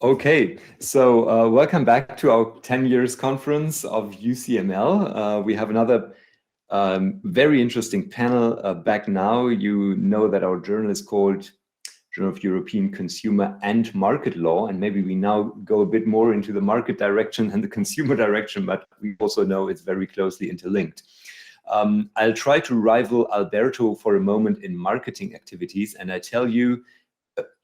Okay, so welcome back to our 10 years conference of UCML. We have another very interesting panel back now. You know that our journal is called Journal of European Consumer and Market Law, and maybe we now go a bit more into the market direction and the consumer direction, but we also know it's very closely interlinked. I'll try to rival Alberto for a moment in marketing activities, and I tell you,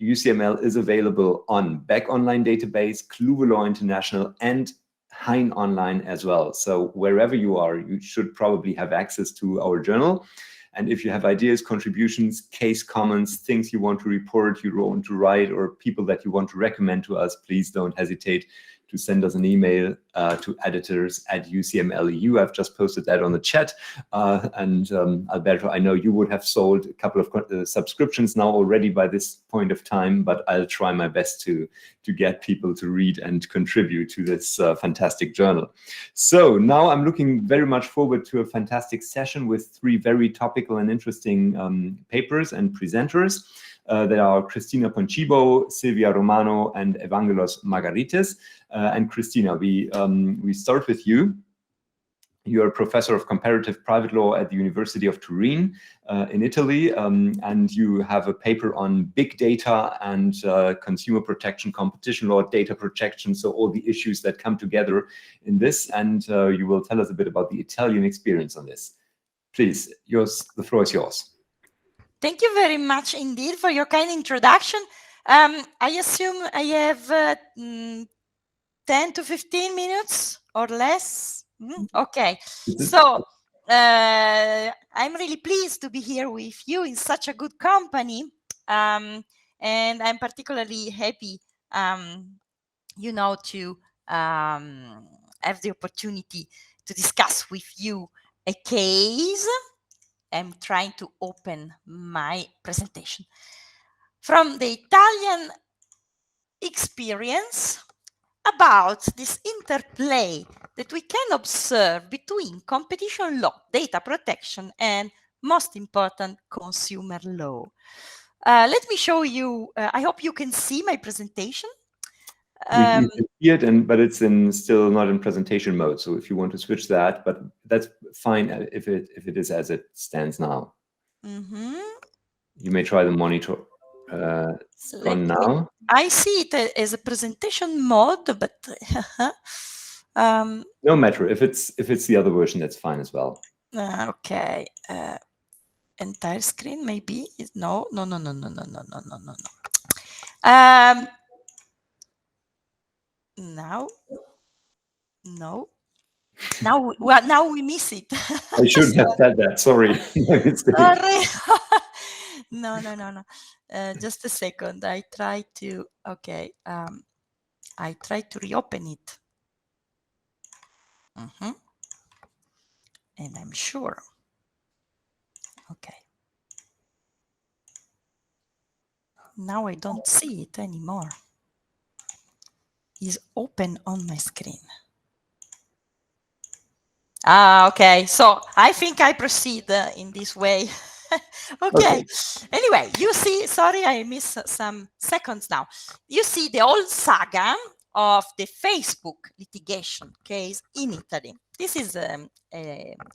UCML is available on Beck Online Database, Kluwe Law International, and Hein Online as well. So wherever you are, you should probably have access to our journal. And if you have ideas, contributions, case comments, things you want to report, you want to write, or people that you want to recommend to us, please don't hesitate to send us an email to editors@UCMLEU. I've just posted that on the chat. Alberto, I know you would have sold a couple of subscriptions now already by this point of time, but I'll try my best to get people to read and contribute to this fantastic journal. So now I'm looking very much forward to a fantastic session with three very topical and interesting papers and presenters. There are Cristina Poncibo, Silvia Romano, and Evangelos Margaritis. And Cristina, we start with you. You're a professor of comparative private law at the University of Turin in Italy, and you have a paper on big data and consumer protection, competition law, data protection, so all the issues that come together in this, and you will tell us a bit about the Italian experience on this. Please, the floor is yours. Thank you very much indeed for your kind introduction. I assume I have 10 to 15 minutes or less. Okay, so I'm really pleased to be here with you in such a good company. And I'm particularly happy, to have the opportunity to discuss with you a case. I'm trying to open my presentation. From the Italian experience about this interplay that we can observe between competition law, data protection, and most important, consumer law. Let me show you, I hope you can see my presentation. We can see it, but it's still not in presentation mode. So if you want to switch that, but that's fine if it is as it stands now. You may try the monitor. It's gone now. I see it as a presentation mode, but no matter if it's the other version, that's fine as well. Okay. Entire screen maybe is no. Now we miss it. I shouldn't have said that. Sorry. Sorry. No. Just a second. I try to. Okay. I try to reopen it. And I'm sure. Okay. Now I don't see it anymore. It's open on my screen. Okay. So I think I proceed in this way. Okay. Anyway, you see, sorry, I missed some seconds now. You see the old saga of the Facebook litigation case in Italy. This is a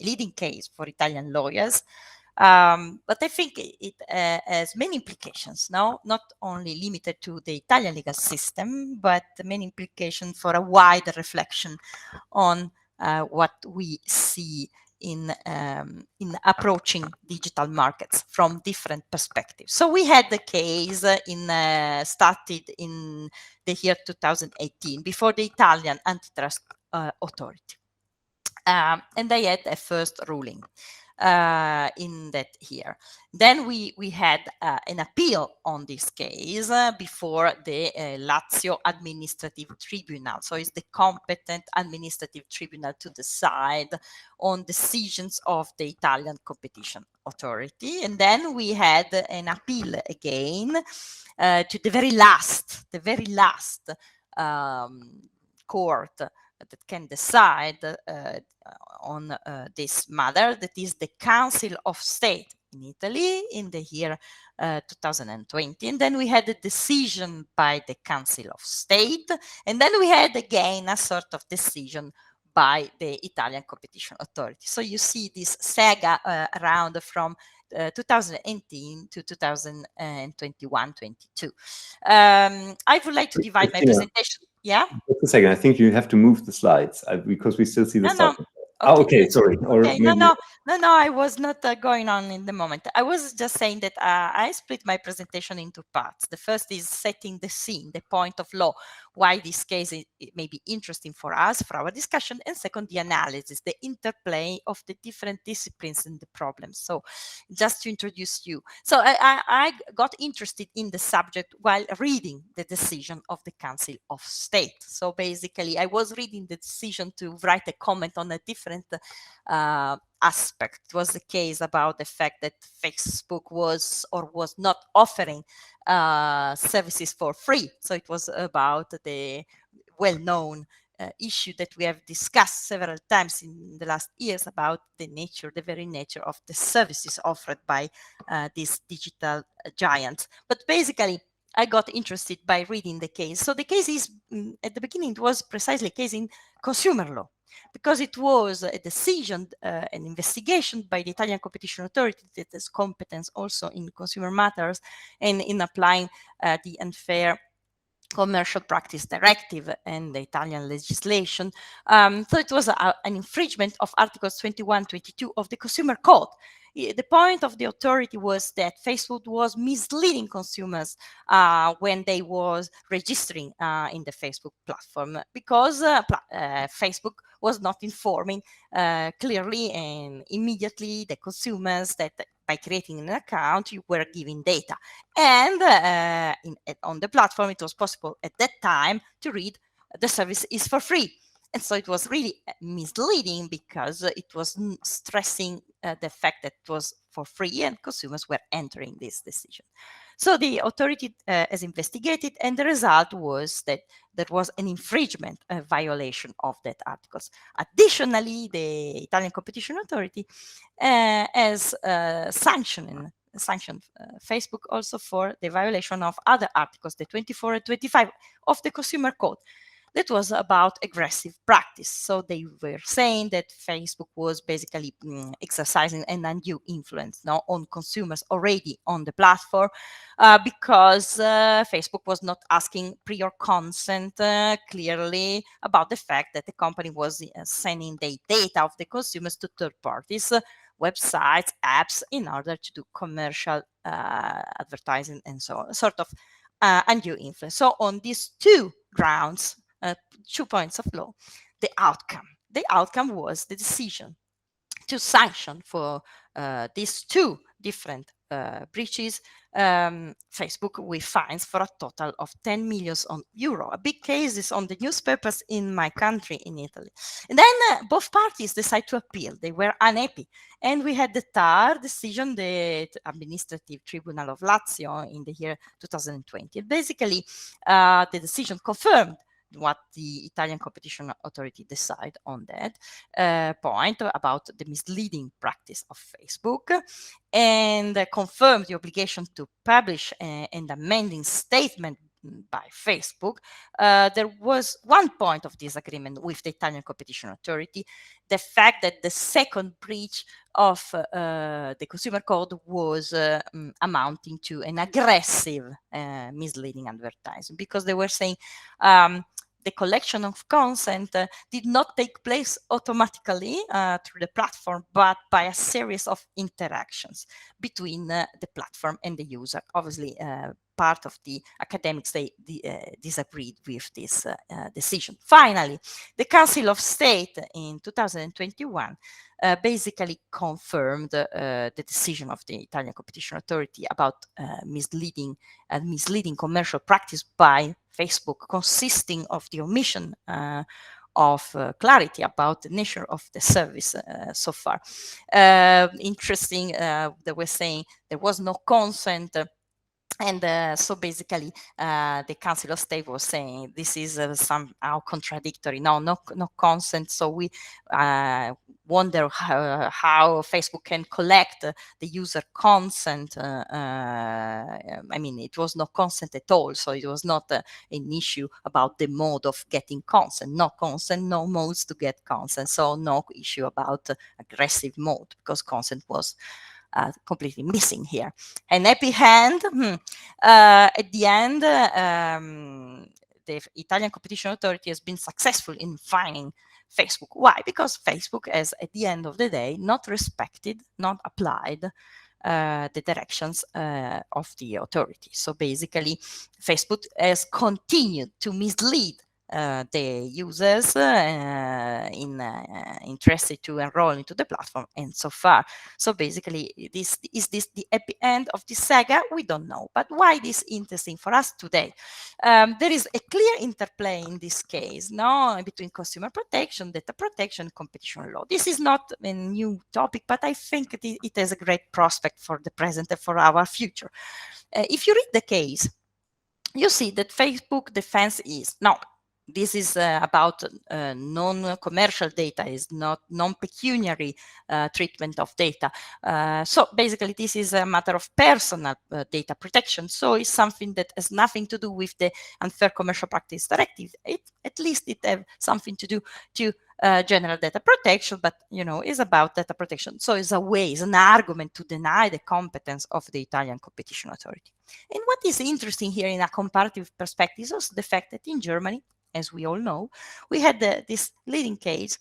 leading case for Italian lawyers. But I think it has many implications, no? Not only limited to the Italian legal system, but many implications for a wider reflection on what we see in approaching digital markets from different perspectives. So we had the case started in the year 2018 before the Italian antitrust authority. And they had a first ruling in that year. Then we had an appeal on this case before the Lazio Administrative Tribunal. So it's the competent administrative tribunal to decide on decisions of the Italian Competition Authority. And then we had an appeal again to the very last court that can decide on this matter, that is the Council of State in Italy in the year 2020. And then we had a decision by the Council of State. And then we had again a sort of decision by the Italian Competition Authority. So you see this saga around from 2018 to 2021-22. I would like to divide my presentation. Yeah. Just a second. I think you have to move the slides because we still see the No. Okay, sorry. Okay. No. I was not going on in the moment. I was just saying that I split my presentation into parts. The first is setting the scene, the point of law, why this case it may be interesting for us, for our discussion, and second, the analysis, the interplay of the different disciplines in the problem. So just to introduce you. So I got interested in the subject while reading the decision of the Council of State. So basically, I was reading the decision to write a comment on a different aspect. It was the case about the fact that Facebook was or was not offering services for free. So it was about the well-known issue that we have discussed several times in the last years about the very nature of the services offered by these digital giants. But basically, I got interested by reading the case. So the case is, at the beginning, it was precisely a case in consumer law, because it was a decision, an investigation by the Italian Competition Authority that has competence also in consumer matters and in applying the Unfair Commercial Practice Directive and the Italian legislation. So it was an infringement of Articles 21, 22 of the Consumer Code. The point of the authority was that Facebook was misleading consumers when they was registering in the Facebook platform, because Facebook was not informing clearly and immediately the consumers that by creating an account, you were giving data. And on the platform, it was possible at that time to read the service is for free. And so it was really misleading because it was stressing the fact that it was for free and consumers were entering this decision. So the authority has investigated, and the result was that there was an infringement, a violation of that articles. Additionally, the Italian Competition Authority has sanctioned Facebook also for the violation of other articles, the 24 and 25 of the Consumer Code. That was about aggressive practice. So they were saying that Facebook was basically exercising an undue influence on consumers already on the platform because Facebook was not asking prior consent clearly about the fact that the company was sending the data of the consumers to third parties, websites, apps, in order to do commercial advertising and so on, sort of undue influence. So on these two grounds, 2 points of law, the outcome was the decision to sanction for these two different breaches Facebook with fines for a total of 10 million euro. A big case is on the newspapers in my country, in Italy. And then both parties decided to appeal. They were unhappy. And we had the TAR decision, the Administrative Tribunal of Lazio, in the year 2020. Basically, the decision confirmed what the Italian Competition Authority decided on that point about the misleading practice of Facebook, and confirmed the obligation to publish an amending statement by Facebook. There was one point of disagreement with the Italian Competition Authority, the fact that the second breach of the Consumer Code was amounting to an aggressive misleading advertising, because they were saying the collection of consent did not take place automatically through the platform, but by a series of interactions between the platform and the user. Obviously, part of the academics, they disagreed with this decision. Finally, the Council of State in 2021 basically confirmed the decision of the Italian Competition Authority about misleading commercial practice by Facebook, consisting of the omission of clarity about the nature of the service so far. Interesting, they were saying there was no consent And so basically, the Council of State was saying this is somehow contradictory. No consent. So we wonder how Facebook can collect the user consent. I mean, it was no consent at all. So it was not an issue about the mode of getting consent. No consent, no modes to get consent. So no issue about aggressive mode, because consent was completely missing here. An happy hand. At the end, the Italian Competition Authority has been successful in fining Facebook. Why? Because Facebook has, at the end of the day, not respected, not applied the directions of the authority. So basically, Facebook has continued to mislead the users interested to enroll into the platform, and so far. So basically, is this the happy end of this saga? We don't know. But why this is interesting for us today? There is a clear interplay in this case, no, between consumer protection, data protection, competition law. This is not a new topic, but I think it has a great prospect for the present and for our future. If you read the case, you see that Facebook defense is now. This is about non-commercial data, is not non-pecuniary treatment of data. So basically, this is a matter of personal data protection. So it's something that has nothing to do with the Unfair Commercial Practice Directive. At least it has something to do to general data protection, but is about data protection. So it's a way, it's an argument to deny the competence of the Italian Competition Authority. And what is interesting here in a comparative perspective is also the fact that in Germany, as we all know, we had this leading case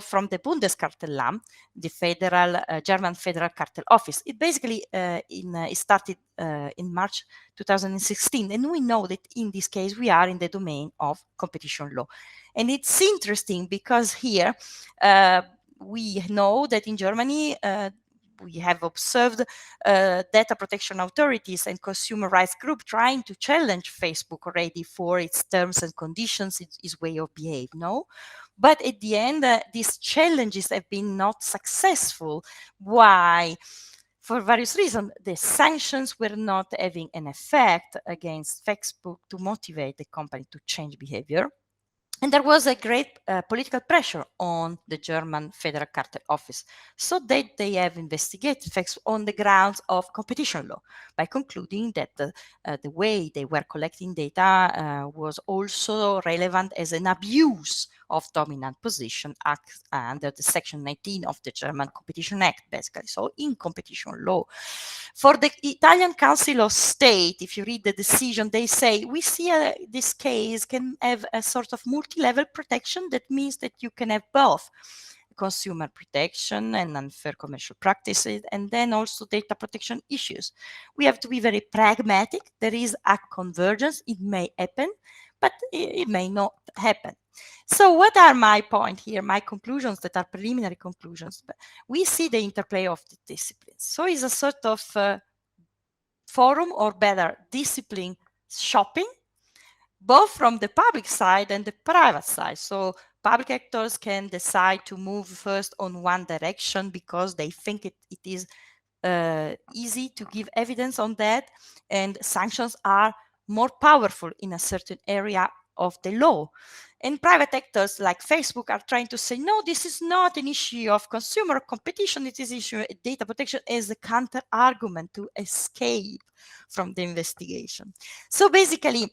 from the Bundeskartellamt, the German Federal Cartel Office. It basically it started in March 2016, and we know that in this case we are in the domain of competition law. And it's interesting because here we know that in Germany we have observed data protection authorities and consumer rights group trying to challenge Facebook already for its terms and conditions, its way of behave, no? But at the end, these challenges have been not successful. Why? For various reasons. The sanctions were not having an effect against Facebook to motivate the company to change behavior. And there was a great political pressure on the German Federal Cartel Office, so that they have investigated facts on the grounds of competition law by concluding that the way they were collecting data was also relevant as an abuse of dominant position under the Section 19 of the German Competition Act, basically. So in competition law. For the Italian Council of State, if you read the decision, they say, we see this case can have a sort of multi-level protection. That means that you can have both consumer protection and unfair commercial practices, and then also data protection issues. We have to be very pragmatic. There is a convergence. It may happen, but it may not happen. So what are my point here, my conclusions that are preliminary conclusions? We see the interplay of the disciplines. So it's a sort of forum, or better, discipline shopping, both from the public side and the private side. So public actors can decide to move first on one direction because they think it is easy to give evidence on that, and sanctions are more powerful in a certain area of the law. And private actors like Facebook are trying to say, no, this is not an issue of consumer competition. It is an issue of data protection as a counter argument to escape from the investigation. So basically,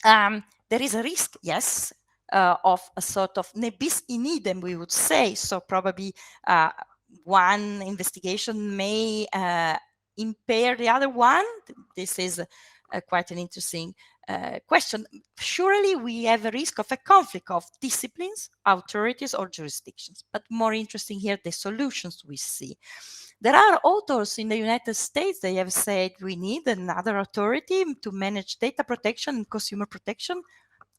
there is a risk, yes, of a sort of ne bis in idem, we would say. So probably one investigation may impair the other one. This is quite an interesting question. Surely we have a risk of a conflict of disciplines, authorities, or jurisdictions. But more interesting here, the solutions we see. There are authors in the United States, they have said we need another authority to manage data protection and consumer protection.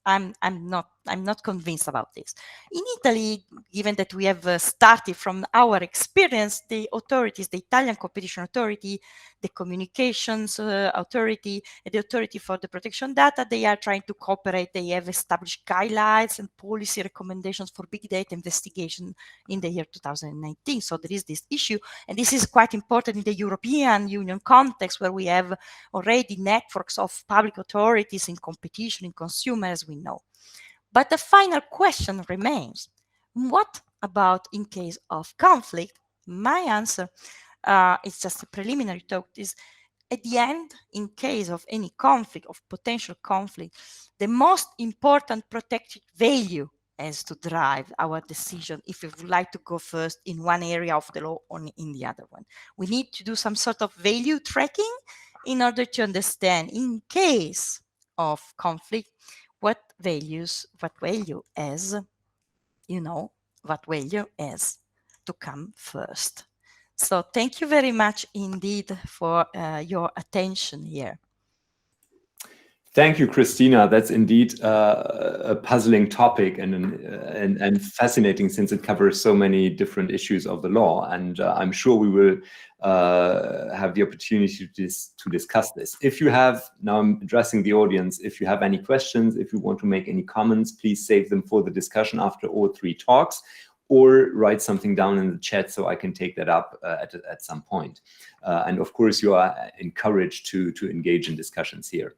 I'm not I'm not convinced about this. In Italy, given that we have started from our experience, the authorities, the Italian Competition Authority, the Communications Authority, and the Authority for the Protection Data, they are trying to cooperate. They have established guidelines and policy recommendations for big data investigation in the year 2019. So there is this issue, and this is quite important in the European Union context, where we have already networks of public authorities in competition, in consumer, as we know. But the final question remains, what about in case of conflict? My answer, it's just a preliminary talk, is at the end, in case of any conflict, of potential conflict, the most important protected value has to drive our decision if we would like to go first in one area of the law or in the other one. We need to do some sort of value tracking in order to understand, in case of conflict, what value has, what value has to come first. So thank you very much indeed for your attention here. Thank you, Christina. That's indeed a puzzling topic and fascinating, since it covers so many different issues of the law. And I'm sure we will have the opportunity to discuss this. If you have, now I'm addressing the audience, if you have any questions, if you want to make any comments, please save them for the discussion after all three talks, or write something down in the chat so I can take that up at some point. And of course, you are encouraged to engage in discussions here.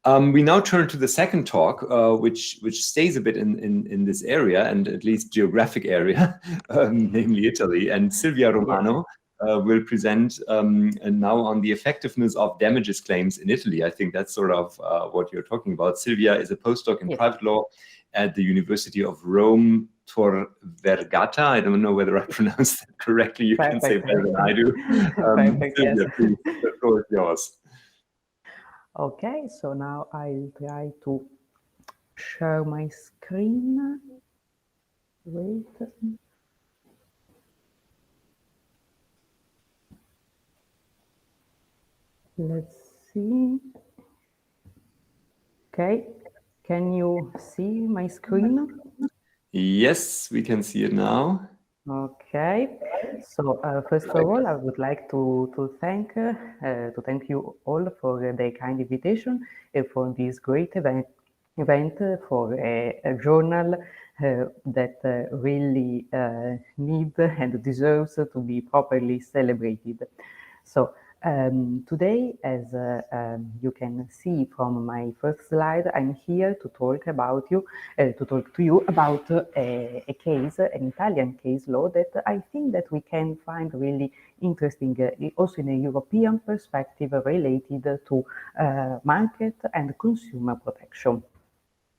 We now turn to the second talk, which stays a bit in this area, and at least geographic area, namely Italy. And Silvia Romano will present now on the effectiveness of damages claims in Italy. I think that's sort of what you're talking about. Silvia is a postdoc in private law at the University of Rome, Tor Vergata. I don't know whether I pronounced that correctly. You can say better than I do. Silvia, please, the floor is yours. Okay, so now I'll try to share my screen. Wait. Let's see. Okay, can you see my screen? Yes, we can see it now. Okay, so first of all, I would like to thank you all for the kind invitation for this great event for a journal that really needs and deserves to be properly celebrated. So today, as you can see from my first slide, I'm here to talk to you about a case, an Italian case law that I think that we can find really interesting, also in a European perspective, related to market and consumer protection.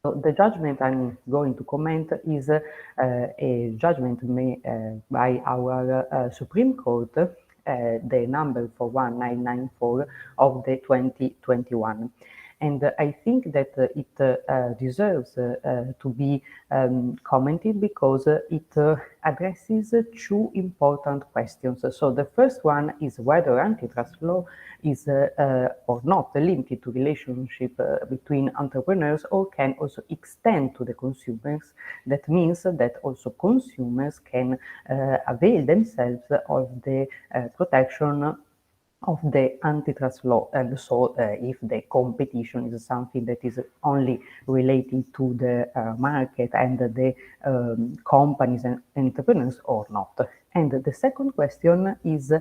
So the judgment I'm going to comment is a judgment made by our Supreme Court, the number 41994 of the 2021. And I think that it deserves to be commented because it addresses two important questions. So the first one is whether antitrust law is or not limited to relationship between entrepreneurs or can also extend to the consumers. That means that also consumers can avail themselves of the protection of the antitrust law, and so if the competition is something that is only related to the market and the companies and entrepreneurs or not. And the second question is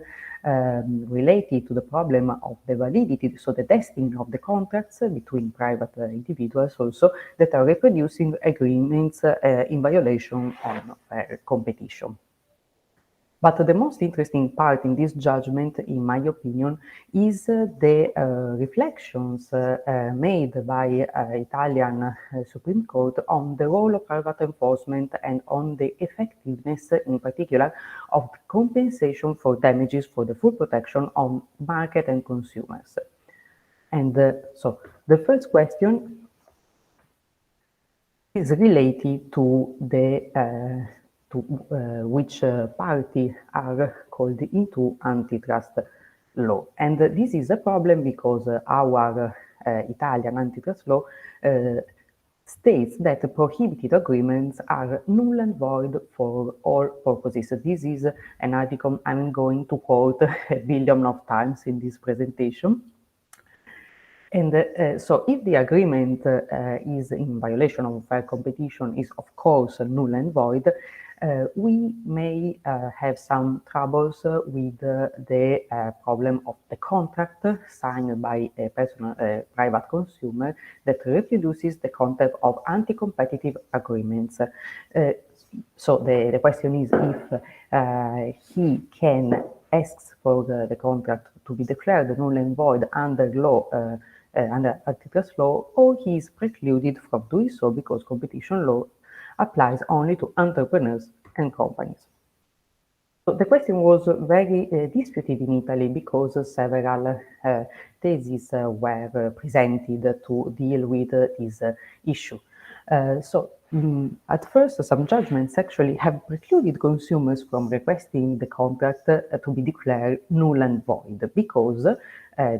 related to the problem of the validity, so the testing of the contracts between private individuals also that are reproducing agreements in violation of competition. But the most interesting part in this judgment, in my opinion, is the reflections made by Italian Supreme Court on the role of private enforcement and on the effectiveness, in particular, of compensation for damages for the full protection of market and consumers. And so the first question is related to the which party are called into antitrust law. And this is a problem because our Italian antitrust law states that prohibited agreements are null and void for all purposes. This is an article I'm going to quote a billion of times in this presentation. And so if the agreement is in violation of fair competition, is of course null and void, we may have some troubles with the problem of the contract signed by a private consumer that reproduces the content of anti-competitive agreements. So the question is if he can ask for the contract to be declared null and void under law, under antitrust law, or he is precluded from doing so because competition law applies only to entrepreneurs and companies. So the question was very disputed in Italy because several theses were presented to deal with this issue. At first, some judgments actually have precluded consumers from requesting the contract to be declared null and void because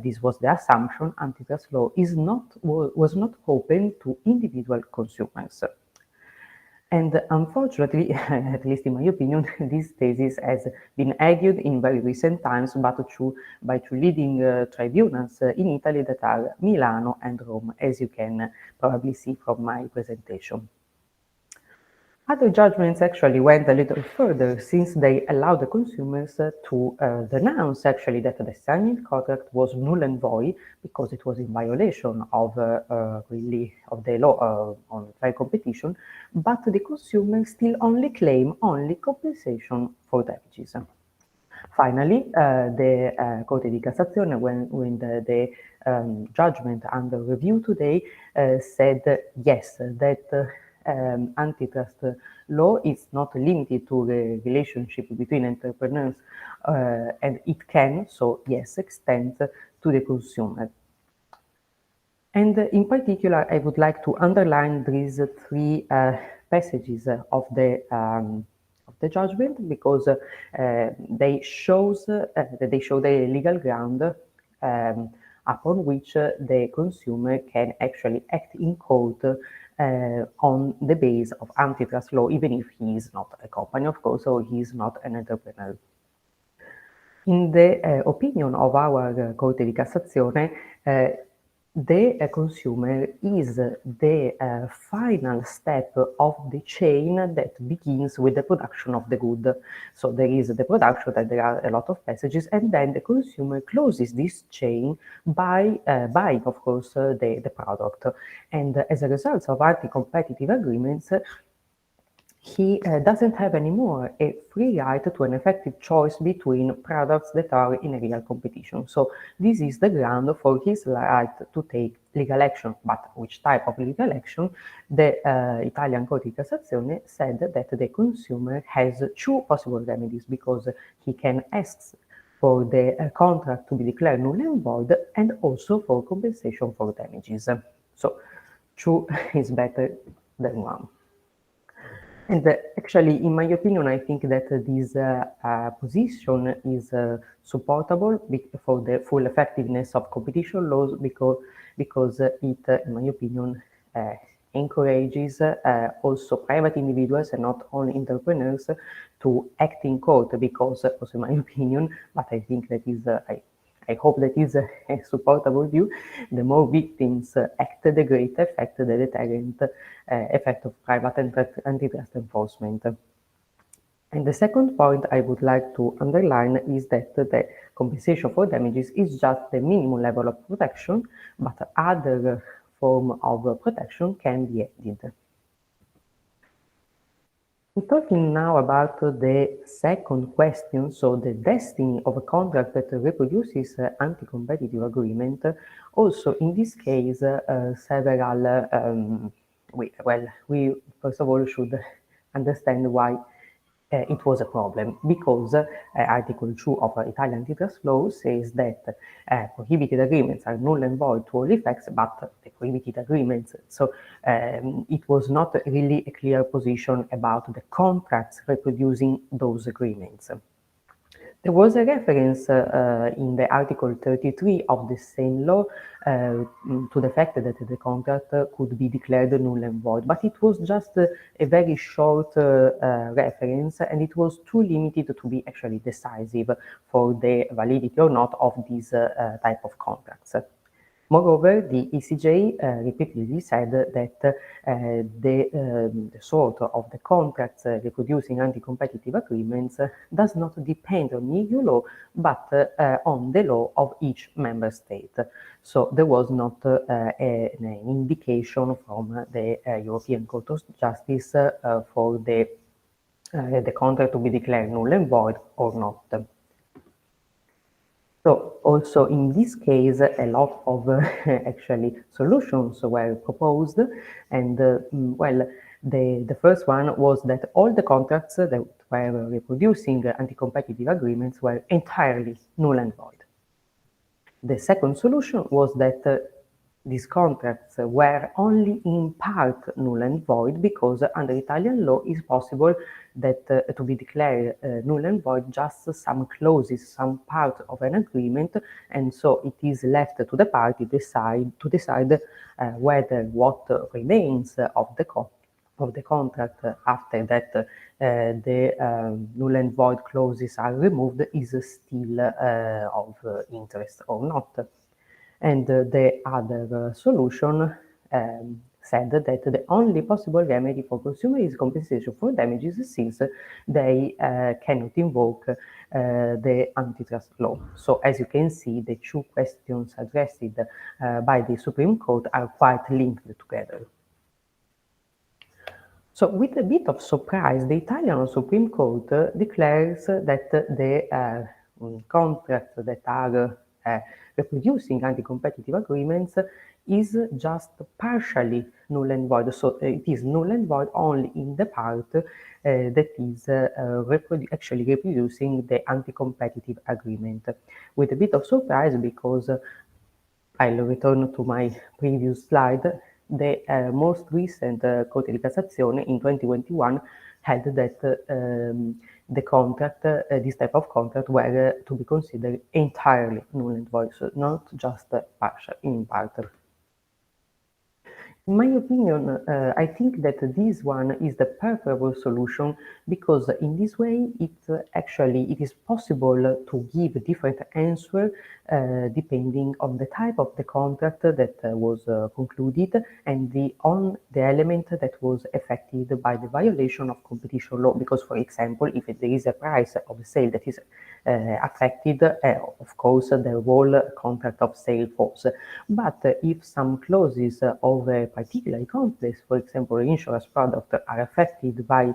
this was the assumption antitrust law was not open to individual consumers. And unfortunately, at least in my opinion, this thesis has been argued in very recent times by two leading tribunals in Italy that are Milano and Rome, as you can probably see from my presentation. Other judgments actually went a little further since they allowed the consumers to denounce actually that the signed contract was null and void because it was in violation of the law on fair competition, but the consumers still only claim compensation for damages. Finally, the Corte di Cassazione, when the judgment under review today, said yes, that antitrust law is not limited to the relationship between entrepreneurs and it can, so yes, extend to the consumer. And in particular, I would like to underline these three passages of the judgment because they show the legal ground upon which the consumer can actually act in court on the base of antitrust law, even if he is not a company, of course, or he is not an entrepreneur. In the opinion of our Corte di Cassazione, the consumer is the final step of the chain that begins with the production of the good. So there is the production, that there are a lot of passages, and then the consumer closes this chain by buying, of course, the product. And as a result of anti-competitive agreements, he doesn't have anymore a free right to an effective choice between products that are in a real competition. So this is the ground for his right to take legal action. But which type of legal action? The Italian Corte di Cassazione said that the consumer has two possible remedies because he can ask for the contract to be declared null and void and also for compensation for damages. So two is better than one. And actually, in my opinion, I think that this position is supportable for the full effectiveness of competition laws because it, in my opinion, encourages also private individuals and not only entrepreneurs to act in court because, also in my opinion, but I think that is, I hope that is a supportable view. The more victims act, the greater effect, the deterrent effect of private antitrust enforcement. And the second point I would like to underline is that the compensation for damages is just the minimum level of protection, but other form of protection can be added. Talking now about the second question, so the destiny of a contract that reproduces anti-competitive agreement. Also, in this case, we first of all should understand why it was a problem, because Article 2 of Italian antitrust law says that prohibited agreements are null and void to all effects, but the prohibited agreements. So it was not really a clear position about the contracts reproducing those agreements. There was a reference in the Article 33 of the same law to the fact that the contract could be declared null and void, but it was just a very short reference, and it was too limited to be actually decisive for the validity or not of this type of contracts. Moreover, the ECJ repeatedly said that the sort of the contracts reproducing anti-competitive agreements does not depend on EU law, but on the law of each member state. So there was not an indication from the European Court of Justice for the contract to be declared null and void or not. So also in this case, a lot of actually solutions were proposed, and well, the first one was that all the contracts that were reproducing anti-competitive agreements were entirely null and void. The second solution was that these contracts were only in part null and void because under Italian law it's possible that to be declared null and void just some clauses, some part of an agreement, and so it is left to the party to decide whether what remains of the contract after that the null and void clauses are removed is still of interest or not. And the other solution said that the only possible remedy for consumer is compensation for damages since they cannot invoke the antitrust law. So as you can see, the two questions addressed by the Supreme Court are quite linked together. So with a bit of surprise, the Italian Supreme Court declares that the contracts that are reproducing anti-competitive agreements is just partially null and void. So it is null and void only in the part that is actually reproducing the anti-competitive agreement. With a bit of surprise because I'll return to my previous slide. The most recent Corte di Cassazione in 2021 held that the contract, this type of contract, were to be considered entirely null and void, so not just partial, in part. In my opinion, I think that this one is the preferable solution because in this way it is possible to give different answer depending on the type of the contract that was concluded and on the element that was affected by the violation of competition law. Because, for example, if there is a price of sale that is affected, of course, the whole contract of sale falls. But if some clauses of a particular complex, for example, insurance product, are affected by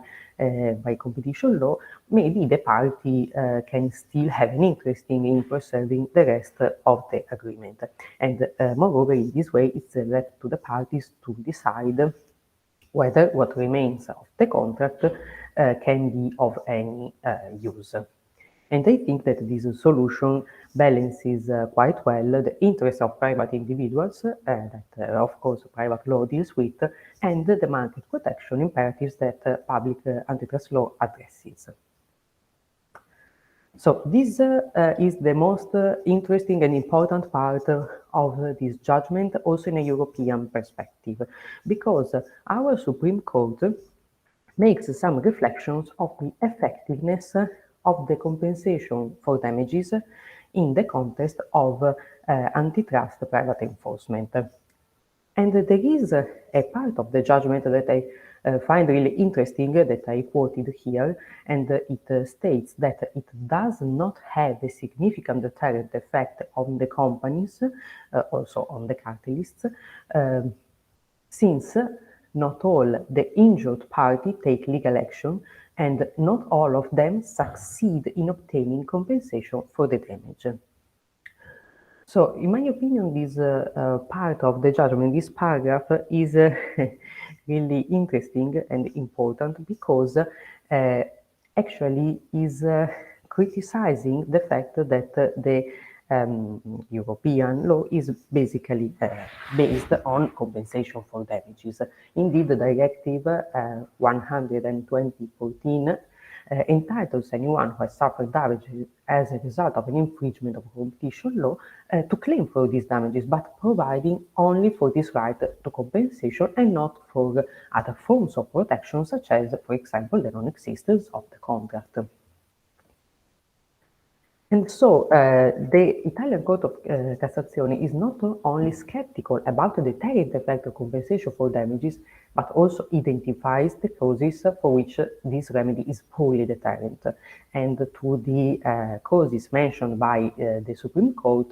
competition law, maybe the party can still have an interest in preserving the rest of the agreement. And moreover, in this way, it's left to the parties to decide whether what remains of the contract can be of any use. And I think that this solution balances quite well the interests of private individuals that, of course, private law deals with, and the market protection imperatives that public antitrust law addresses. So this is the most interesting and important part of this judgment, also in a European perspective, because our Supreme Court makes some reflections of the effectiveness of the compensation for damages in the context of antitrust private enforcement. And there is a part of the judgment that I find really interesting that I quoted here, and it states that it does not have a significant deterrent effect on the companies, also on the cartelists, since not all the injured party take legal action and not all of them succeed in obtaining compensation for the damage. So, in my opinion, this part of the judgment, this paragraph, is really interesting and important because actually is criticizing the fact that the European law is basically based on compensation for damages. Indeed, the Directive 120/14 entitles anyone who has suffered damage as a result of an infringement of competition law to claim for these damages, but providing only for this right to compensation and not for other forms of protection, such as, for example, the non-existence of the contract. And so the Italian Court of Cassazione is not only skeptical about the deterrent effect of compensation for damages, but also identifies the causes for which this remedy is poorly deterrent. And to the causes mentioned by the Supreme Court,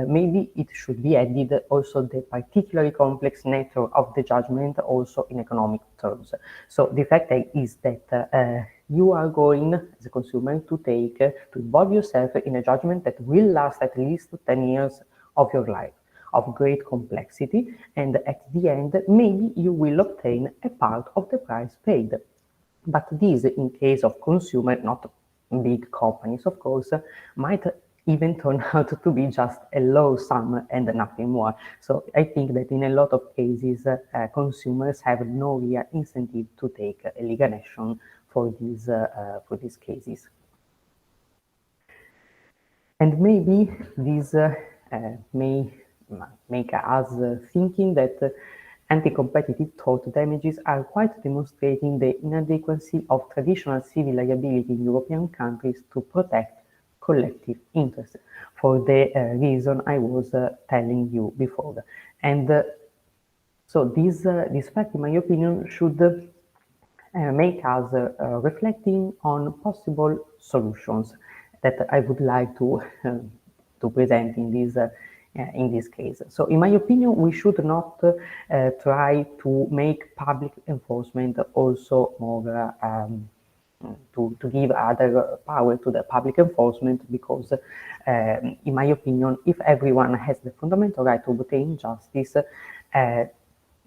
maybe it should be added also the particularly complex nature of the judgment, also in economic terms. So the fact is that you are going, as a consumer, to involve yourself in a judgment that will last at least 10 years of your life, of great complexity, and at the end, maybe you will obtain a part of the price paid. But this, in case of consumer, not big companies, of course, might even turn out to be just a low sum and nothing more. So I think that in a lot of cases, consumers have no real incentive to take a legal action for these cases. And maybe this may make us thinking that anti-competitive tort damages are quite demonstrating the inadequacy of traditional civil liability in European countries to protect collective interests, for the reason I was telling you before. And so this fact, in my opinion, should make us reflecting on possible solutions that I would like to present in this case. So in my opinion, we should not try to make public enforcement also more to give other power to the public enforcement, because in my opinion, if everyone has the fundamental right to obtain justice,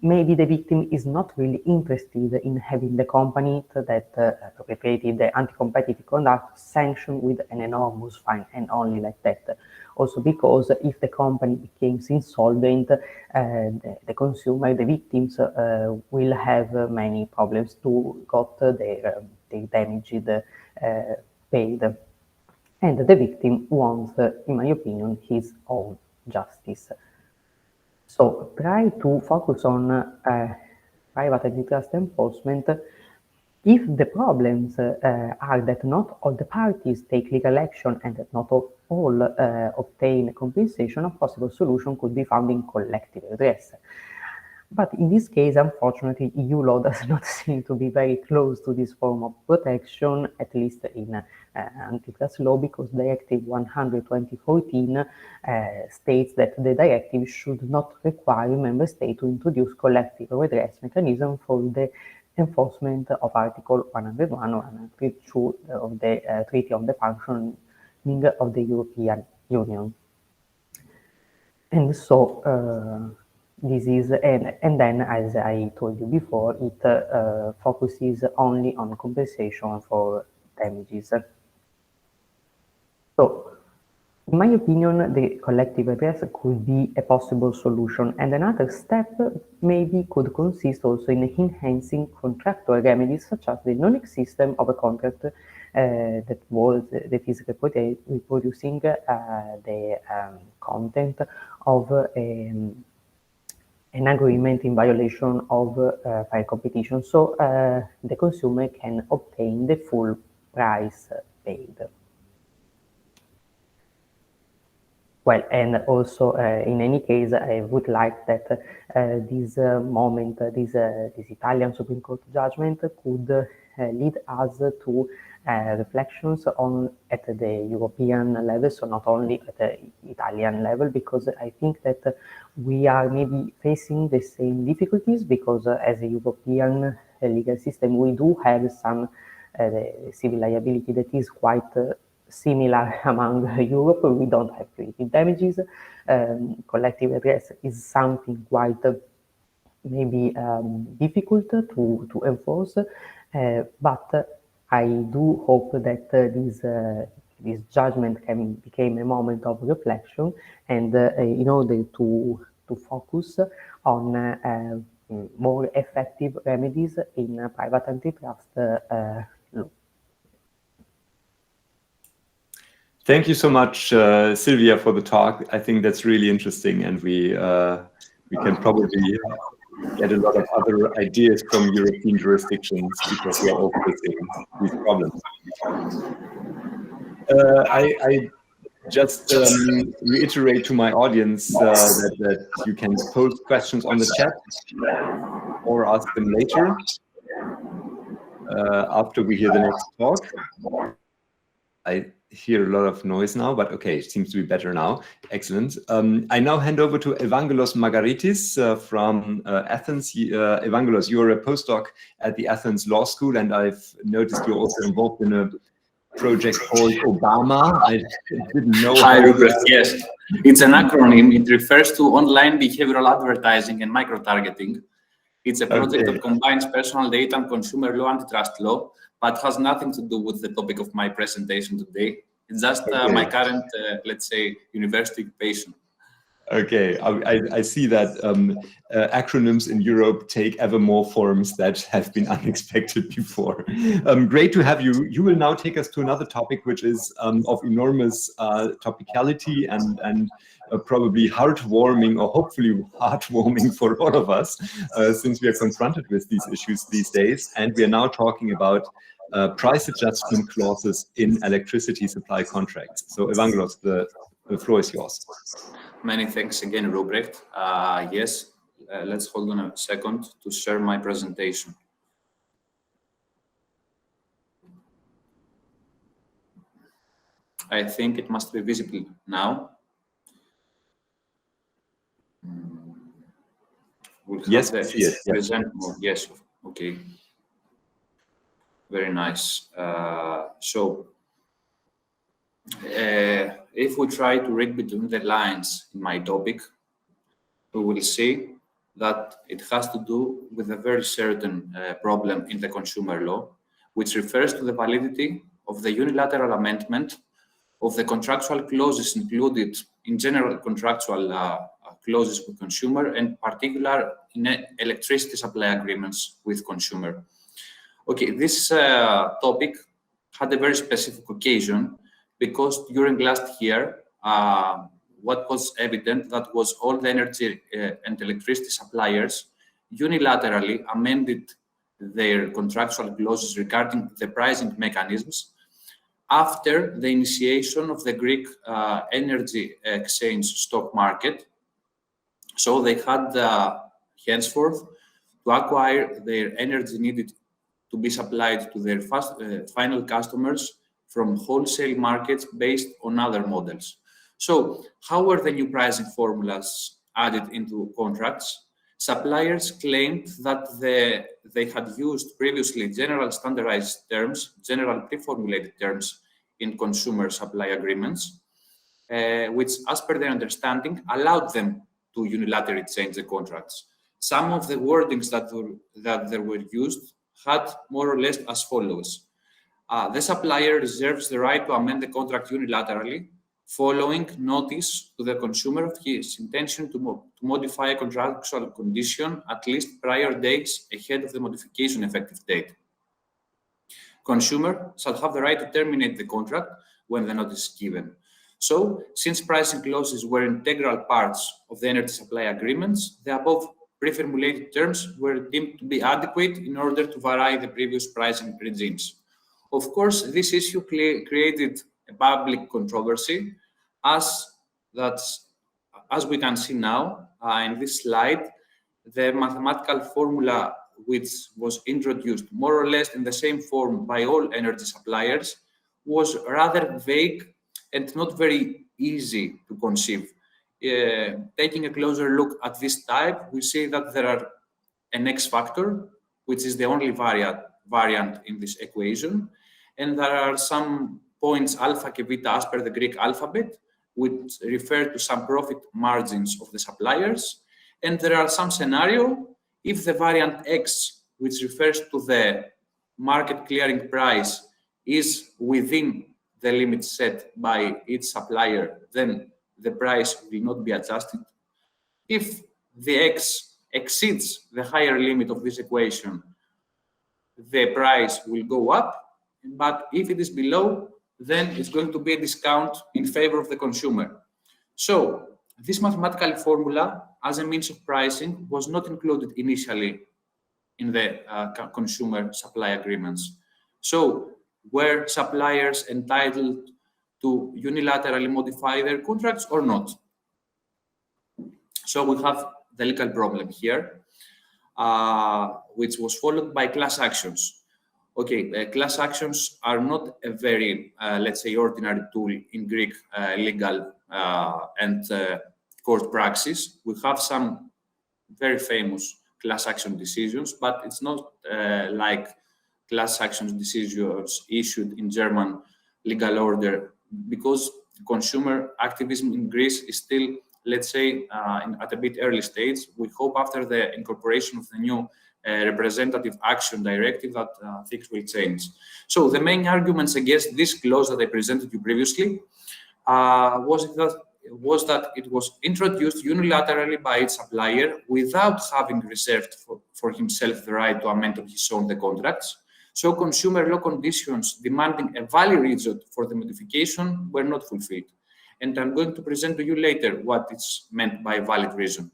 maybe the victim is not really interested in having the company that perpetrated the anti-competitive conduct sanctioned with an enormous fine, and only like that. Also because if the company becomes insolvent, the consumer, the victims, will have many problems to get their damages paid. And the victim wants, in my opinion, his own justice. So try to focus on private antitrust enforcement if the problems are that not all the parties take legal action and that not all obtain compensation. A possible solution could be found in collective redress. But in this case, unfortunately, EU law does not seem to be very close to this form of protection, at least in antitrust law, because Directive 100/2014 states that the directive should not require member states to introduce collective redress mechanism for the enforcement of Article 101 or 102 of the Treaty on the Functioning of the European Union. And so, this is, and then, as I told you before, it focuses only on compensation for damages. So, in my opinion, the collective redress could be a possible solution, and another step maybe could consist also in enhancing contractual remedies, such as the non-existence of a contract that is reproducing the content of an agreement in violation of fair competition, so the consumer can obtain the full price paid. Well, and also in any case, I would like that this moment, this Italian Supreme Court judgment could lead us to reflections on at the European level, so not only at the Italian level, because I think that we are maybe facing the same difficulties, because as a European legal system, we do have some civil liability that is quite similar among Europe. We don't have creative damages. Collective redress is something quite maybe difficult to enforce, but I do hope that this judgment can become a moment of reflection, and in order to focus on more effective remedies in private antitrust law. Thank you so much, Sylvia, for the talk. I think that's really interesting, and we can probably get a lot of other ideas from European jurisdictions because we are all facing these problems. I just reiterate to my audience that you can post questions on the chat or ask them later after we hear the next talk. I hear a lot of noise now, but okay, it seems to be better now. Excellent. I now hand over to Evangelos Margaritis from Athens. Evangelos, you're a postdoc at the Athens Law School, and I've noticed you're also involved in a project called Obama. I didn't know. Hi, Rupert. Yes, it's an acronym. It refers to online behavioral advertising and micro-targeting. It's a project that combines personal data and consumer law, antitrust law, but has nothing to do with the topic of my presentation today. It's just my current, let's say, university occupation. Okay, I see that acronyms in Europe take ever more forms that have been unexpected before. Great to have you. You will now take us to another topic, which is of enormous topicality and probably heartwarming, or hopefully heartwarming for all of us, since we are confronted with these issues these days. And we are now talking about price adjustment clauses in electricity supply contracts. So Evangelos, the floor is yours. Many thanks again, Ruprecht. Yes, let's hold on a second to share my presentation. I think it must be visible now. Yes, yes, present more. Yes, okay. Very nice. If we try to read between the lines in my topic, we will see that it has to do with a very certain problem in the consumer law, which refers to the validity of the unilateral amendment of the contractual clauses included in general contractual clauses with consumer, and particular in electricity supply agreements with consumer. Okay, this topic had a very specific occasion, because during last year, what was evident that was all the energy and electricity suppliers unilaterally amended their contractual clauses regarding the pricing mechanisms after the initiation of the Greek energy exchange stock market. So they had henceforth to acquire their energy needed to be supplied to their final customers from wholesale markets based on other models. So how were the new pricing formulas added into contracts? Suppliers claimed that they had used previously general standardized terms, general pre-formulated terms in consumer supply agreements, which, as per their understanding, allowed them to unilaterally change the contracts. Some of the wordings that were used had more or less as follows. The supplier reserves the right to amend the contract unilaterally following notice to the consumer of his intention to modify a contractual condition at least prior dates ahead of the modification effective date. Consumer shall have the right to terminate the contract when the notice is given. So, since pricing clauses were integral parts of the energy supply agreements, the above pre-formulated terms were deemed to be adequate in order to vary the previous pricing regimes. Of course, this issue created a public controversy, as we can see now in this slide. The mathematical formula, which was introduced more or less in the same form by all energy suppliers, was rather vague and not very easy to conceive. Taking a closer look at this type, we see that there are an X factor, which is the only variant in this equation, and there are some points alpha και beta as per the Greek alphabet, which refer to some profit margins of the suppliers, and there are some scenario if the variant X, which refers to the market clearing price, is within the limit set by each supplier, then the price will not be adjusted. If the X exceeds the higher limit of this equation, the price will go up, but if it is below, then it's going to be a discount in favor of the consumer. So this mathematical formula as a means of pricing was not included initially in the consumer supply agreements. So were suppliers entitled to unilaterally modify their contracts or not? So we have the legal problem here, which was followed by class actions. Okay, class actions are not a very, let's say, ordinary tool in Greek legal and court praxis. We have some very famous class action decisions, but it's not like class action decisions issued in German legal order, because consumer activism in Greece is still, let's say, at a bit early stage. We hope after the incorporation of the new representative action directive that things will change. So the main arguments against this clause that I presented you previously was that it was introduced unilaterally by its supplier without having reserved for himself the right to amend on his own the contracts. So consumer law conditions demanding a valid reason for the modification were not fulfilled. And I'm going to present to you later what is meant by valid reason.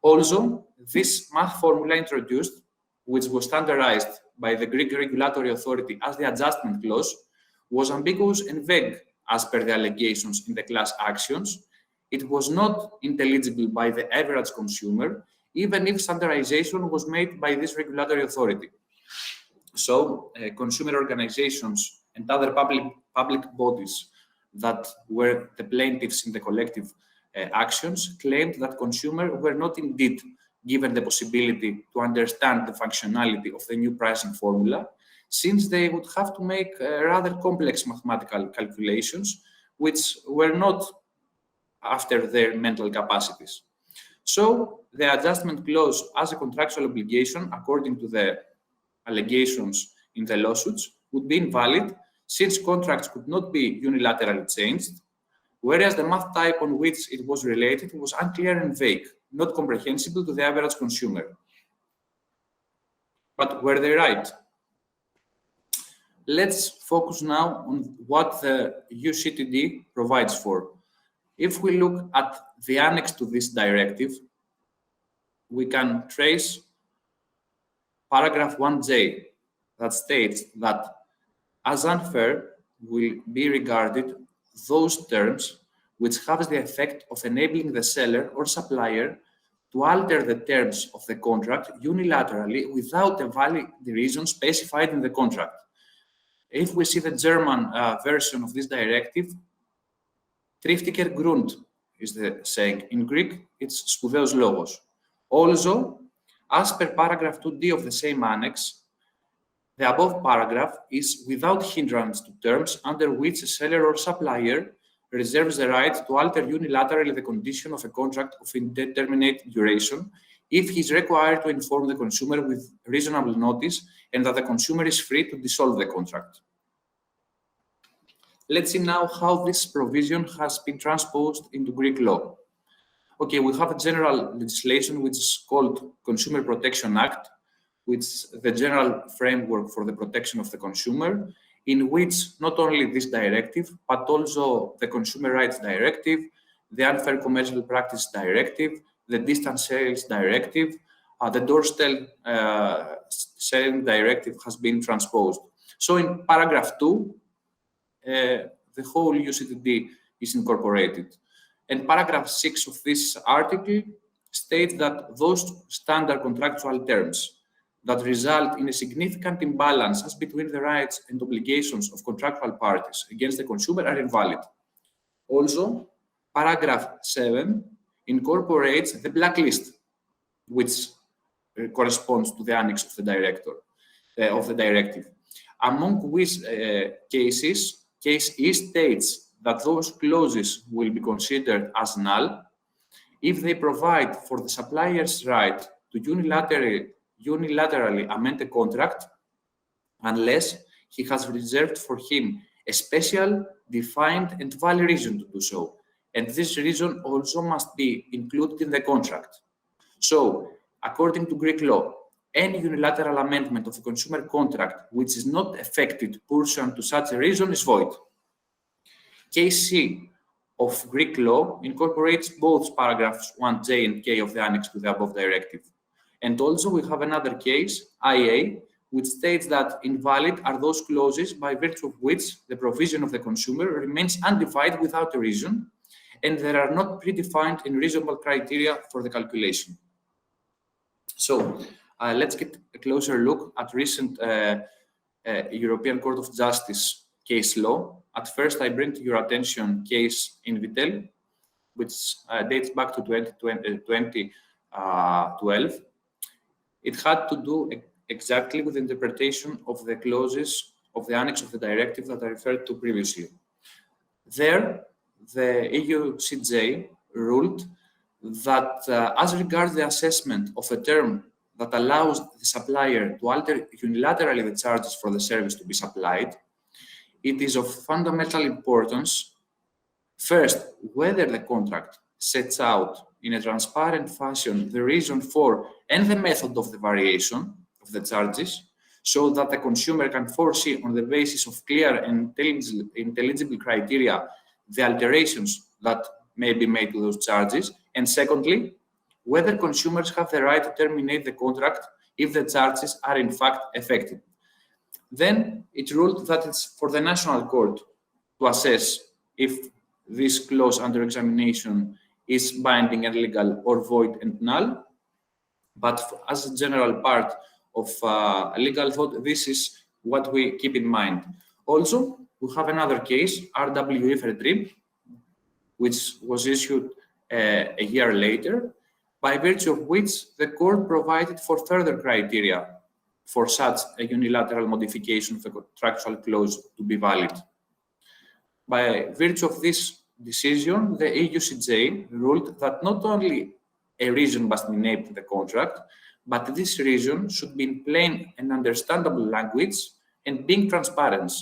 Also, this math formula introduced, which was standardized by the Greek regulatory authority as the adjustment clause, was ambiguous and vague as per the allegations in the class actions. It was not intelligible by the average consumer, even if standardization was made by this regulatory authority. So consumer organizations and other public bodies that were the plaintiffs in the collective actions claimed that consumers were not indeed given the possibility to understand the functionality of the new pricing formula, since they would have to make rather complex mathematical calculations, which were not after their mental capacities. So the adjustment clause as a contractual obligation, according to the allegations in the lawsuits, would be invalid, since contracts could not be unilaterally changed, whereas the math type on which it was related was unclear and vague, not comprehensible to the average consumer. But were they right? Let's focus now on what the UCTD provides for. If we look at the annex to this directive, we can trace paragraph 1J that states that as unfair will be regarded those terms which have the effect of enabling the seller or supplier to alter the terms of the contract unilaterally without a valid reason specified in the contract. If we see the German version of this directive, triftiker Grund is the saying. In Greek, it's spoudeos logos. Also, as per paragraph 2D of the same annex, the above paragraph is without hindrance to terms under which a seller or supplier reserves the right to alter unilaterally the condition of a contract of indeterminate duration if he is required to inform the consumer with reasonable notice and that the consumer is free to dissolve the contract. Let's see now how this provision has been transposed into Greek law. Okay, we have a general legislation which is called Consumer Protection Act, which is the general framework for the protection of the consumer, in which not only this directive, but also the Consumer Rights Directive, the Unfair Commercial Practice Directive, the Distance Sales Directive, the Doorstep Selling Directive has been transposed. So in paragraph 2, the whole UCTD is incorporated. And paragraph 6 of this article states that those standard contractual terms that result in a significant imbalance as between the rights and obligations of contractual parties against the consumer are invalid. Also, paragraph 7 incorporates the blacklist, which corresponds to the annex of the directive, among which case E states that those clauses will be considered as null if they provide for the supplier's right to unilaterally amend the contract unless he has reserved for him a special, defined, and valid reason to do so. And this reason also must be included in the contract. So, according to Greek law, any unilateral amendment of a consumer contract which is not effected pursuant to such a reason is void. Case C of Greek law incorporates both paragraphs 1J and K of the annex to the above directive. And also we have another case, IA, which states that invalid are those clauses by virtue of which the provision of the consumer remains undivided without a reason, and there are not predefined and reasonable criteria for the calculation. So let's get a closer look at recent European Court of Justice case law. At first, I bring to your attention case Invitel, which dates back to 2012. It had to do exactly with the interpretation of the clauses of the annex of the directive that I referred to previously. There, the EU CJ ruled that as regards the assessment of a term that allows the supplier to alter unilaterally the charges for the service to be supplied, it is of fundamental importance, first, whether the contract sets out in a transparent fashion the reason for and the method of the variation of the charges, so that the consumer can foresee on the basis of clear and intelligible criteria the alterations that may be made to those charges, and secondly, whether consumers have the right to terminate the contract if the charges are in fact effective. Then it ruled that it's for the national court to assess if this clause under examination is binding and legal or void and null. But as a general part of legal thought, this is what we keep in mind. Also, we have another case, RWE Vertrieb, which was issued a year later, by virtue of which the court provided for further criteria for such a unilateral modification of the contractual clause to be valid. By virtue of this decision, the EU CJ ruled that not only a reason must be named in the contract, but this reason should be in plain and understandable language and being transparent.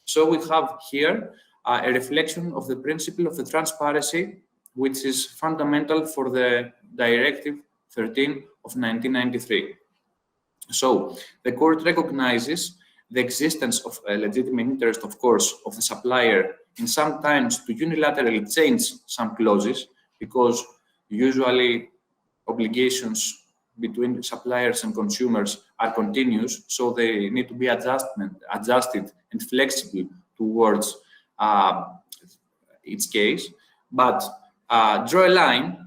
So we have here a reflection of the principle of the transparency, which is fundamental for the Directive 13 of 1993. So the court recognizes the existence of a legitimate interest, of course, of the supplier in sometimes to unilaterally change some clauses, because usually obligations between suppliers and consumers are continuous, so they need to be adjusted and flexible towards its case, but draw a line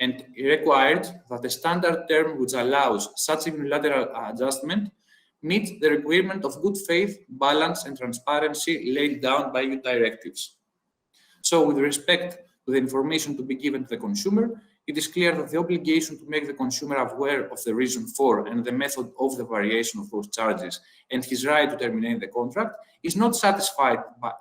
and required that the standard term which allows such a unilateral adjustment meets the requirement of good faith, balance, and transparency laid down by EU directives. So with respect to the information to be given to the consumer, it is clear that the obligation to make the consumer aware of the reason for and the method of the variation of those charges and his right to terminate the contract is not satisfied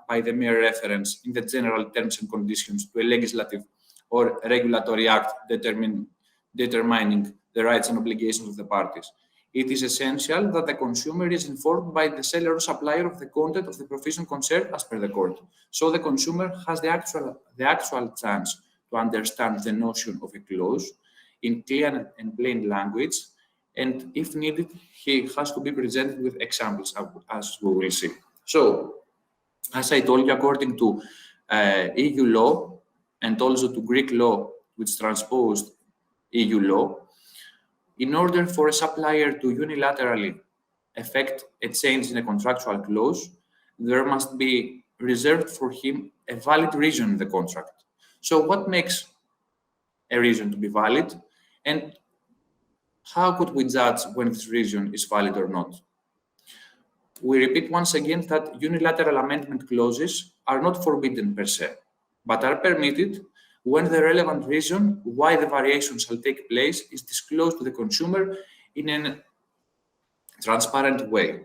by the mere reference in the general terms and conditions to a legislative or regulatory act determining the rights and obligations of the parties. It is essential that the consumer is informed by the seller or supplier of the content of the provision concerned as per the court. So the consumer has the actual chance to understand the notion of a clause in clear and plain language, and if needed, he has to be presented with examples, as we will see. So, as I told you, according to EU law and also to Greek law, which transposed EU law, in order for a supplier to unilaterally effect a change in a contractual clause, there must be reserved for him a valid reason in the contract. So what makes a reason to be valid, and how could we judge when this reason is valid or not? We repeat once again that unilateral amendment clauses are not forbidden per se, but are permitted when the relevant reason why the variation shall take place is disclosed to the consumer in a transparent way.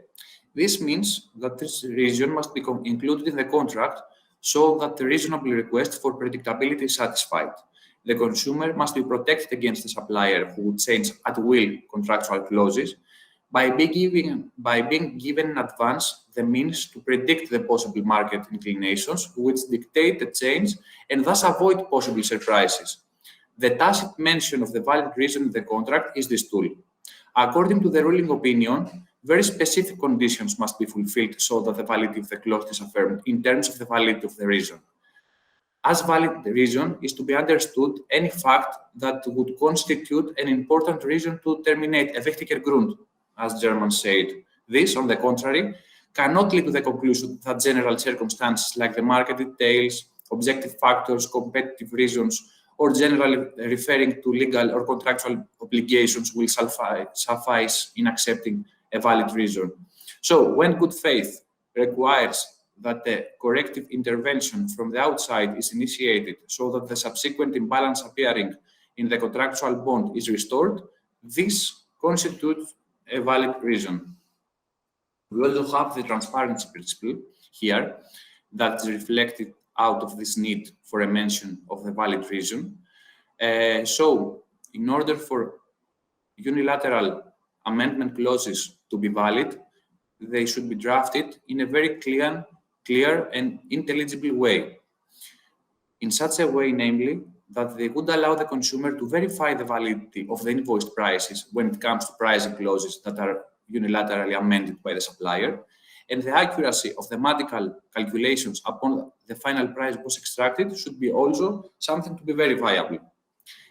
This means that this reason must be included in the contract so that the reasonable request for predictability is satisfied. The consumer must be protected against the supplier who would change at will contractual clauses by being given in advance the means to predict the possible market inclinations which dictate the change and thus avoid possible surprises. The tacit mention of the valid reason in the contract is this tool. According to the ruling opinion, very specific conditions must be fulfilled so that the validity of the clause is affirmed in terms of the validity of the reason. As valid reason is to be understood any fact that would constitute an important reason to terminate a wichtiger Grund, as Germans said. This, on the contrary, cannot lead to the conclusion that general circumstances like the market details, objective factors, competitive reasons, or generally referring to legal or contractual obligations will suffice in accepting a valid reason. So, when good faith requires that the corrective intervention from the outside is initiated so that the subsequent imbalance appearing in the contractual bond is restored, this constitutes a valid reason. We also have the transparency principle here that is reflected out of this need for a mention of the valid reason. So, in order for unilateral amendment clauses to be valid, they should be drafted in a very clear and intelligible way. In such a way, namely, that they would allow the consumer to verify the validity of the invoiced prices when it comes to pricing clauses that are unilaterally amended by the supplier, and the accuracy of the mathematical calculations upon the final price was extracted should be also something to be verifiable.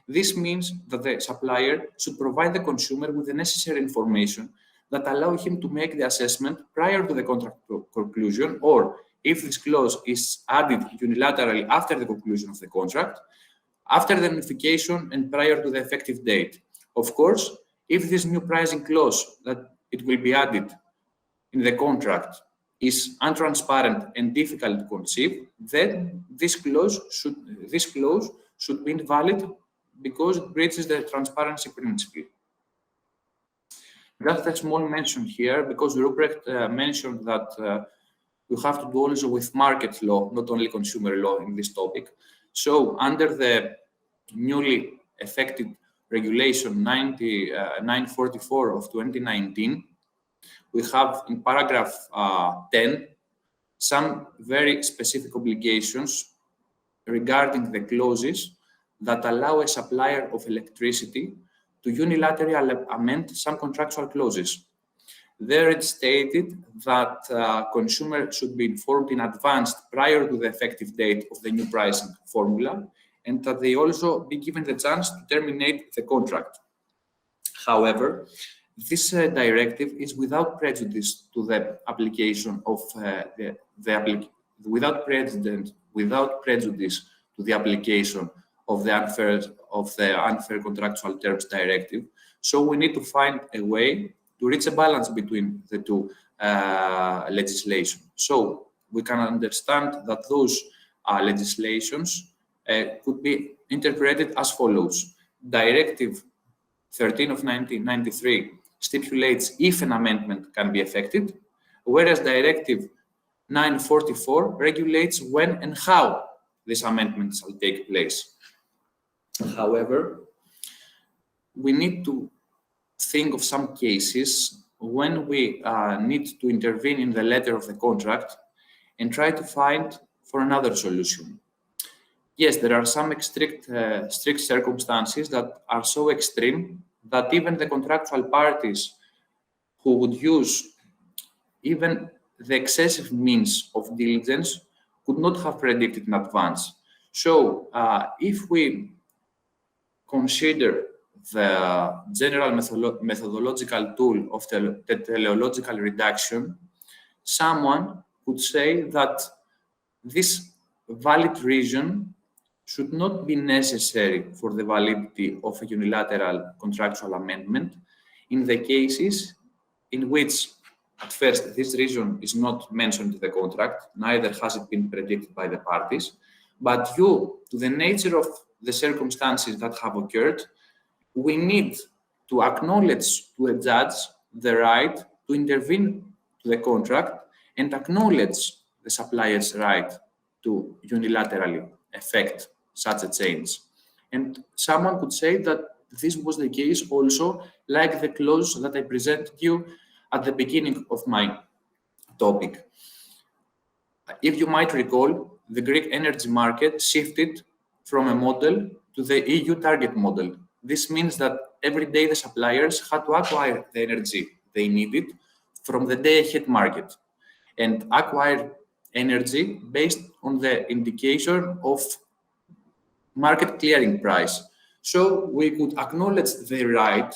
This means that the supplier should provide the consumer with the necessary information that allow him to make the assessment prior to the contract conclusion, or if this clause is added unilaterally after the conclusion of the contract, after the notification and prior to the effective date. Of course, if this new pricing clause that it will be added in the contract is untransparent and difficult to conceive, then this clause should be invalid because it breaches the transparency principle. Just a small mention here, because Ruprecht mentioned that you have to do also with market law, not only consumer law in this topic. So under the newly effective regulation 944 of 2019, we have in paragraph 10 some very specific obligations regarding the clauses that allow a supplier of electricity to unilaterally amend some contractual clauses. There it stated that consumer should be informed in advance prior to the effective date of the new pricing formula, and that they also be given the chance to terminate the contract. However, this directive is without prejudice to the application of without prejudice to the application of the unfair contractual terms directive. So we need to find a way to reach a balance between the two legislation. So we can understand that those legislations could be interpreted as follows. Directive 13 of 1993 stipulates if an amendment can be effected, whereas Directive 944 regulates when and how these amendments will take place. However, we need to think of some cases when we need to intervene in the letter of the contract and try to find for another solution. Yes, there are some strict circumstances that are so extreme that even the contractual parties who would use even the excessive means of diligence could not have predicted in advance. So if we consider the general methodological tool of the teleological reduction, someone could say that this valid reason should not be necessary for the validity of a unilateral contractual amendment in the cases in which, at first, this reason is not mentioned in the contract, neither has it been predicted by the parties, but due to the nature of the circumstances that have occurred, we need to acknowledge to a judge the right to intervene to the contract and acknowledge the supplier's right to unilaterally effect such a change. And someone could say that this was the case also, like the clause that I presented you at the beginning of my topic. If you might recall, the Greek energy market shifted from a model to the EU target model. This means that every day the suppliers had to acquire the energy they needed from the day-ahead market and acquire energy based on the indication of market clearing price. So we could acknowledge the right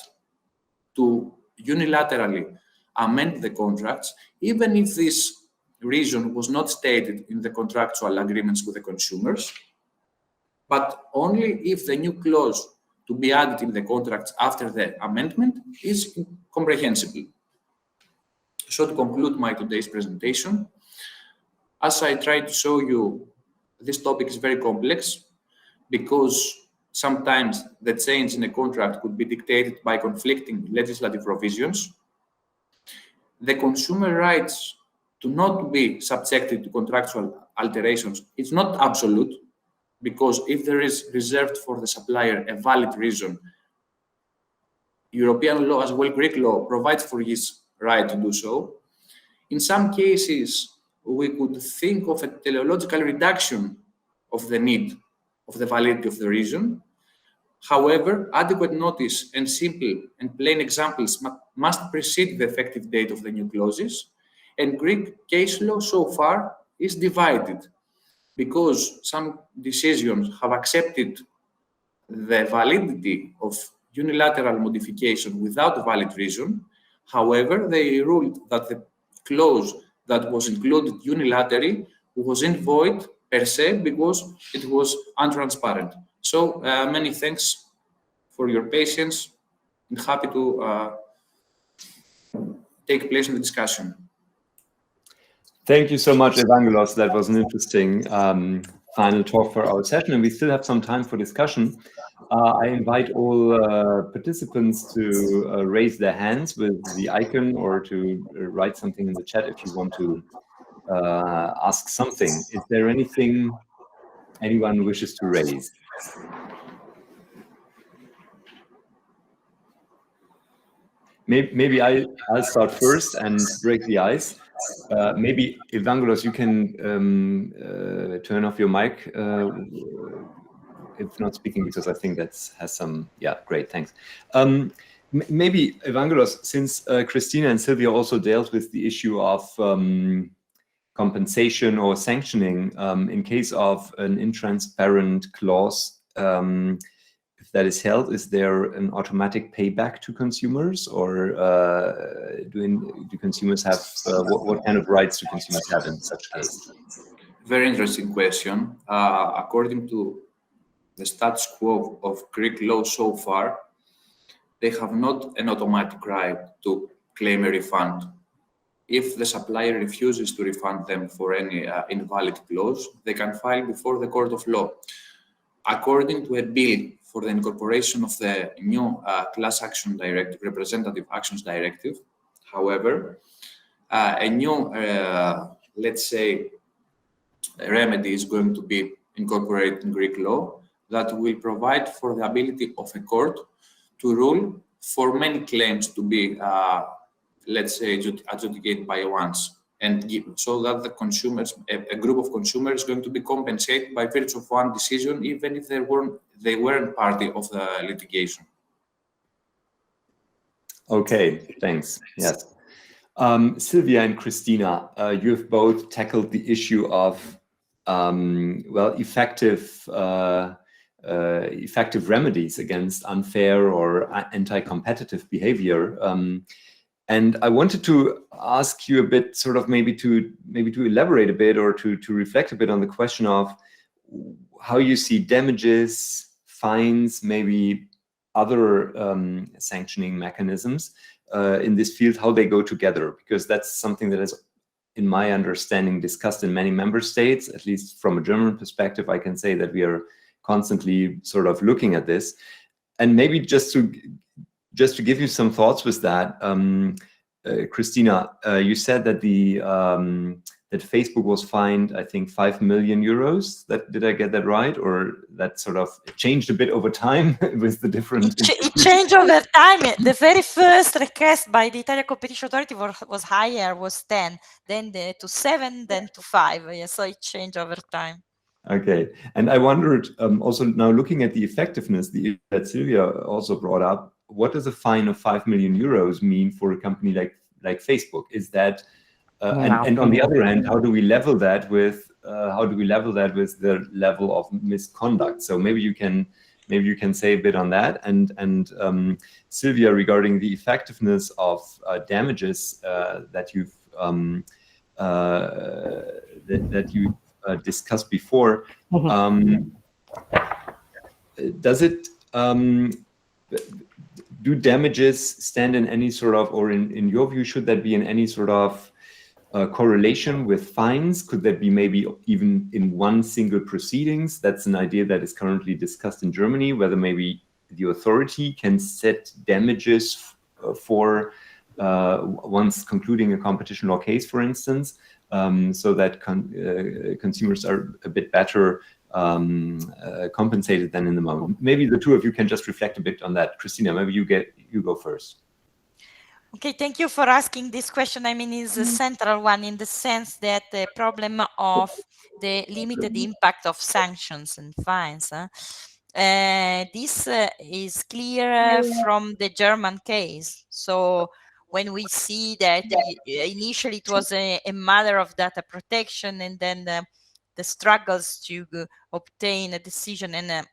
to unilaterally amend the contracts, even if this reason was not stated in the contractual agreements with the consumers, but only if the new clause to be added in the contracts after the amendment is comprehensible. So to conclude my today's presentation, as I tried to show you, this topic is very complex because sometimes the change in a contract could be dictated by conflicting legislative provisions. The consumer rights to not be subjected to contractual alterations is not absolute, because if there is reserved for the supplier a valid reason, European law as well Greek law provides for his right to do so. In some cases, we could think of a teleological reduction of the need of the validity of the reason. However, adequate notice and simple and plain examples must precede the effective date of the new clauses. And Greek case law so far is divided, because some decisions have accepted the validity of unilateral modification without a valid reason. However, they ruled that the clause that was included unilaterally wasn't void per se because it was untransparent. So many thanks for your patience, and happy to take place in the discussion. Thank you so much, Evangelos. That was an interesting final talk for our session, and we still have some time for discussion. I invite all participants to raise their hands with the icon, or to write something in the chat if you want to ask something. Is there anything anyone wishes to raise? Maybe I'll start first and break the ice. Maybe, Evangelos, you can turn off your mic if not speaking, because I think that has some, yeah, great, thanks. Maybe, Evangelos, since Christina and Sylvia also dealt with the issue of compensation or sanctioning in case of an intransparent clause, if that is held, is there an automatic payback to consumers, or do consumers have, what kind of rights do consumers have in such case? Very interesting question. According to the status quo of Greek law so far, they have not an automatic right to claim a refund. If the supplier refuses to refund them for any invalid clause, they can file before the court of law. According to a bill for the incorporation of the new class action directive, representative actions directive, however, a new, let's say, remedy is going to be incorporated in Greek law that will provide for the ability of a court to rule for many claims to be, let's say, adjudicated by once, and so that the consumers, a group of consumers, is going to be compensated by virtue of one decision, even if they weren't party of the litigation. Okay, thanks. Yes. Sylvia and Christina, you have both tackled the issue of well, effective remedies against unfair or anti-competitive behavior. And I wanted to ask you a bit, sort of maybe to elaborate a bit, or to reflect a bit on the question of how you see damages, fines, maybe other sanctioning mechanisms in this field, how they go together, because that's something that is, in my understanding, discussed in many member states. At least from a German perspective, I can say that we are constantly sort of looking at this. And maybe just to give you some thoughts with that, Christina, you said that that Facebook was fined, I think, 5 million euros. Did I get that right? Or that sort of changed a bit over time with the different... It changed over time. The very first request by the Italian Competition Authority was higher, was 10, then to 7, then to 5. Yeah, so it changed over time. Okay, and I wondered also, now looking at the effectiveness that Sylvia also brought up, what does a fine of 5 million euros mean for a company like Facebook? Is that and on the other hand, how do we level that with the level of misconduct? So maybe you can say a bit on that. And Sylvia, regarding the effectiveness of damages that you've discussed before, does it do damages stand in any sort of, or in your view, should that be in any sort of correlation with fines? Could that be maybe even in one single proceedings? That's an idea that is currently discussed in Germany, whether maybe the authority can set damages for once concluding a competition law case, for instance, so that consumers are a bit better compensated than in the moment. Maybe the two of you can just reflect a bit on that. Christina, maybe you go first. Okay, thank you for asking this question. I mean, it's a central one in the sense that the problem of the limited impact of sanctions and fines. This is clear from the German case. So when we see that initially it was a matter of data protection, and then the struggles to obtain a decision and a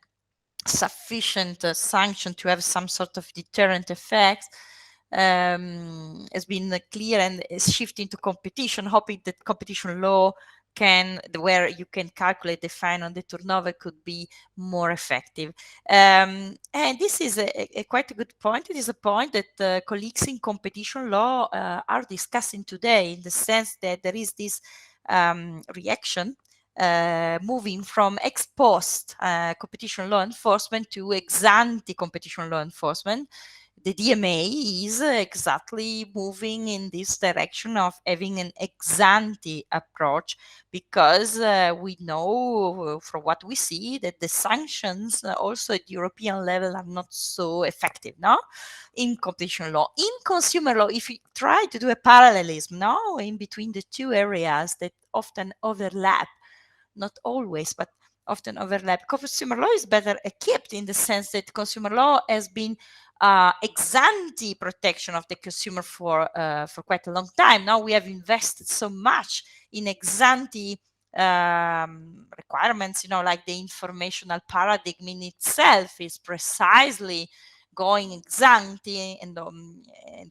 sufficient sanction to have some sort of deterrent effect, has been clear and is shifting to competition, hoping that competition law where you can calculate the fine on the turnover, could be more effective. And this is a quite a good point. It is a point that colleagues in competition law are discussing today, in the sense that there is this reaction moving from ex post competition law enforcement to ex ante competition law enforcement. The DMA is exactly moving in this direction of having an ex ante approach, because we know from what we see that the sanctions also at European level are not so effective now in competition law. In consumer law, if you try to do a parallelism now in between the two areas that often overlap, not always, but often overlap, consumer law is better equipped in the sense that consumer law has been ex ante protection of the consumer for quite a long time. Now we have invested so much in ex ante requirements, like the informational paradigm in itself is precisely going ex ante, and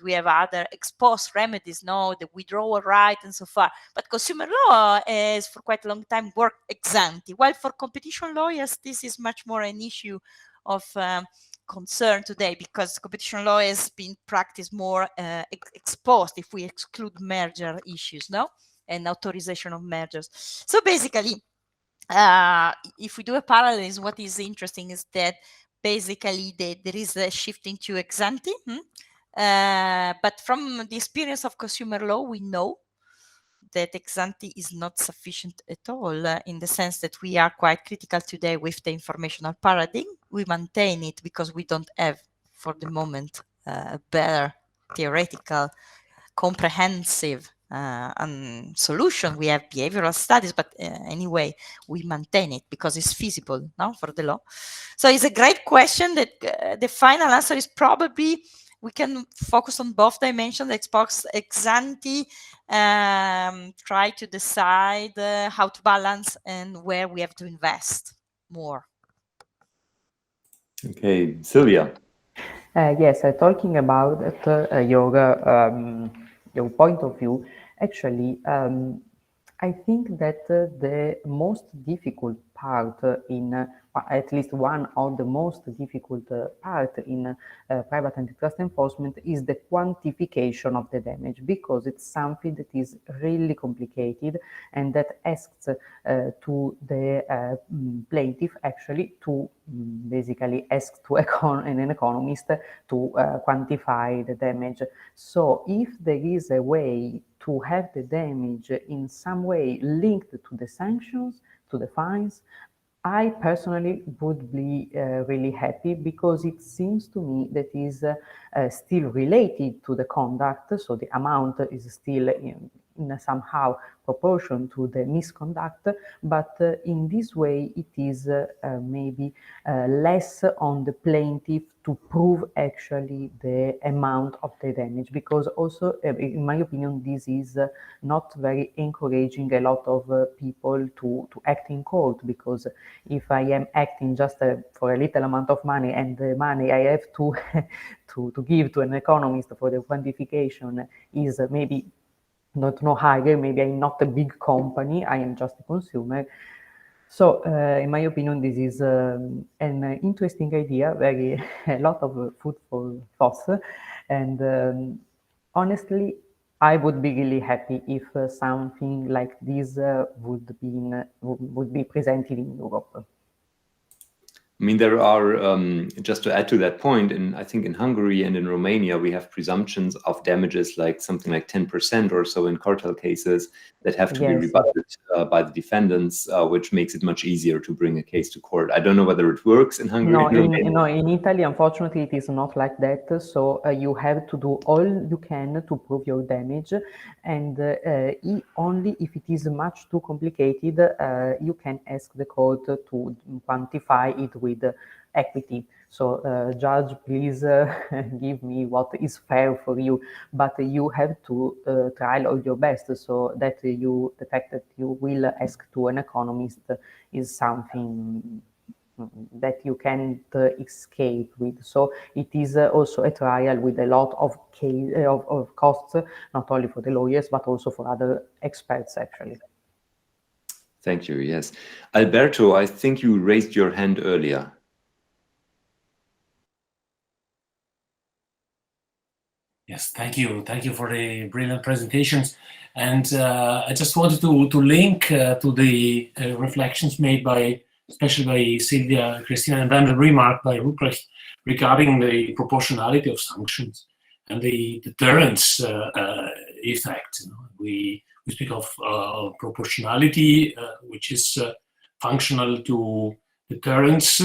we have other ex post remedies, the withdrawal right and so far. But consumer law has for quite a long time worked ex ante, while for competition lawyers this is much more an issue of concern today, because competition law has been practiced more exposed, if we exclude merger issues, and authorization of mergers. So basically, if we do a parallelism, what is interesting is that basically there is a shifting to ex ante, but from the experience of consumer law, we know that ex ante is not sufficient at all, in the sense that we are quite critical today with the informational paradigm. We maintain it because we don't have, for the moment, a better theoretical, comprehensive solution. We have behavioral studies, but anyway, we maintain it because it's feasible now for the law. So it's a great question that the final answer is probably we can focus on both dimensions, ex ante, try to decide how to balance and where we have to invest more. Okay, Sylvia. Yes, talking about your point of view, actually, I think that the most difficult part at least one of the most difficult part in private antitrust enforcement is the quantification of the damage, because it's something that is really complicated and that asks to the plaintiff actually to basically ask to an economist to quantify the damage. So if there is a way to have the damage in some way linked to the sanctions, to the fines, I personally would be really happy, because it seems to me that is still related to the conduct, so the amount is still in somehow proportion to the misconduct, but in this way it is maybe less on the plaintiff to prove actually the amount of the damage, because also in my opinion this is not very encouraging a lot of people to act in court, because if I am acting just for a little amount of money and the money I have to to give to an economist for the quantification is maybe not no higher, maybe I'm not a big company, I am just a consumer. So in my opinion, this is an interesting idea, very a lot of food for thoughts, and honestly, I would be really happy if something like this would be presented in Europe. I mean, there are, just to add to that point, I think in Hungary and in Romania, we have presumptions of damages like something like 10% or so in cartel cases that have to be rebutted by the defendants, which makes it much easier to bring a case to court. I don't know whether it works in Hungary. No, in Italy, unfortunately, it is not like that. So you have to do all you can to prove your damage, and only if it is much too complicated, you can ask the court to quantify it with equity. So judge, please give me what is fair for you, but you have to try all your best, so that the fact that you will ask to an economist is something that you can't escape with. So it is also a trial with a lot of costs, not only for the lawyers, but also for other experts, actually. Thank you. Yes. Alberto, I think you raised your hand earlier. Yes, thank you. Thank you for the brilliant presentations. And I just wanted to link to the reflections made by, especially by Silvia, Christina, and then the remark by Ruprecht regarding the proportionality of sanctions and the deterrence effect. You know, we speak of proportionality, which is functional to deterrence,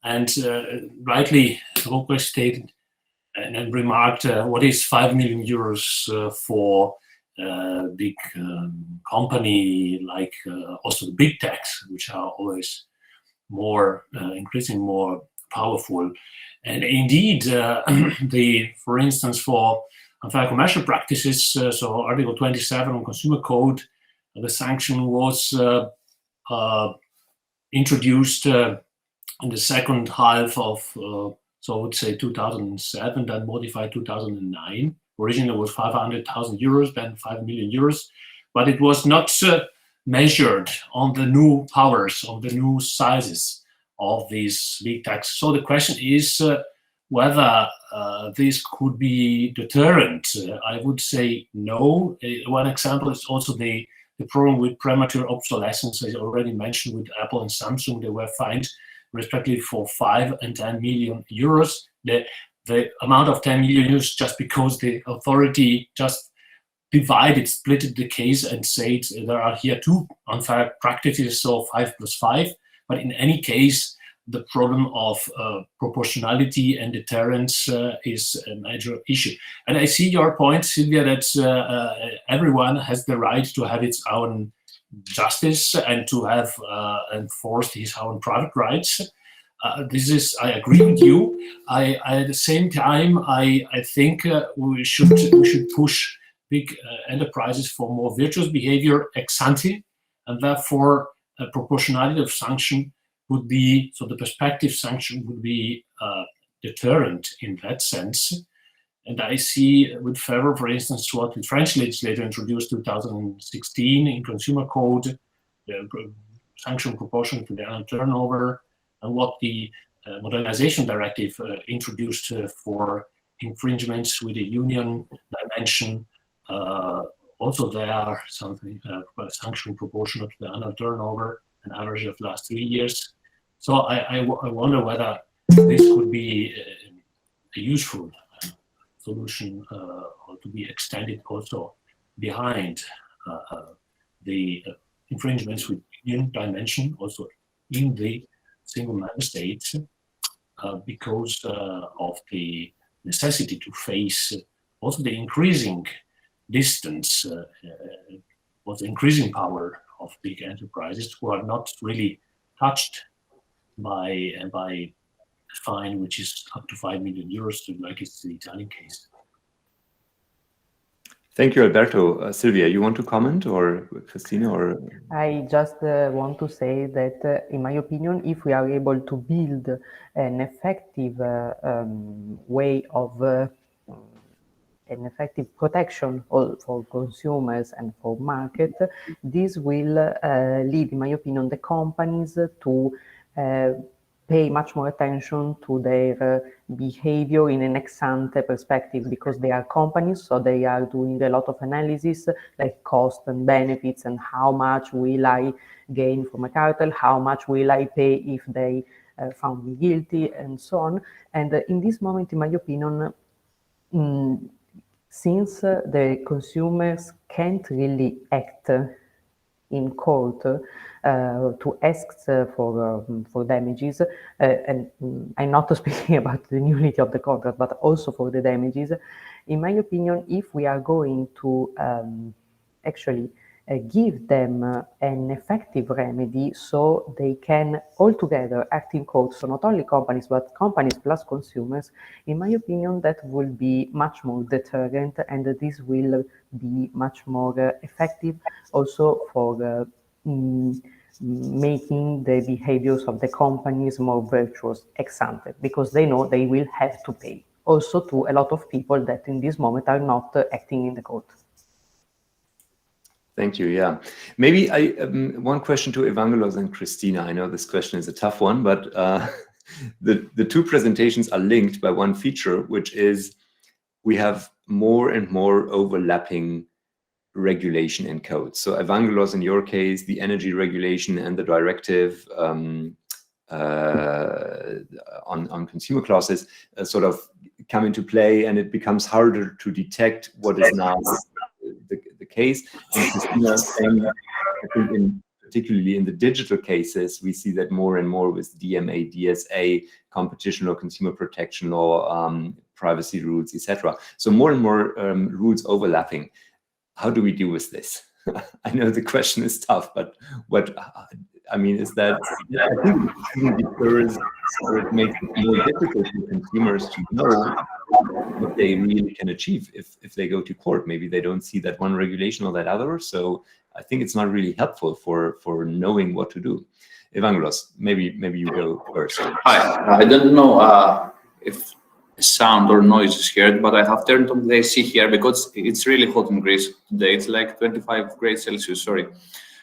and rightly Ruprecht stated and remarked, what is 5 million euros for a big company like also the big techs, which are always more increasing more powerful. And indeed, for instance, for unfair commercial practices, so Article 27 on Consumer Code, the sanction was introduced in the second half of, so I would say 2007, then modified 2009. Originally it was 500,000 euros, then 5 million euros, but it was not measured on the new powers, on the new sizes of these big techs. So the question is whether this could be deterrent. I would say no. One example is also the problem with premature obsolescence. I already mentioned with Apple and Samsung, they were fined respectively for 5 and 10 million euros. The amount of 10 million euros just because the authority just splitted the case and said there are here two unfair practices, so 5 plus 5. But in any case, the problem of proportionality and deterrence is a major issue. And I see your point, Silvia, that everyone has the right to have its own justice and to have enforced his own private rights. I agree with you. At the same time, I think we should push big enterprises for more virtuous behavior ex ante, and therefore a proportionality of sanction would be, so the prospective sanction would be deterrent in that sense. And I see with favor, for instance, what the French legislature introduced in 2016 in Consumer Code, the sanction proportional to the annual turnover, and what the Modernization Directive introduced for infringements with a union dimension. Also there are something sanction proportional to the annual turnover, an average of the last 3 years. So I wonder whether this could be a useful solution or to be extended also behind the infringements with union dimension, also in the single member states, because of the necessity to face also the increasing distance of the increasing power of big enterprises who are not really touched by a fine which is up to 5 million euros, like it's the Italian case. Thank you, Alberto. Silvia, you want to comment, or Christina, or? I just want to say that, in my opinion, if we are able to build an effective way of an effective protection for consumers and for market, this will lead, in my opinion, the companies to pay much more attention to their behavior in an ex-ante perspective, because they are companies, so they are doing a lot of analysis, like cost and benefits, and how much will I gain from a cartel, how much will I pay if they found me guilty, and so on. And in this moment, in my opinion, since the consumers can't really act in court to ask for damages, and I'm not speaking about the nullity of the contract, but also for the damages. In my opinion, if we are going to actually give them an effective remedy, so they can all together act in court, so not only companies, but companies plus consumers, in my opinion, that will be much more deterrent, and this will be much more effective also for making the behaviors of the companies more virtuous ex ante, because they know they will have to pay also to a lot of people that in this moment are not acting in the court. Thank you. Yeah, maybe one question to Evangelos and Christina. I know this question is a tough one, but the two presentations are linked by one feature, which is we have more and more overlapping regulation and codes. So Evangelos, in your case, the energy regulation and the directive on consumer clauses sort of come into play, and it becomes harder to detect what is now the case. And Christina, I think particularly in the digital cases, we see that more and more with DMA, DSA, competition law, consumer protection law, privacy rules, etc. So more and more rules overlapping. How do we deal with this? I know the question is tough, but what I mean is that I think it differs, or it makes it more difficult for consumers to know what they really can achieve if they go to court. Maybe they don't see that one regulation or that other. So I think it's not really helpful for knowing what to do. Evangelos, maybe you go first. Hi, I don't know if sound or noise is heard, but I have turned on the AC here because it's really hot in Greece today. It's like 25 degrees Celsius, sorry.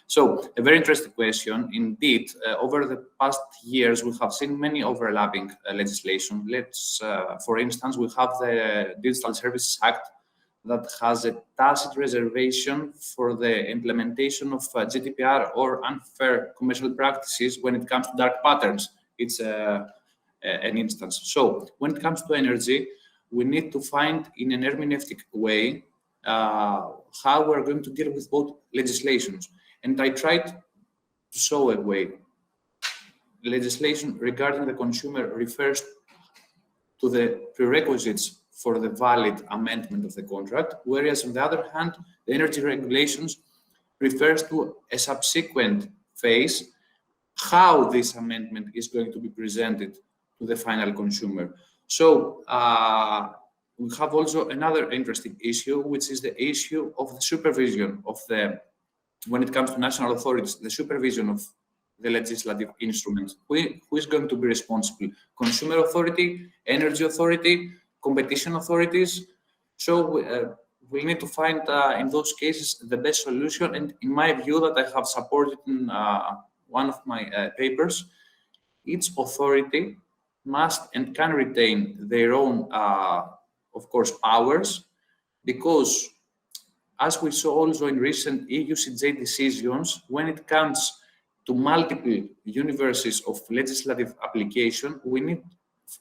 So a very interesting question. Indeed, over the past years, we have seen many overlapping legislation. For instance, we have the Digital Services Act that has a tacit reservation for the implementation of GDPR or unfair commercial practices when it comes to dark patterns. It's an instance. So when it comes to energy, we need to find in an hermeneutic way how we're going to deal with both legislations. And I tried to show a way. Legislation regarding the consumer refers to the prerequisites for the valid amendment of the contract, whereas on the other hand, the energy regulations refers to a subsequent phase, how this amendment is going to be presented to the final consumer. So we have also another interesting issue, which is the issue of the supervision of when it comes to national authorities, the supervision of the legislative instruments. Who is going to be responsible? Consumer authority, energy authority, competition authorities. So we need to find in those cases the best solution. And in my view, that I have supported in one of my papers, each authority must and can retain their own, of course, powers, because as we saw also in recent EU-CJ decisions, when it comes to multiple universes of legislative application, we need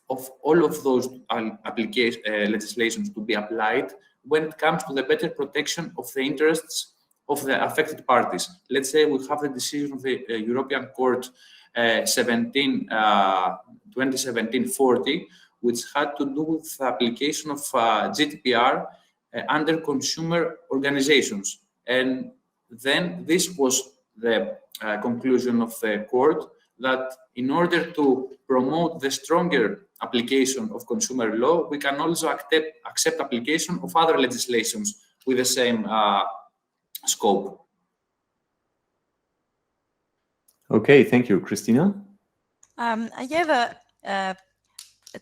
of all of those legislations to be applied when it comes to the better protection of the interests of the affected parties. Let's say we have the decision of the European Court 2017-40, which had to do with the application of GDPR under consumer organizations. And then this was the conclusion of the court, that in order to promote the stronger application of consumer law, we can also accept application of other legislations with the same scope. Okay, thank you. Christina? I have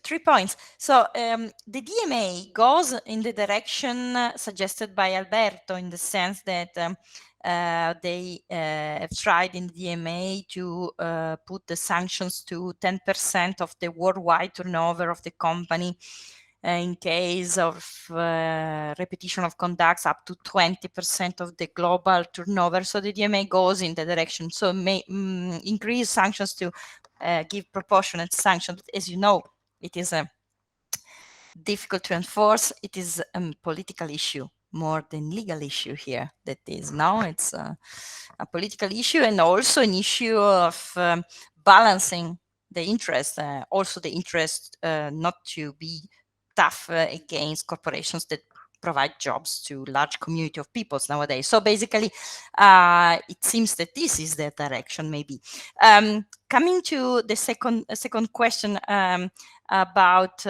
3 points. So the DMA goes in the direction suggested by Alberto, in the sense that they have tried in DMA to put the sanctions to 10% of the worldwide turnover of the company in case of repetition of conducts, up to 20% of the global turnover. So the DMA goes in the direction. So may increase sanctions to give proportionate sanctions. As you know, it is difficult to enforce. It is a political issue more than legal issue here. That is now it's a political issue, and also an issue of balancing the interest, also the interest not to be tough against corporations that provide jobs to large community of peoples nowadays. So basically, it seems that this is the direction, maybe. Coming to the second question about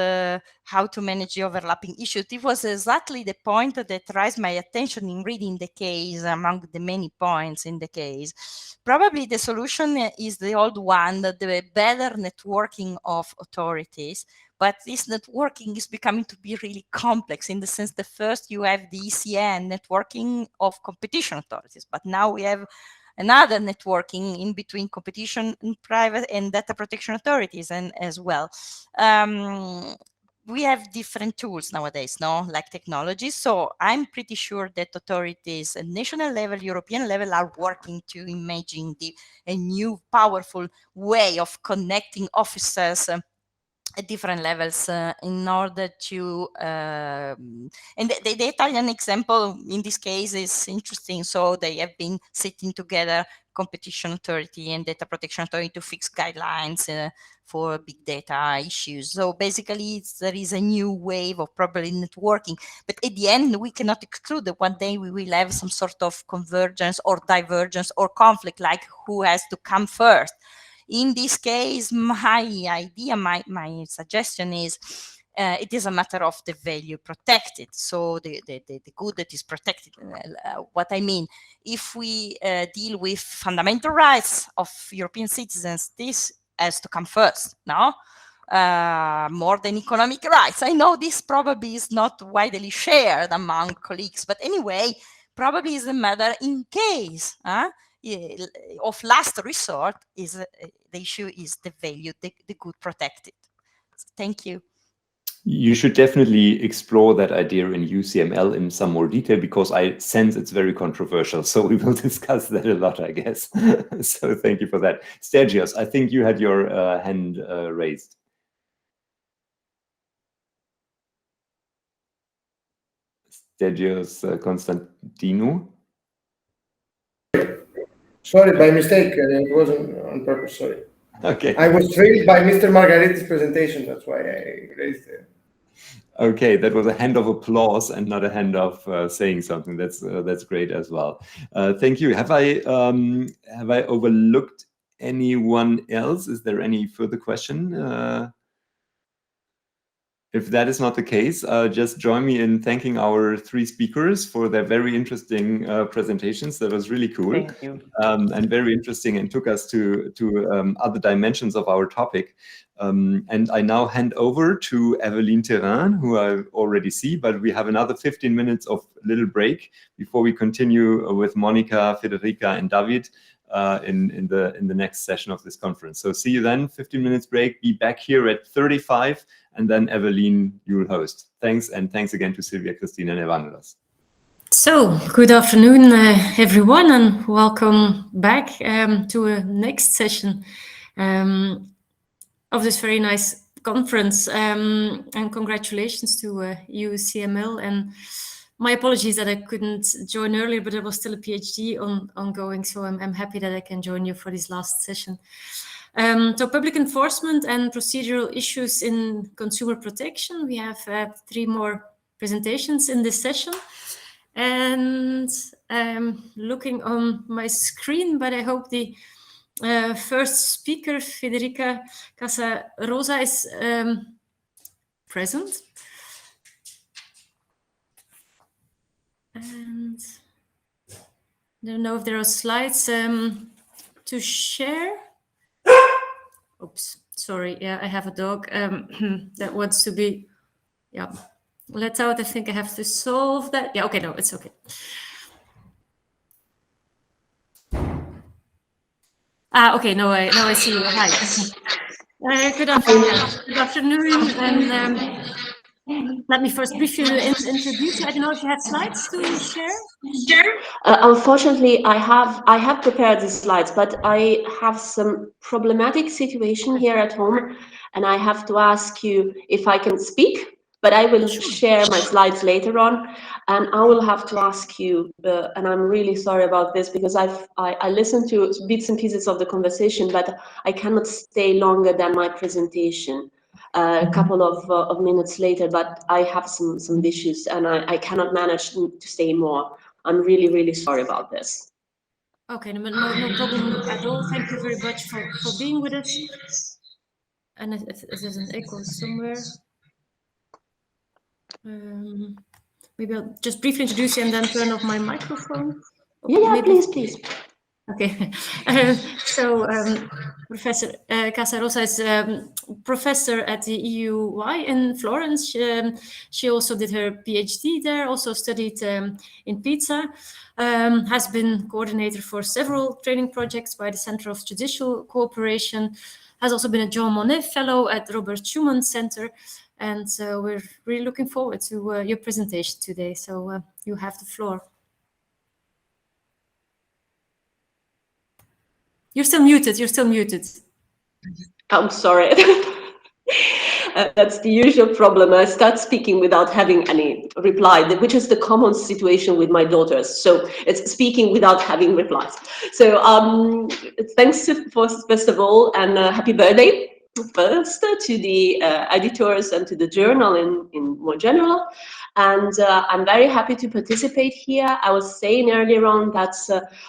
how to manage the overlapping issues, it was exactly the point that raised my attention in reading the case, among the many points in the case. Probably the solution is the old one, the better networking of authorities. But this networking is becoming to be really complex, in the sense that first you have the ECN networking of competition authorities, but now we have another networking in between competition and private and data protection authorities, and as well. We have different tools nowadays, no, like technology. So I'm pretty sure that authorities at national level, European level, are working to imagine a new powerful way of connecting officers at different levels in order to and the Italian example in this case is interesting. So they have been sitting together, competition authority and data protection authority, to fix guidelines for big data issues. So basically there is a new wave of probably networking, but at the end we cannot exclude that one day we will have some sort of convergence or divergence or conflict, like who has to come first. In this case, my idea, my suggestion is it is a matter of the value protected. So the good that is protected. What I mean, if we deal with fundamental rights of European citizens, this has to come first, no? More than economic rights. I know this probably is not widely shared among colleagues, but anyway, probably is a matter in case of last resort. Is the issue is the value, the good protected. Thank you. You should definitely explore that idea in UCML in some more detail, because I sense it's very controversial. So we will discuss that a lot, I guess. So thank you for that. Stergios, I think you had your hand raised. Stergios Konstantinou. Sorry, by mistake. It wasn't on purpose. Sorry. Okay. I was thrilled by Mr. Margariti's presentation. That's why I raised it. Okay, that was a hand of applause and not a hand of saying something. That's great as well. Thank you. Have I overlooked anyone else? Is there any further question? If that is not the case, just join me in thanking our three speakers for their very interesting presentations. That was really cool. Thank you. And very interesting, and took us to other dimensions of our topic. And I now hand over to Evelyne Thérain, who I already see, but we have another 15 minutes of little break before we continue with Monica, Federica, and David in the next session of this conference. So see you then. 15 minutes break. Be back here at 35, and then Evelyne, you will host. Thanks, and thanks again to Silvia, Christina, and Evangelos. So, good afternoon, everyone, and welcome back to a next session of this very nice conference. And congratulations to UCML. And my apologies that I couldn't join earlier, but there was still a PhD ongoing, so I'm happy that I can join you for this last session. So, public enforcement and procedural issues in consumer protection. We have 3 more presentations in this session. And looking on my screen, but I hope the first speaker, Federica Casarosa, is present. And I don't know if there are slides to share. Oops, sorry. Yeah, I have a dog that wants to be let out. I think I have to solve that. Yeah, okay, no, it's okay. Okay, no, I see you. Hi. Good afternoon. Good afternoon. And let me first briefly introduce you. I don't know if you have slides to share. Sure. Unfortunately, I have prepared the slides, but I have some problematic situation here at home, and I have to ask you if I can speak. But I will share my slides later on, and I will have to ask you. And I'm really sorry about this because I listened to bits and pieces of the conversation, but I cannot stay longer than my presentation. A couple of minutes later, but I have some issues and I cannot manage to stay more. I'm really, really sorry about this. Okay, no problem at all. Thank you very much for being with us. And if there's an echo somewhere. Maybe I'll just briefly introduce you and then turn off my microphone. Yeah, maybe. Please. Okay, so Professor Casarosa is professor at the EUY in Florence. She also did her PhD there, also studied in Pisa, has been coordinator for several training projects by the Center of Judicial Cooperation, has also been a Jean Monnet Fellow at Robert Schuman Center, and we're really looking forward to your presentation today. So you have the floor. You're still muted. I'm sorry. That's the usual problem. I start speaking without having any reply, which is the common situation with my daughters. So it's speaking without having replies. So thanks first of all, and happy birthday first to the editors and to the journal in more general. And I'm very happy to participate here. I was saying earlier on that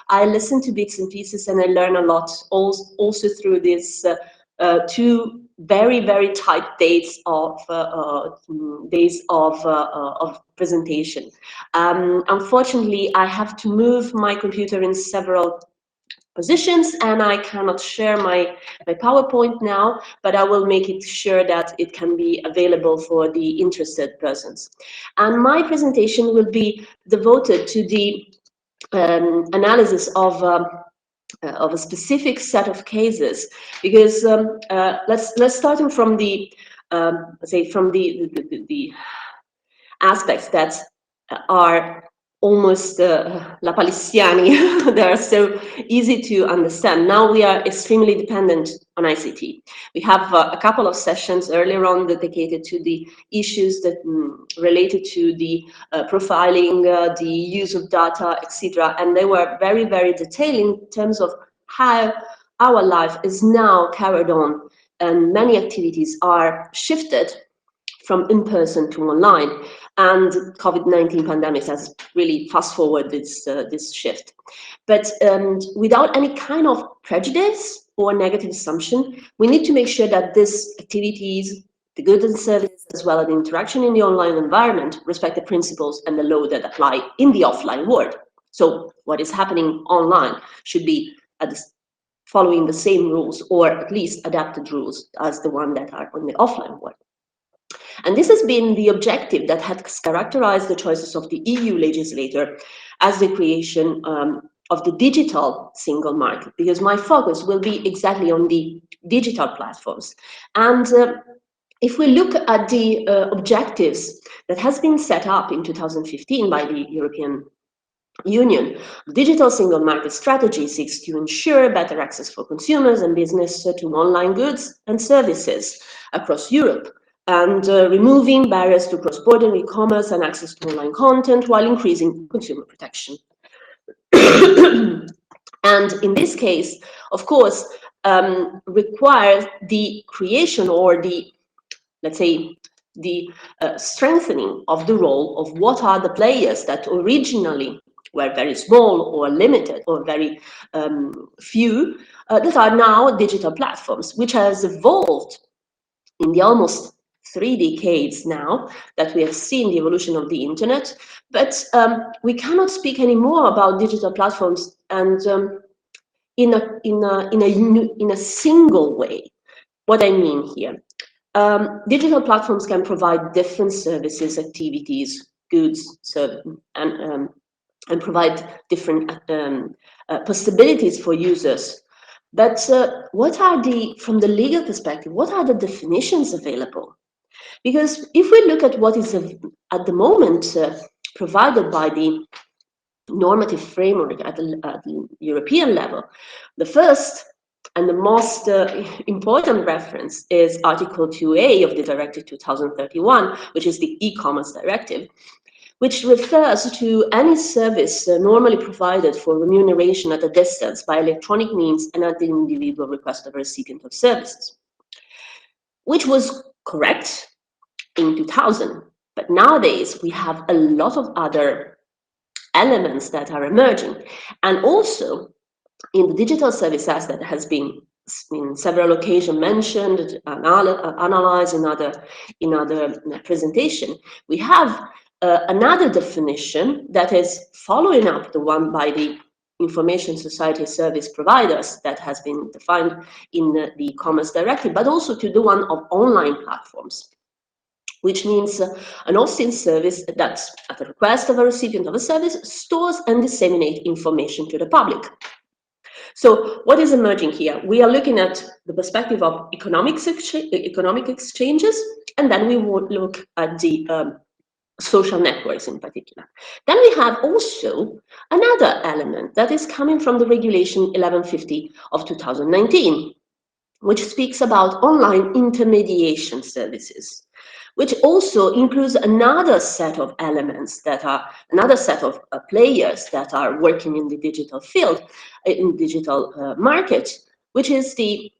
I listen to bits and pieces and I learn a lot also through these two very, very tight days of presentation. Unfortunately, I have to move my computer in several positions and I cannot share my PowerPoint now, but I will make it sure that it can be available for the interested persons. And my presentation will be devoted to the analysis of a specific set of cases, because let's start from the the aspects that are almost lapalissiani. They are so easy to understand. Now we are extremely dependent on ICT. We have a couple of sessions earlier on dedicated to the issues that related to the profiling, the use of data, etc. And they were very, very detailed in terms of how our life is now carried on, and many activities are shifted from in-person to online, and COVID-19 pandemic has really fast-forwarded this shift. But without any kind of prejudice or negative assumption, we need to make sure that these activities, the goods and services, as well as the interaction in the online environment, respect the principles and the law that apply in the offline world. So what is happening online should be following the same rules, or at least adapted rules, as the one that are on the offline world. And this has been the objective that has characterized the choices of the EU legislator as the creation of the digital single market, because my focus will be exactly on the digital platforms. And if we look at the objectives that has been set up in 2015 by the European Union, the digital single market strategy seeks to ensure better access for consumers and business to online goods and services across Europe, and removing barriers to cross-border e-commerce and access to online content while increasing consumer protection. And in this case, of course, requires the creation or the, let's say, the strengthening of the role of what are the players that originally were very small or limited or very few, that are now digital platforms, which has evolved in the almost 3 decades now that we have seen the evolution of the internet. But we cannot speak anymore about digital platforms and in a single way. What I mean here, digital platforms can provide different services, activities, goods, and provide different possibilities for users. But what are from the legal perspective, what are the definitions available? Because if we look at what is at the moment provided by the normative framework at the European level, the first and the most important reference is Article 2A of the Directive 2031, which is the e-commerce directive, which refers to any service normally provided for remuneration at a distance by electronic means and at the individual request of a recipient of services, which was correct in 2000. But nowadays, we have a lot of other elements that are emerging. And also, in the Digital Services Act that has been in several occasions mentioned, analyzed in other presentation, we have another definition that is following up the one by the Information Society Service Providers that has been defined in the e-commerce directive, but also to the one of online platforms, which means an hosting service that, at the request of a recipient of a service, stores and disseminates information to the public. So what is emerging here? We are looking at the perspective of economic exchanges, and then we will look at the social networks in particular. Then we have also another element that is coming from the Regulation 1150 of 2019, which speaks about online intermediation services, which also includes another set of elements that are another set of players that are working in the digital field, in digital market, which is the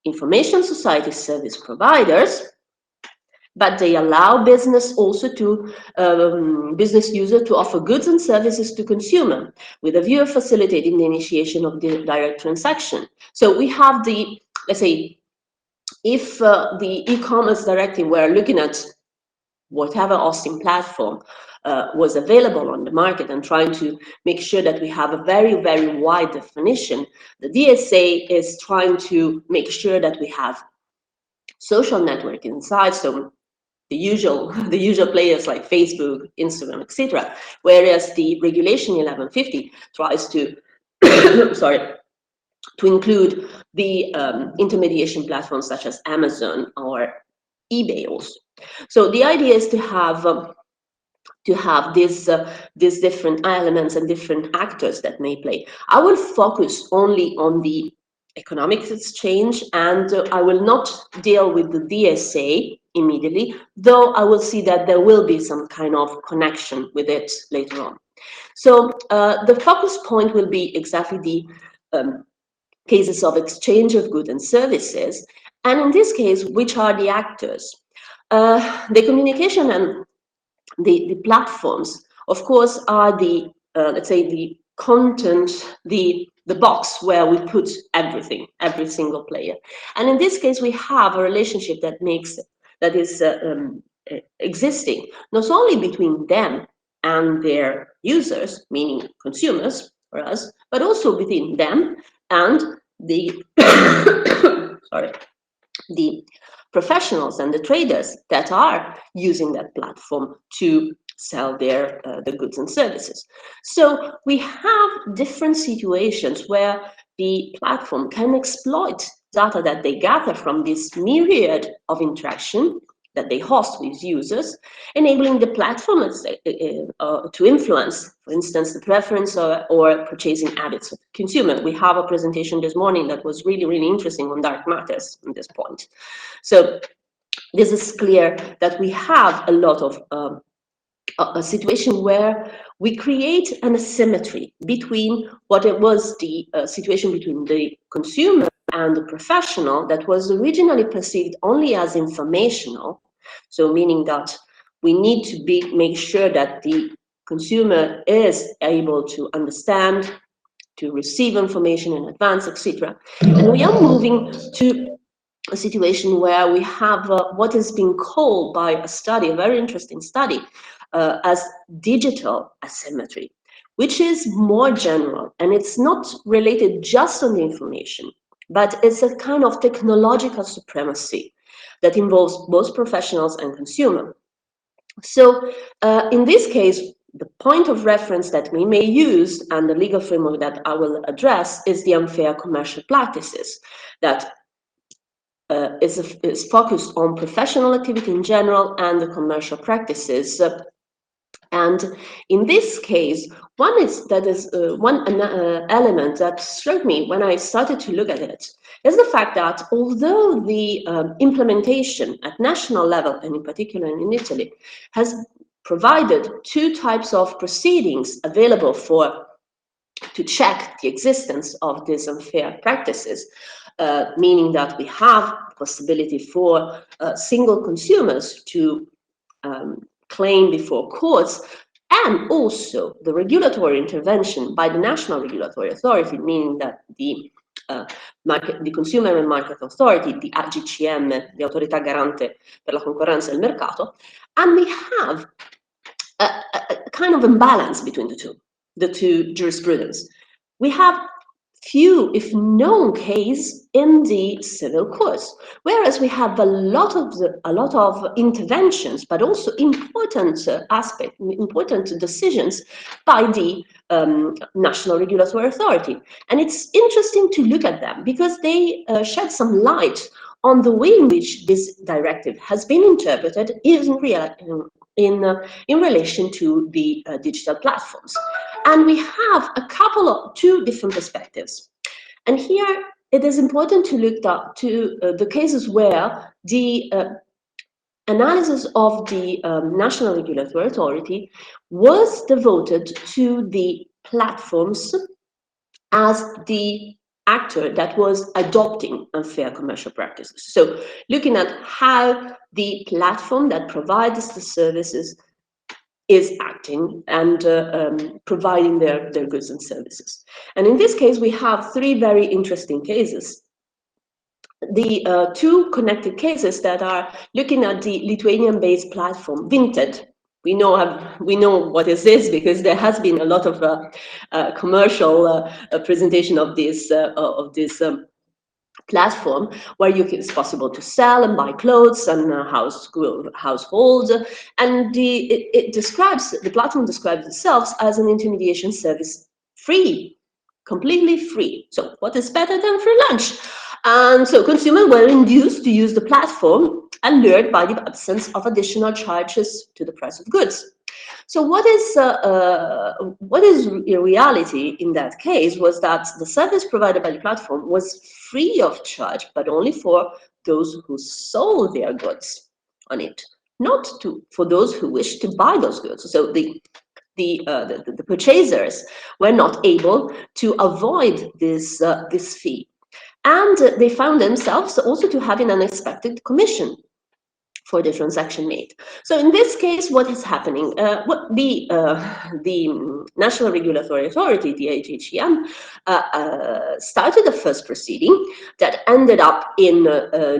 Information Society Service Providers, but they allow business also to business user to offer goods and services to consumer with a view of facilitating the initiation of the direct transaction. So we have the, let's say, if the e-commerce directive were looking at whatever hosting platform was available on the market and trying to make sure that we have a very, very wide definition, the DSA is trying to make sure that we have social network inside, so the usual players like Facebook, Instagram, etc. Whereas the Regulation 1150 tries to, to include the intermediation platforms such as Amazon or eBay also. So the idea is to have these different elements and different actors that may play. I will focus only on the economic exchange, and I will not deal with the DSA immediately, though I will see that there will be some kind of connection with it later on. So the focus point will be exactly the cases of exchange of goods and services, and in this case, which are the actors? The communication and the platforms, of course, are the let's say the content, the box where we put everything, every single player. And in this case, we have a relationship that is existing not only between them and their users, meaning consumers for us, but also between them and the the professionals and the traders that are using that platform to sell their the goods and services. So we have different situations where the platform can exploit data that they gather from this myriad of interaction that they host with users, enabling the platform to influence, for instance, the preference or purchasing habits of the consumer. We have a presentation this morning that was really, really interesting on dark matters on this point. So this is clear that we have a lot of a situation where we create an asymmetry between what it was the situation between the consumer and the professional that was originally perceived only as informational. So meaning that we need to make sure that the consumer is able to understand, to receive information in advance, etc. And we are moving to a situation where we have what is being called by a study, a very interesting study, as digital asymmetry, which is more general, and it's not related just on the information, but it's a kind of technological supremacy that involves both professionals and consumer. So in this case, the point of reference that we may use and the legal framework that I will address is the unfair commercial practices that is focused on professional activity in general and the commercial practices. And in this case, one element that struck me when I started to look at it is the fact that although the implementation at national level, and in particular in Italy, has provided two types of proceedings available to check the existence of these unfair practices, meaning that we have possibility for single consumers to claim before courts, and also the regulatory intervention by the national regulatory authority, meaning that the Consumer and Market Authority, the AGCM, the Autorità Garante per la Concorrenza e il Mercato, and we have a kind of imbalance between the two jurisprudence. We have few, if no case, in the civil courts, whereas we have a lot of interventions, but also important important decisions by the national regulatory authority. And it's interesting to look at them because they shed some light on the way in which this directive has been interpreted in relation to the digital platforms. And we have two different perspectives. And here it is important to look to the cases where the analysis of the National Regulatory Authority was devoted to the platforms as the actor that was adopting unfair commercial practices. So looking at how the platform that provides the services is acting and providing their goods and services. And in this case, we have three very interesting cases. The two connected cases that are looking at the Lithuanian-based platform, Vinted. We know what is this because there has been a lot of commercial presentation of this platform where it's possible to sell and buy clothes and households, and the platform describes itself as an intermediation service free, completely free. So what is better than free lunch? And so consumers were induced to use the platform and lured by the absence of additional charges to the price of goods. So what is in reality in that case was that the service provided by the platform was free of charge, but only for those who sold their goods on it, not for those who wished to buy those goods. So the purchasers were not able to avoid this fee, and they found themselves also to have an unexpected commission for the transaction made. So in this case, what is happening? What the National Regulatory Authority, the AGCM, started the first proceeding that ended up in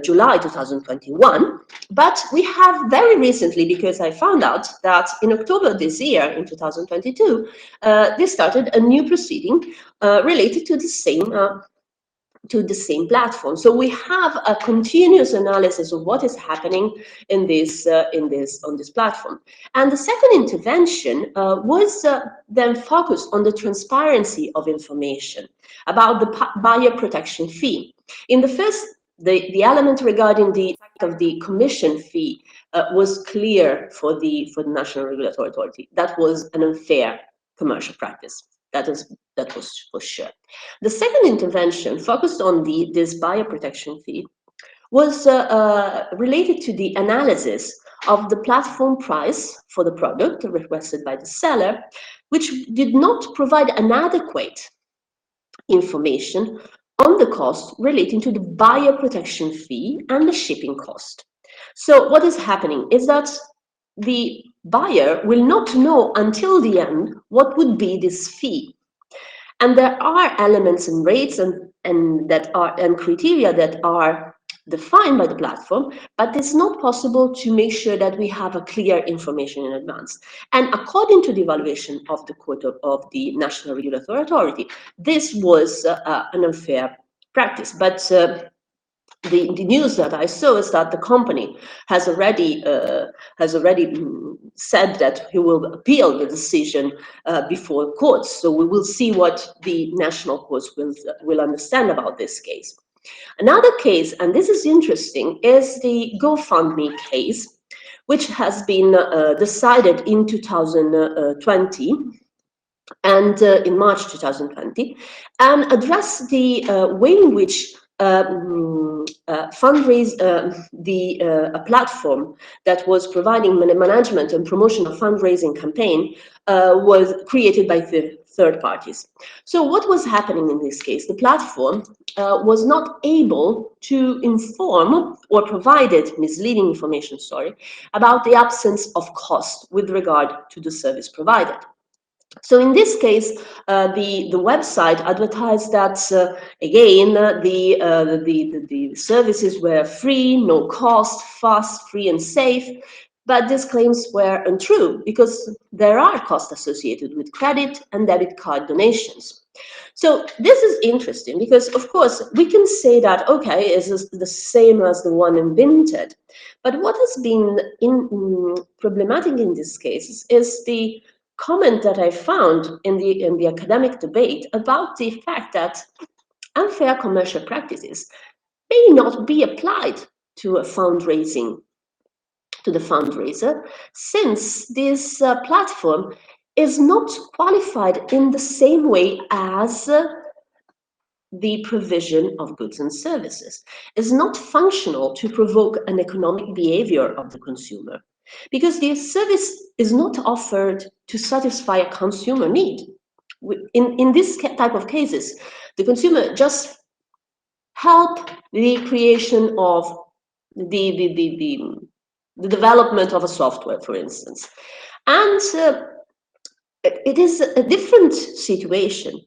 July 2021. But we have very recently, because I found out that in October this year, in 2022, they started a new proceeding related to the same platform. So we have a continuous analysis of what is happening on this platform. And the second intervention was then focused on the transparency of information about the buyer protection fee. In the first, the element regarding the commission fee was clear for the National Regulatory Authority. That was an unfair commercial practice. That was for sure. The second intervention focused on this buyer protection fee was related to the analysis of the platform price for the product requested by the seller, which did not provide an adequate information on the cost relating to the buyer protection fee and the shipping cost. So what is happening is that the buyer will not know until the end what would be this fee. And there are elements and rates and criteria that are defined by the platform, but it's not possible to make sure that we have a clear information in advance. And according to the evaluation of the Court of the National Regulatory Authority, this was an unfair practice. But the news that I saw is that the company has already said that he will appeal the decision before courts. So we will see what the national courts will understand about this case. Another case, and this is interesting, is the GoFundMe case, which has been decided in 2020 and in March 2020, and address the way in which a platform that was providing management and promotion of fundraising campaign was created by third parties. So what was happening in this case? The platform was not able to inform or provided misleading information, about the absence of cost with regard to the service provided. So in this case, the website advertised that again the services were free, no cost, fast, free, and safe. But these claims were untrue because there are costs associated with credit and debit card donations. So this is interesting because, of course, we can say that, okay, it's the same as the one in Vinted. But what has been problematic in this case is the comment that I found in the academic debate about the fact that unfair commercial practices may not be applied to a fundraising, to the fundraiser, since this platform is not qualified in the same way as the provision of goods and services, is not functional to provoke an economic behavior of the consumer, because the service is not offered to satisfy a consumer need. In this type of cases, the consumer just help the creation of the development of a software, for instance. And it is a different situation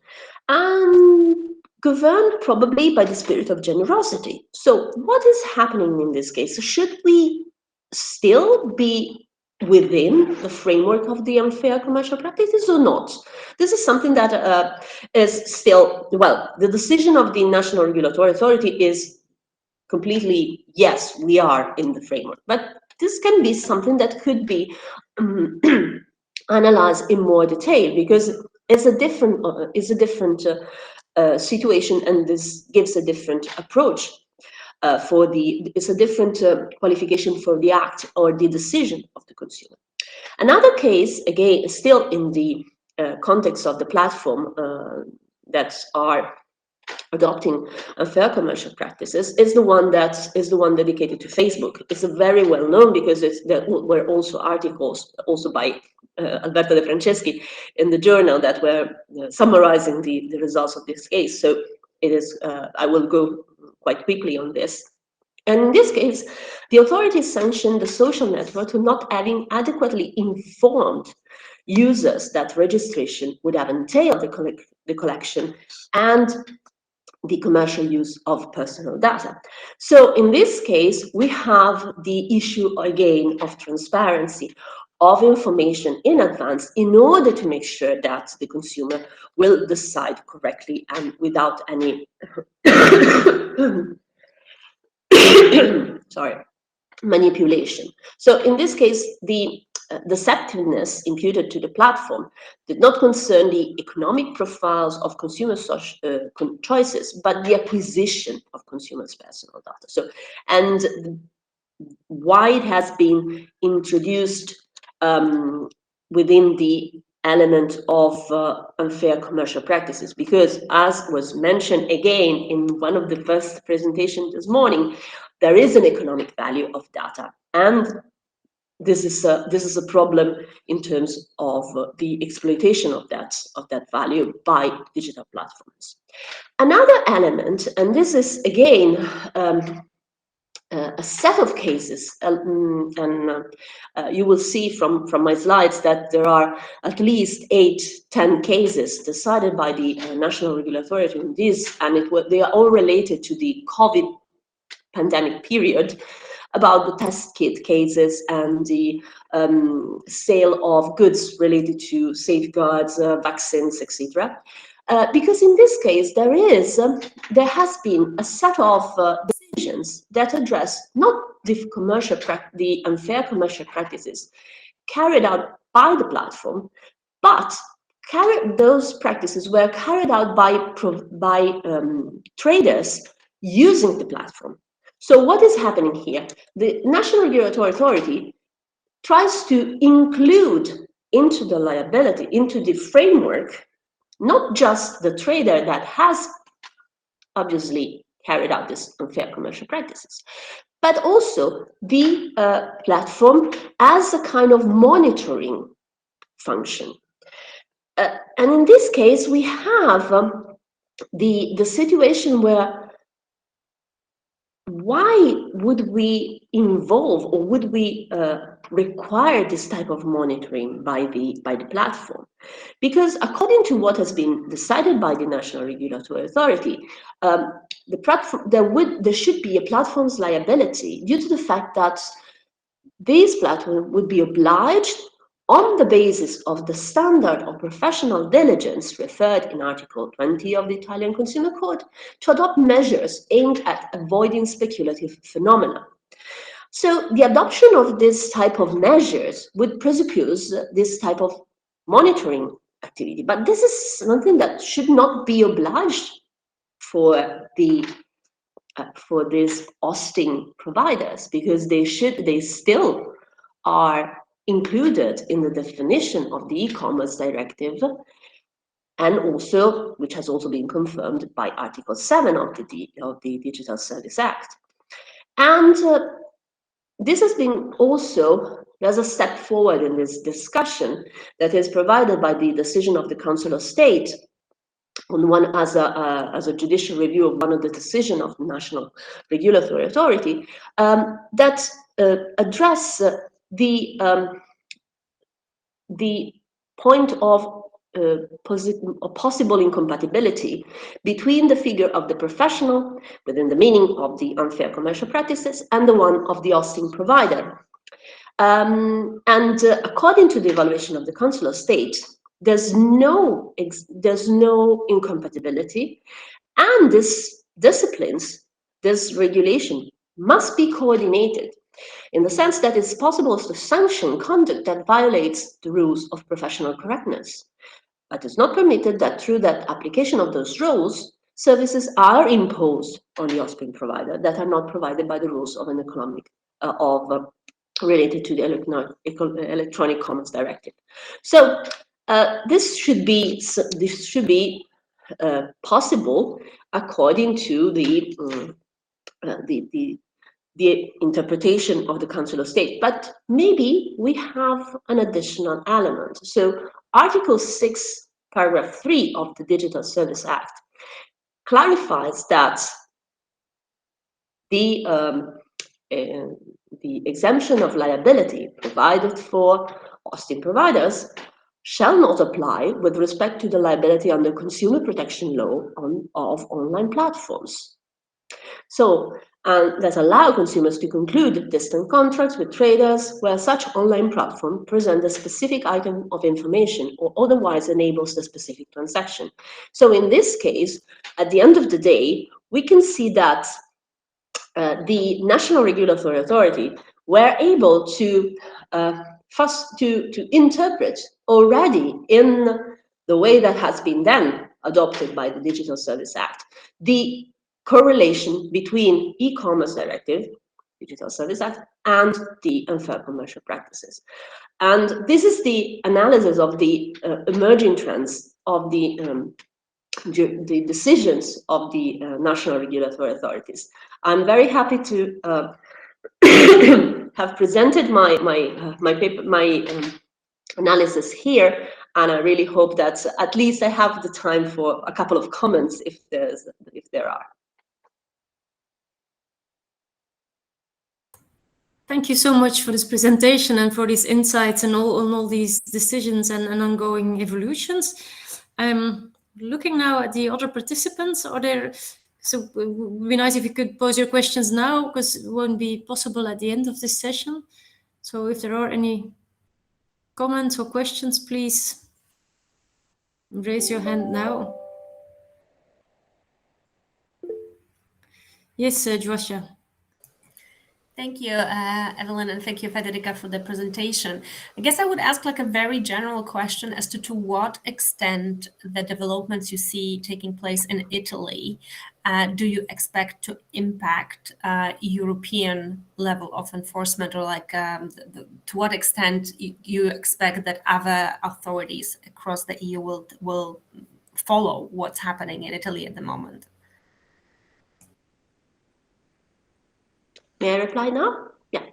and governed probably by the spirit of generosity. So what is happening in this case? Should we still be within the framework of the unfair commercial practices or not? This is something that is still, well, the decision of the National Regulatory Authority is completely, yes, we are in the framework. But this can be something that could be analyzed in more detail, because it's a different situation, and this gives a different approach. It's a different qualification for the act or the decision of the consumer. Another case, again, still in the context of the platform that are adopting unfair commercial practices, is the one dedicated to Facebook. It's a very well known because there were also articles also by Alberto De Franceschi in the journal that were summarizing the results of this case. So it is. I will go quite quickly on this. And in this case, the authorities sanctioned the social network for not having adequately informed users that registration would have entailed the collection and the commercial use of personal data. So in this case, we have the issue again of transparency, of information in advance in order to make sure that the consumer will decide correctly and without any manipulation. So in this case, the deceptiveness imputed to the platform did not concern the economic profiles of consumer choices, but the acquisition of consumers' personal data. So, and why it has been introduced within the element of unfair commercial practices, because as was mentioned again in one of the first presentations this morning, there is an economic value of data, and this is a problem in terms of the exploitation of that value by digital platforms. Another element, and this is again a set of cases, you will see from my slides that there are at least 8-10 cases decided by the national regulatory authority on this, and they are all related to the COVID pandemic period, about the test kit cases and the sale of goods related to safeguards, vaccines, etc. Because in this case, there has been a set of decisions that address not the unfair commercial practices carried out by the platform, but those practices were carried out by traders using the platform. So what is happening here? The National Regulatory Authority tries to include into the liability, into the framework, not just the trader that has obviously carried out these unfair commercial practices, but also the platform as a kind of monitoring function. And in this case, we have the situation where why would we involve or would we require this type of monitoring by the platform? Because according to what has been decided by the National Regulatory Authority, the platform there should be a platform's liability due to the fact that this platform would be obliged, on the basis of the standard of professional diligence referred in Article 20 of the Italian Consumer Code, to adopt measures aimed at avoiding speculative phenomena. So the adoption of this type of measures would presuppose this type of monitoring activity, but this is something that should not be obliged for these hosting providers, because they still are included in the definition of the e-commerce directive, and also, which has also been confirmed by Article 7 of the Digital Service Act. And this has been also, there's a step forward in this discussion that is provided by the decision of the Council of State on one as a judicial review of one of the decisions of the National Regulatory Authority that address the point of possible incompatibility between the figure of the professional within the meaning of the unfair commercial practices and the one of the hosting provider. According to the evaluation of the Council of State, there's no incompatibility, and this regulation must be coordinated in the sense that it's possible to sanction conduct that violates the rules of professional correctness. But it's not permitted that through that application of those rules, services are imposed on the hosting provider that are not provided by the rules of an economic related to the Electronic Commerce Directive. So this should be possible according to the interpretation of the Council of State. But maybe we have an additional element. So Article 6, paragraph 3 of the Digital Service Act clarifies that the exemption of liability provided for hosting providers shall not apply with respect to the liability under consumer protection law of online platforms. So, that allow consumers to conclude distant contracts with traders where such online platform present a specific item of information or otherwise enables the specific transaction. So in this case, at the end of the day, we can see that the National Regulatory Authority were able to interpret already in the way that has been then adopted by the Digital Service Act, the correlation between e-commerce directive, Digital Service Act, and the unfair commercial practices. And this is the analysis of the emerging trends of the decisions of the national regulatory authorities. I'm very happy to have presented my analysis here, and I really hope that at least I have the time for a couple of comments if there are. Thank you so much for this presentation and for these insights and all these decisions and ongoing evolutions. I'm looking now at the other participants. Are there? So it would be nice if you could pose your questions now, because it won't be possible at the end of this session. So if there are any comments or questions, please raise your hand now. Yes, Joasha. Thank you, Evelyn, and thank you, Federica, for the presentation. I guess I would ask like a very general question as to what extent the developments you see taking place in Italy do you expect to impact European level of enforcement, or like to what extent you expect that other authorities across the EU will follow what's happening in Italy at the moment? May I reply now? Yeah.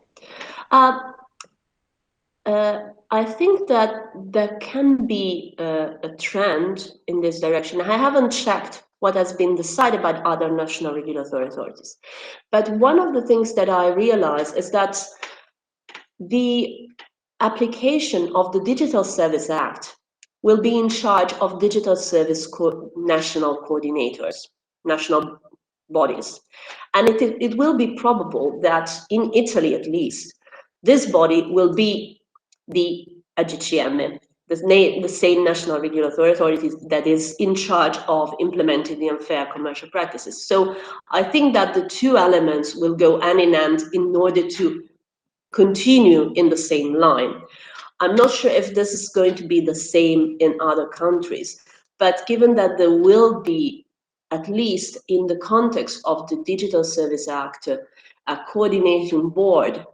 I think that there can be a trend in this direction. I haven't checked what has been decided by other national regulatory authorities. But one of the things that I realize is that the application of the Digital Service Act will be in charge of digital service national coordinators, national bodies. And it will be probable that in Italy, at least, this body will be the AGCM, the same national regulatory authority that is in charge of implementing the unfair commercial practices. So I think that the two elements will go hand in hand in order to continue in the same line. I'm not sure if this is going to be the same in other countries, but given that there will be, at least in the context of the Digital Service Act, a coordination board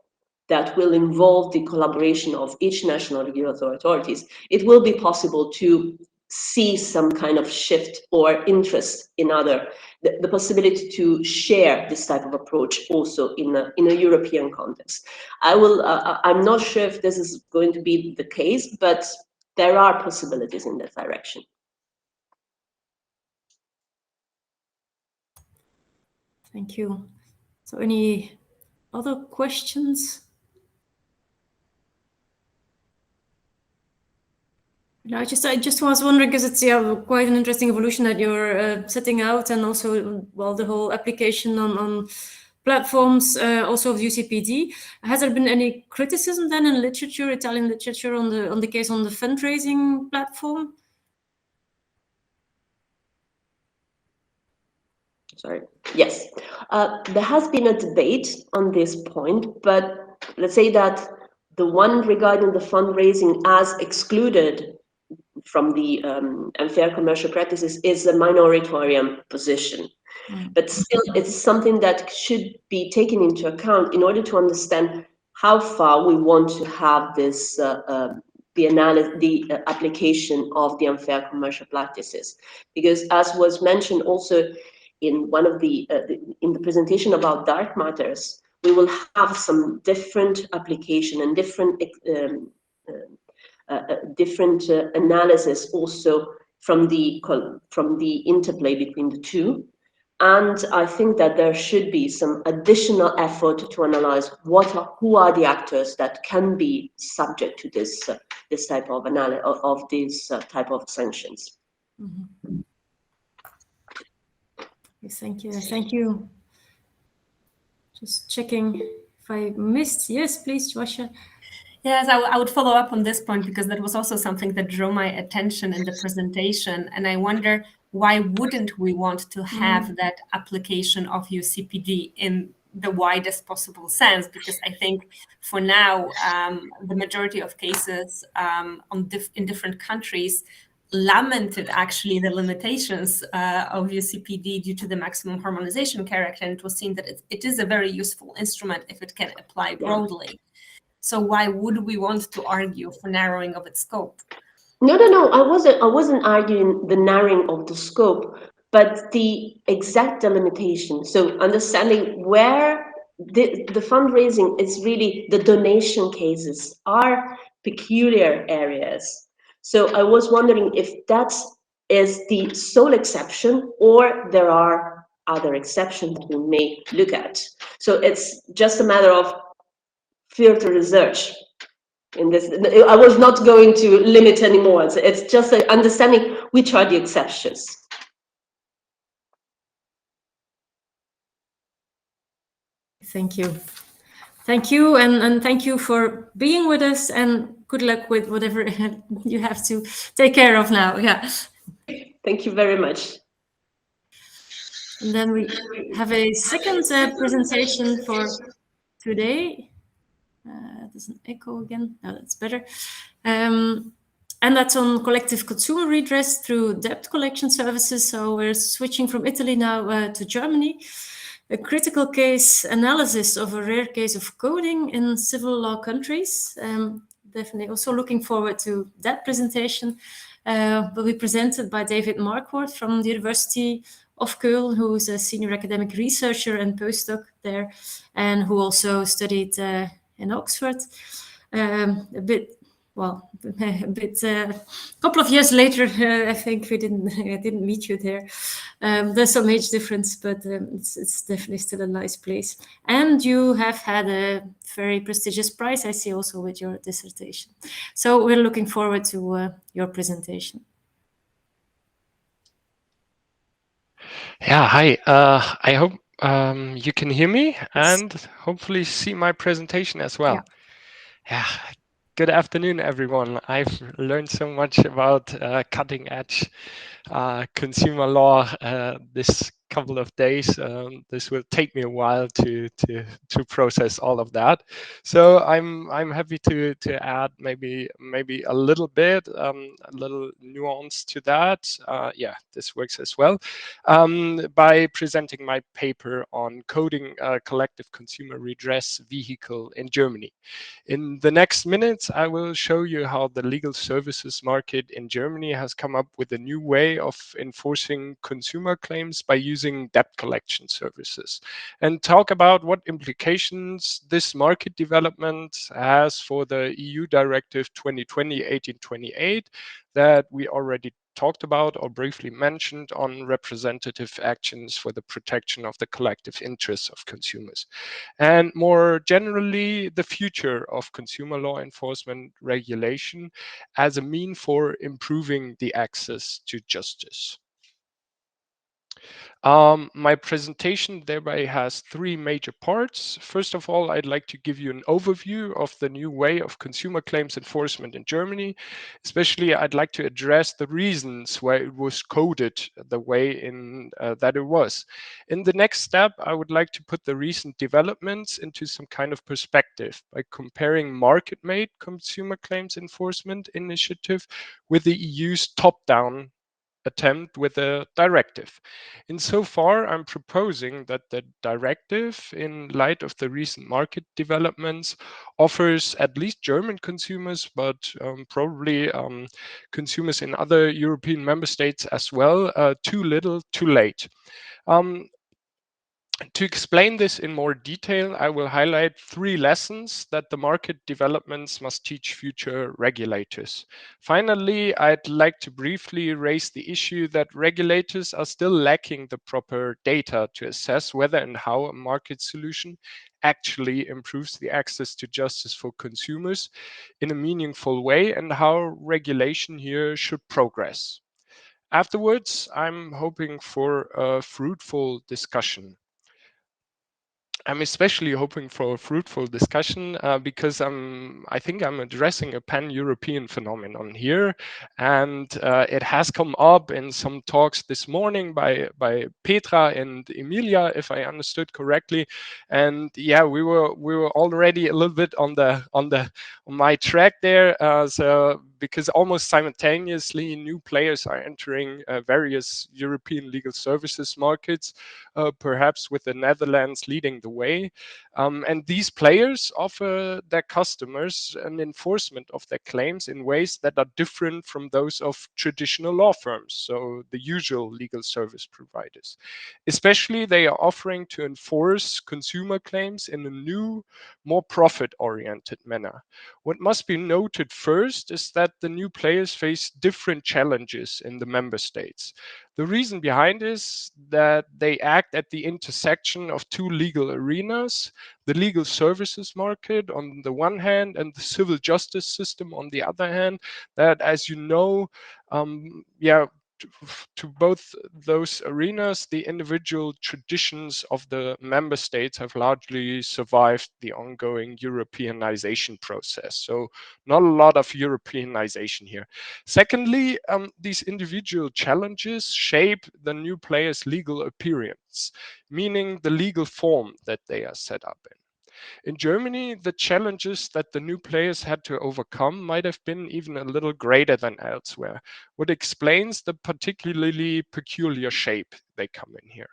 that will involve the collaboration of each national regulatory authorities, it will be possible to see some kind of shift or interest in the possibility to share this type of approach also in a European context. I'm not sure if this is going to be the case, but there are possibilities in that direction. Thank you. So any other questions? No, I just was wondering, because it's quite an interesting evolution that you're setting out, and also, well, the whole application on platforms, also of UCPD. Has there been any criticism then in literature, Italian literature, on the case on the fundraising platform? Sorry. Yes, there has been a debate on this point, but let's say that the one regarding the fundraising as excluded from the unfair commercial practices is a minoritarian position. But still, it's something that should be taken into account in order to understand how far we want to have this the application of the unfair commercial practices. Because as was mentioned also in one of in the presentation about dark matters, we will have some different application and different analysis also from the interplay between the two. And I think that there should be some additional effort to analyze who are the actors that can be subject to this type of these type of sanctions. Mm-hmm. Yes, thank you. Thank you. Just checking if I missed. Yes, please, Joasha. Yes, I would follow up on this point, because that was also something that drew my attention in the presentation. And I wonder, why wouldn't we want to have that application of UCPD in the widest possible sense? Because I think for now, the majority of cases in different countries lamented actually the limitations of UCPD due to the maximum harmonization character. And it was seen that it is a very useful instrument if it can apply broadly. Yeah. So why would we want to argue for narrowing of its scope? No. I wasn't arguing the narrowing of the scope, but the exact delimitation. So understanding where the fundraising is really, the donation cases are peculiar areas. So I was wondering if that is the sole exception, or there are other exceptions that we may look at. So it's just a matter of further research in this. I was not going to limit anymore. It's just understanding which are the exceptions. Thank you. Thank you, and thank you for being with us, and good luck with whatever you have to take care of now. Yeah. Thank you very much. And then we have a second presentation for today. There's an echo again. No, that's better. And that's on collective consumer redress through debt collection services. So we're switching from Italy now to Germany. A critical case analysis of a rare case of coding in civil law countries. Definitely also looking forward to that presentation. Will be presented by David Marquardt from the University of Köln, who is a senior academic researcher and postdoc there, and who also studied in Oxford. A couple of years later, I think I didn't meet you there. There's some age difference, but it's definitely still a nice place. And you have had a very prestigious prize, I see, also with your dissertation. So we're looking forward to your presentation. Yeah, hi. I hope you can hear me and hopefully see my presentation as well. Yeah. Good afternoon, everyone. I've learned so much about cutting edge consumer law this couple of days. This will take me a while to process all of that. So I'm happy to add maybe a little bit, a little nuance to that. Yeah, this works as well. By presenting my paper on coding a collective consumer redress vehicle in Germany. In the next minutes, I will show you how the legal services market in Germany has come up with a new way of enforcing consumer claims by using debt collection services, and talk about what implications this market development has for the EU Directive 2020/1828 that we already talked about or briefly mentioned on representative actions for the protection of the collective interests of consumers. And more generally, the future of consumer law enforcement regulation as a mean for improving the access to justice. My presentation thereby has three major parts. First of all, I'd like to give you an overview of the new way of consumer claims enforcement in Germany. Especially, I'd like to address the reasons why it was coded the way that it was. In the next step, I would like to put the recent developments into some kind of perspective by comparing market-made consumer claims enforcement initiative with the EU's top-down attempt with a directive. Insofar, I'm proposing that the directive, in light of the recent market developments, offers at least German consumers, but probably consumers in other European member states as well, too little, too late. To explain this in more detail, I will highlight three lessons that the market developments must teach future regulators. Finally, I'd like to briefly raise the issue that regulators are still lacking the proper data to assess whether and how a market solution actually improves the access to justice for consumers in a meaningful way, and how regulation here should progress. Afterwards, I'm hoping for a fruitful discussion. I'm especially hoping for a fruitful discussion because I think I'm addressing a pan-European phenomenon here, and it has come up in some talks this morning by Petra and Emilia, if I understood correctly. And yeah, we were already a little bit on my track there. So because almost simultaneously new players are entering various European legal services markets, perhaps with the Netherlands leading the way. And these players offer their customers an enforcement of their claims in ways that are different from those of traditional law firms, so the usual legal service providers. Especially, they are offering to enforce consumer claims in a new, more profit-oriented manner. What must be noted first is that the new players face different challenges in the member states. The reason behind is that they act at the intersection of two legal arenas, the legal services market on the one hand and the civil justice system on the other hand, that, as you know, to both those arenas, the individual traditions of the member states have largely survived the ongoing Europeanization process. So not a lot of Europeanization here. Secondly, these individual challenges shape the new players' legal appearance, meaning the legal form that they are set up in. In Germany, the challenges that the new players had to overcome might have been even a little greater than elsewhere, what explains the particularly peculiar shape they come in here.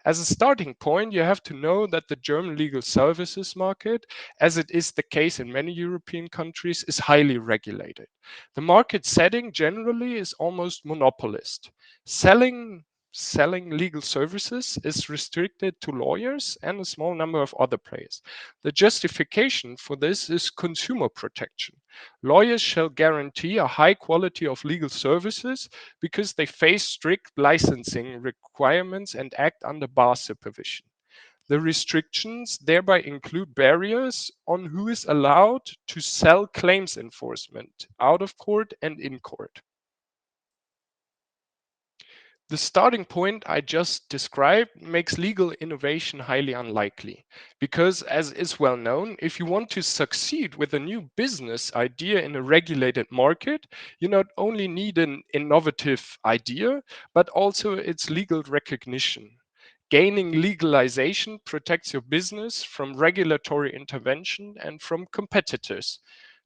As a starting point, you have to know that the German legal services market, as it is the case in many European countries, is highly regulated. The market setting generally is almost monopolist. Selling legal services is restricted to lawyers and a small number of other players. The justification for this is consumer protection. Lawyers shall guarantee a high quality of legal services because they face strict licensing requirements and act under bar supervision. The restrictions thereby include barriers on who is allowed to sell claims enforcement out of court and in court. The starting point I just described makes legal innovation highly unlikely because, as is well known, if you want to succeed with a new business idea in a regulated market, you not only need an innovative idea, but also its legal recognition. Gaining legalization protects your business from regulatory intervention and from competitors.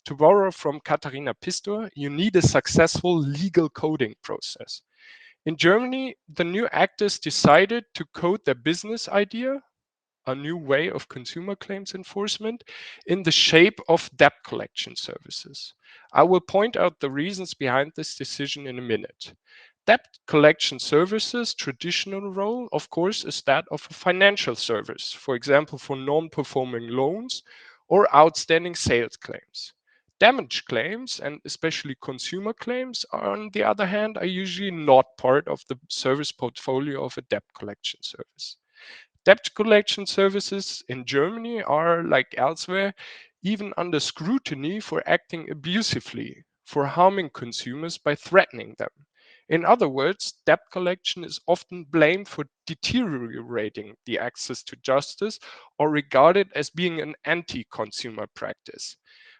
To borrow from Katharina Pistor, you need a successful legal coding process. In Germany, the new actors decided to code their business idea, a new way of consumer claims enforcement, in the shape of debt collection services. I will point out the reasons behind this decision in a minute. Debt collection services' traditional role, of course, is that of a financial service, for example, for non-performing loans or outstanding sales claims. Damage claims, and especially consumer claims, on the other hand, are usually not part of the service portfolio of a debt collection service. Debt collection services in Germany are, like elsewhere, even under scrutiny for acting abusively, for harming consumers by threatening them. In other words, debt collection is often blamed for deteriorating the access to justice or regarded as being an anti-consumer practice.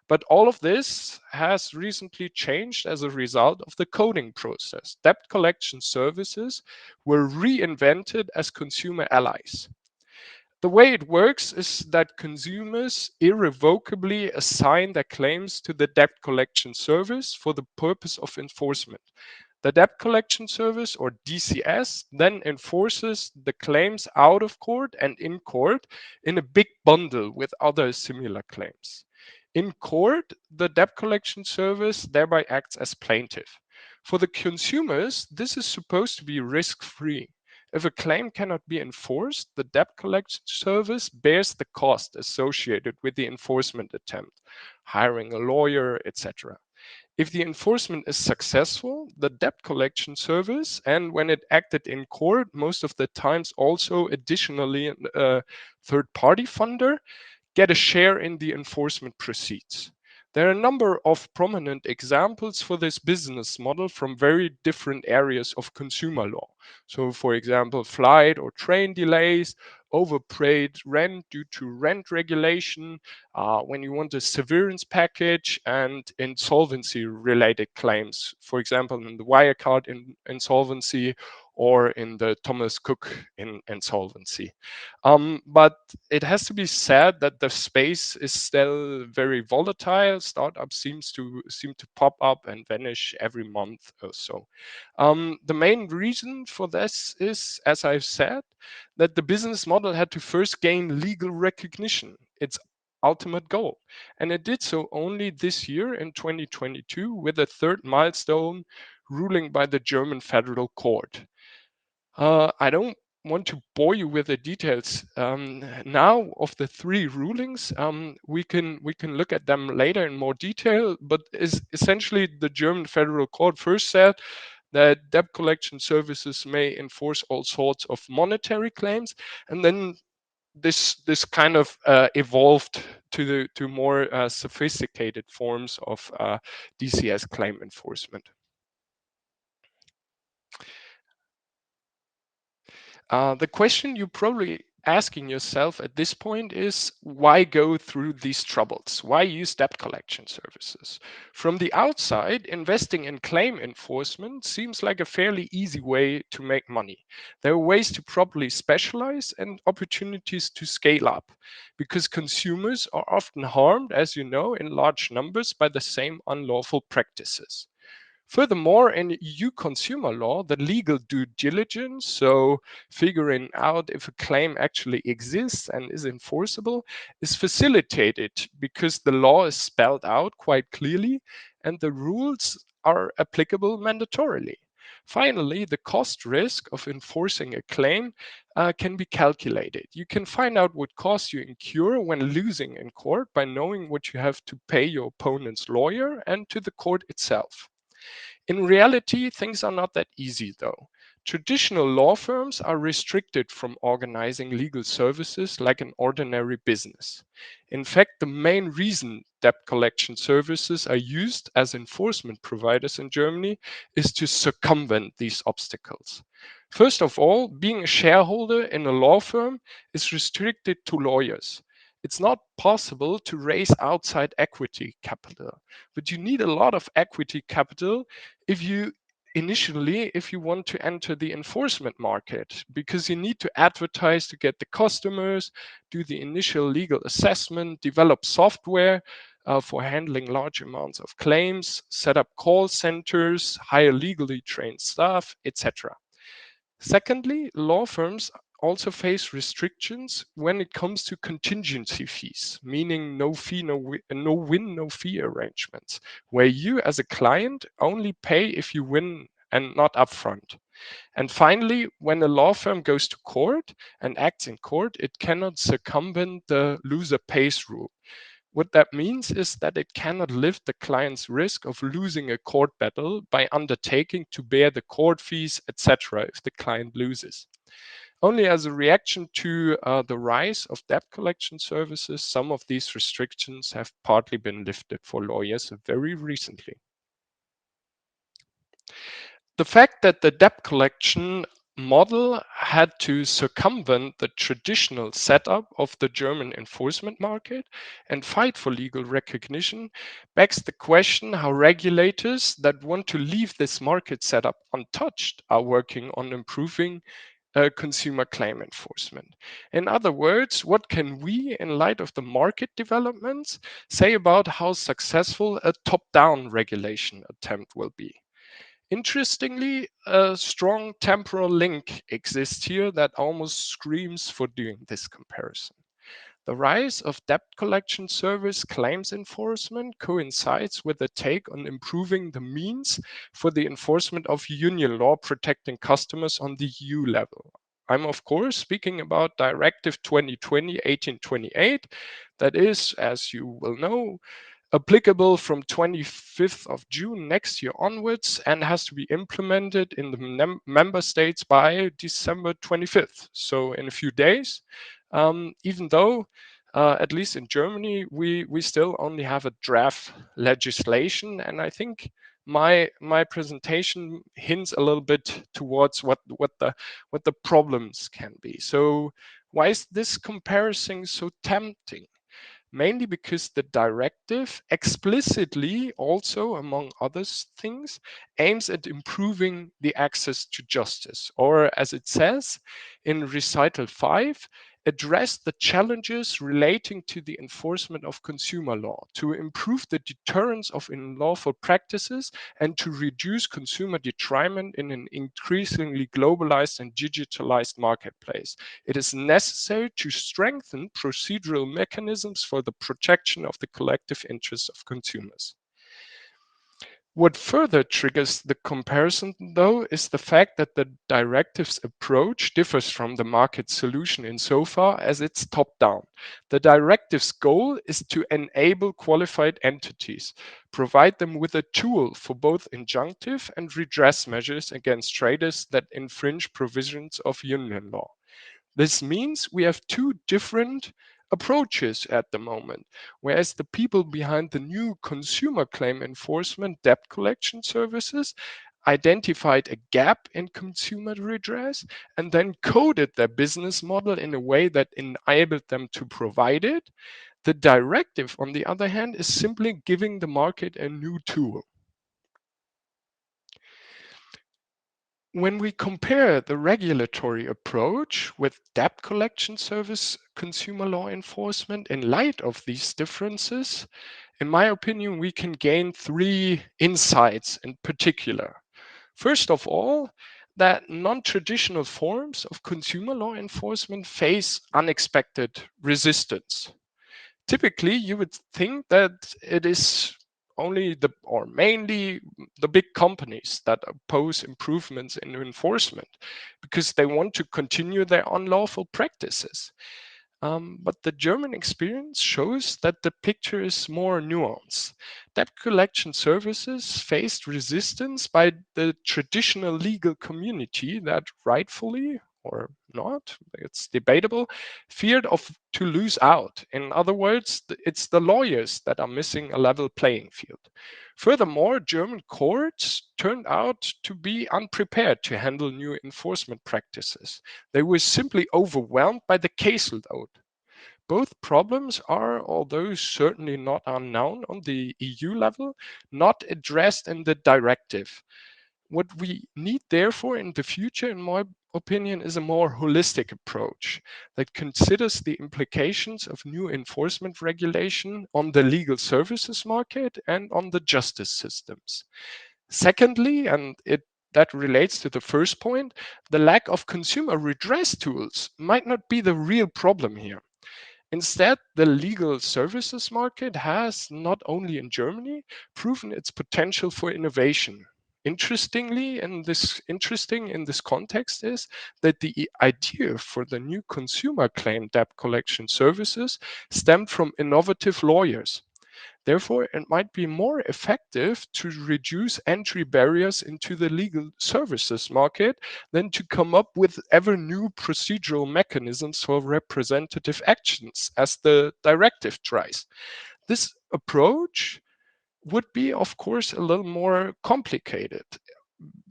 But all of this has recently changed as a result of the coding process. Debt collection services were reinvented as consumer allies. The way it works is that consumers irrevocably assign their claims to the debt collection service for the purpose of enforcement. The debt collection service, or DCS, then enforces the claims out of court and in court in a big bundle with other similar claims. In court, the debt collection service thereby acts as plaintiff. For the consumers, this is supposed to be risk-free. If a claim cannot be enforced, the debt collection service bears the cost associated with the enforcement attempt, hiring a lawyer, etc. If the enforcement is successful, the debt collection service, and when it acted in court, most of the times also additionally a third-party funder, get a share in the enforcement proceeds. There are a number of prominent examples for this business model from very different areas of consumer law. So, for example, flight or train delays, overpaid rent due to rent regulation, when you want a severance package, and insolvency-related claims, for example, in the Wirecard insolvency or in the Thomas Cook insolvency. But it has to be said that the space is still very volatile. Startups seem to pop up and vanish every month or so. The main reason for this is, as I've said, that the business model had to first gain legal recognition, its ultimate goal. And it did so only this year in 2022 with a third milestone ruling by the German Federal Court. I don't want to bore you with the details now of the 3 rulings. We can look at them later in more detail, but essentially the German Federal Court first said that debt collection services may enforce all sorts of monetary claims, and then this kind of evolved to more sophisticated forms of DCS claim enforcement. The question you're probably asking yourself at this point is, why go through these troubles? Why use debt collection services? From the outside, investing in claim enforcement seems like a fairly easy way to make money. There are ways to properly specialize and opportunities to scale up, because consumers are often harmed, as you know, in large numbers by the same unlawful practices. Furthermore, in EU consumer law, the legal due diligence, so figuring out if a claim actually exists and is enforceable, is facilitated because the law is spelled out quite clearly and the rules are applicable mandatorily. Finally, the cost risk of enforcing a claim can be calculated. You can find out what costs you incur when losing in court by knowing what you have to pay your opponent's lawyer and to the court itself. In reality, things are not that easy, though. Traditional law firms are restricted from organizing legal services like an ordinary business. In fact, the main reason debt collection services are used as enforcement providers in Germany is to circumvent these obstacles. First of all, being a shareholder in a law firm is restricted to lawyers. It's not possible to raise outside equity capital, but you need a lot of equity capital if you want to enter the enforcement market, because you need to advertise to get the customers, do the initial legal assessment, develop software for handling large amounts of claims, set up call centers, hire legally trained staff, etc. Secondly, law firms also face restrictions when it comes to contingency fees, meaning no win, no fee arrangements, where you as a client only pay if you win and not upfront. And finally, when a law firm goes to court and acts in court, it cannot circumvent the loser pays rule. What that means is that it cannot lift the client's risk of losing a court battle by undertaking to bear the court fees, etc., if the client loses. Only as a reaction to the rise of debt collection services, some of these restrictions have partly been lifted for lawyers very recently. The fact that the debt collection model had to circumvent the traditional setup of the German enforcement market and fight for legal recognition begs the question how regulators that want to leave this market setup untouched are working on improving consumer claim enforcement. In other words, what can we, in light of the market developments, say about how successful a top-down regulation attempt will be? Interestingly, a strong temporal link exists here that almost screams for doing this comparison. The rise of debt collection service claims enforcement coincides with a take on improving the means for the enforcement of union law protecting customers on the EU level. I'm of course speaking about Directive 2020-1828 that is, as you will know, applicable from 25th of June next year onwards and has to be implemented in the member states by December 25th. So in a few days, even though at least in Germany, we still only have a draft legislation. And I think my presentation hints a little bit towards what the problems can be. So why is this comparison so tempting? Mainly because the directive explicitly also, among other things, aims at improving the access to justice, or as it says in recital 5, address the challenges relating to the enforcement of consumer law, to improve the deterrence of unlawful practices, and to reduce consumer detriment in an increasingly globalized and digitalized marketplace. It is necessary to strengthen procedural mechanisms for the protection of the collective interests of consumers. What further triggers the comparison, though, is the fact that the directive's approach differs from the market solution insofar as it's top-down. The directive's goal is to enable qualified entities, provide them with a tool for both injunctive and redress measures against traders that infringe provisions of union law. This means we have two different approaches at the moment, whereas the people behind the new consumer claim enforcement debt collection services identified a gap in consumer redress and then coded their business model in a way that enabled them to provide it. The directive, on the other hand, is simply giving the market a new tool. When we compare the regulatory approach with debt collection service consumer law enforcement in light of these differences, in my opinion, we can gain three insights in particular. First of all, that non-traditional forms of consumer law enforcement face unexpected resistance. Typically, you would think that it is only or mainly the big companies that oppose improvements in enforcement because they want to continue their unlawful practices. But the German experience shows that the picture is more nuanced. Debt collection services faced resistance by the traditional legal community that rightfully or not, it's debatable, feared to lose out. In other words, it's the lawyers that are missing a level playing field. Furthermore, German courts turned out to be unprepared to handle new enforcement practices. They were simply overwhelmed by the caseload. Both problems are, although certainly not unknown on the EU level, not addressed in the directive. What we need, therefore, in the future, in my opinion, is a more holistic approach that considers the implications of new enforcement regulation on the legal services market and on the justice systems. Secondly, and that relates to the first point, the lack of consumer redress tools might not be the real problem here. Instead, the legal services market has, not only in Germany, proven its potential for innovation. Interesting in this context is that the idea for the new consumer claim debt collection services stemmed from innovative lawyers. Therefore, it might be more effective to reduce entry barriers into the legal services market than to come up with ever new procedural mechanisms for representative actions, as the directive tries. This approach would be, of course, a little more complicated,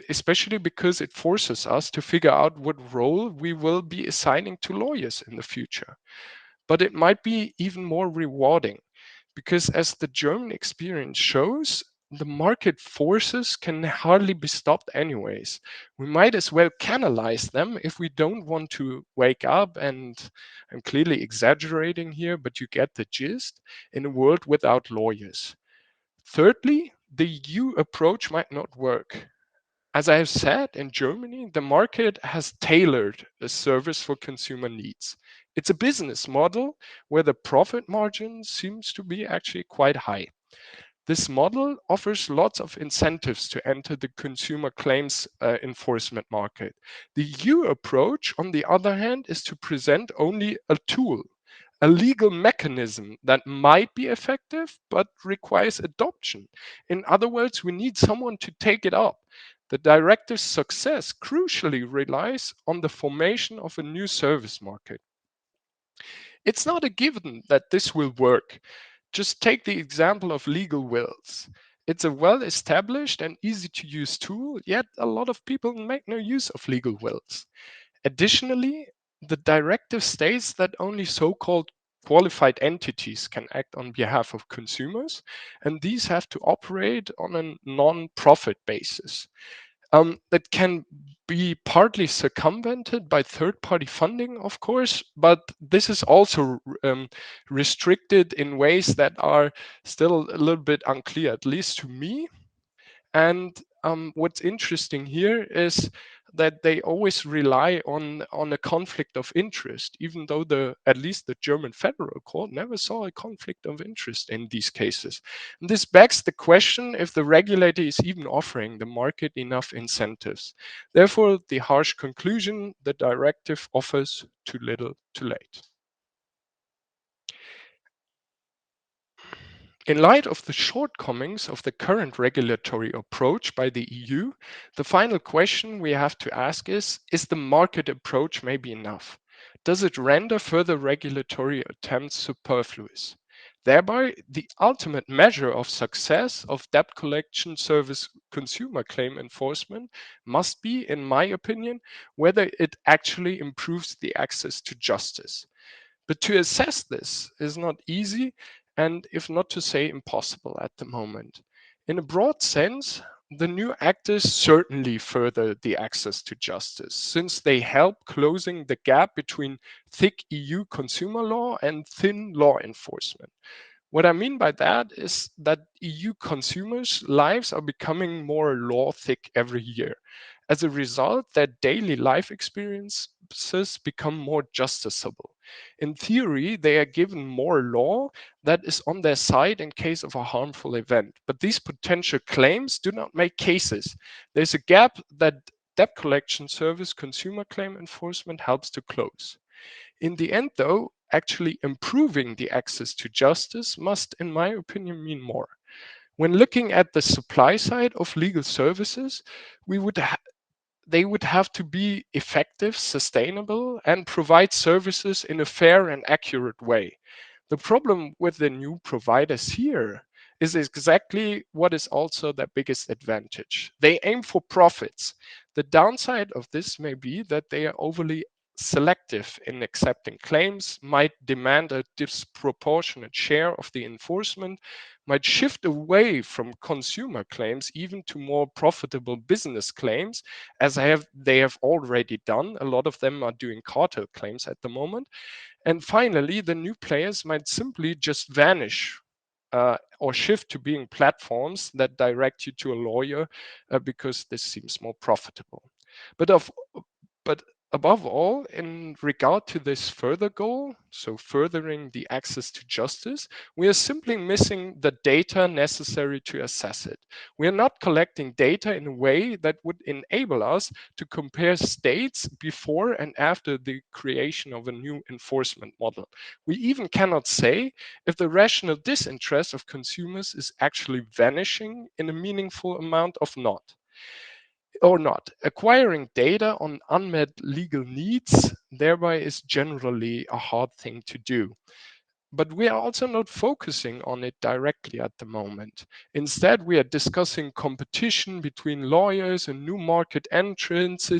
especially because it forces us to figure out what role we will be assigning to lawyers in the future. But it might be even more rewarding because, as the German experience shows, the market forces can hardly be stopped anyways. We might as well canalize them if we don't want to wake up, and I'm clearly exaggerating here, but you get the gist, in a world without lawyers. Thirdly, the EU approach might not work. As I have said, in Germany, the market has tailored a service for consumer needs. It's a business model where the profit margin seems to be actually quite high. This model offers lots of incentives to enter the consumer claims enforcement market. The EU approach, on the other hand, is to present only a tool, a legal mechanism that might be effective but requires adoption. In other words, we need someone to take it up. The directive's success crucially relies on the formation of a new service market. It's not a given that this will work. Just take the example of legal wills. It's a well-established and easy-to-use tool, yet a lot of people make no use of legal wills. Additionally, the directive states that only so-called qualified entities can act on behalf of consumers, and these have to operate on a non-profit basis. That can be partly circumvented by third-party funding, of course, but this is also restricted in ways that are still a little bit unclear, at least to me. And what's interesting here is that they always rely on a conflict of interest, even though at least the German Federal Court never saw a conflict of interest in these cases. And this begs the question if the regulator is even offering the market enough incentives. Therefore, the harsh conclusion, the directive offers too little, too late. In light of the shortcomings of the current regulatory approach by the EU, the final question we have to ask is the market approach maybe enough? Does it render further regulatory attempts superfluous? Thereby, the ultimate measure of success of debt collection service consumer claim enforcement must be, in my opinion, whether it actually improves the access to justice. But to assess this is not easy, and if not to say impossible at the moment. In a broad sense, the new actors certainly further the access to justice, since they help closing the gap between thick EU consumer law and thin law enforcement. What I mean by that is that EU consumers' lives are becoming more law thick every year. As a result, their daily life experiences become more justiciable. In theory, they are given more law that is on their side in case of a harmful event. But these potential claims do not make cases. There's a gap that debt collection service consumer claim enforcement helps to close. In the end, though, actually improving the access to justice must, in my opinion, mean more. When looking at the supply side of legal services, they would have to be effective, sustainable, and provide services in a fair and accurate way. The problem with the new providers here is exactly what is also their biggest advantage. They aim for profits. The downside of this may be that they are overly selective in accepting claims, might demand a disproportionate share of the enforcement, might shift away from consumer claims even to more profitable business claims, as they have already done. A lot of them are doing cartel claims at the moment. And finally, the new players might simply just vanish or shift to being platforms that direct you to a lawyer because this seems more profitable. But above all, in regard to this further goal, so furthering the access to justice, we are simply missing the data necessary to assess it. We are not collecting data in a way that would enable us to compare states before and after the creation of a new enforcement model. We even cannot say if the rational disinterest of consumers is actually vanishing in a meaningful amount or not. Acquiring data on unmet legal needs thereby is generally a hard thing to do. But we are also not focusing on it directly at the moment. Instead, we are discussing competition between lawyers and new market entrants.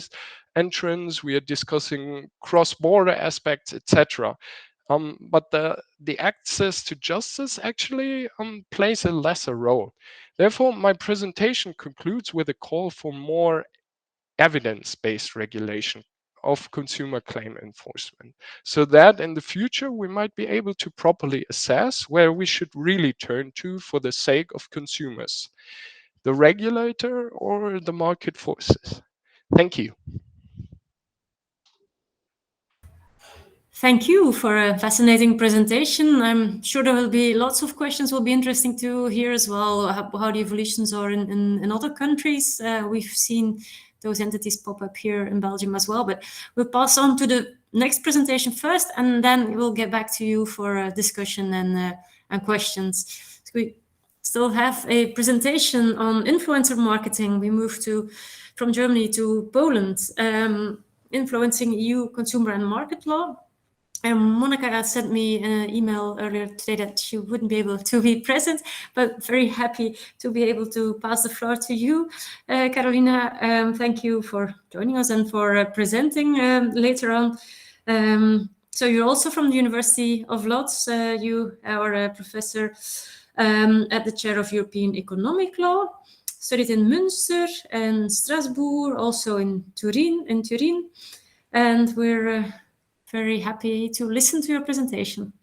We are discussing cross-border aspects, etc. But the access to justice actually plays a lesser role. Therefore, my presentation concludes with a call for more evidence-based regulation of consumer claim enforcement, so that in the future we might be able to properly assess where we should really turn to for the sake of consumers, the regulator or the market forces. Thank you. Thank you for a fascinating presentation. I'm sure there will be lots of questions will be interesting to hear as well, how the evolutions are in other countries. We've seen those entities pop up here in Belgium as well, but we'll pass on to the next presentation first, and then we'll get back to you for a discussion and questions. So we still have a presentation on influencer marketing. We move from Germany to Poland, influencing EU consumer and market law. Monica sent me an email earlier today that she wouldn't be able to be present, but very happy to be able to pass the floor to you, Carolina. Thank you for joining us and for presenting later on. So you're also from the University of Lodz. You are a professor at the chair of European Economic Law, studied in Münster and Strasbourg, also in Turin, and we're very happy to listen to your presentation.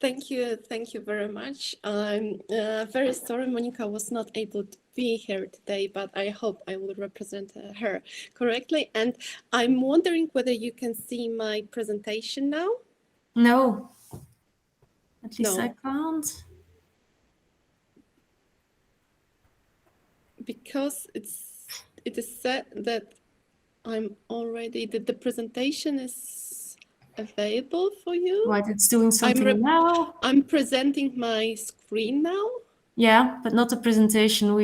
Thank you very much. I'm very sorry Monica was not able be here today, but I hope I will represent her correctly. And I'm wondering whether you can see my presentation now. No, at least No. I can't. Because it is said that I'm already that the presentation is available for you. Right, it's doing something now. I'm presenting my screen now. Yeah, but not the presentation.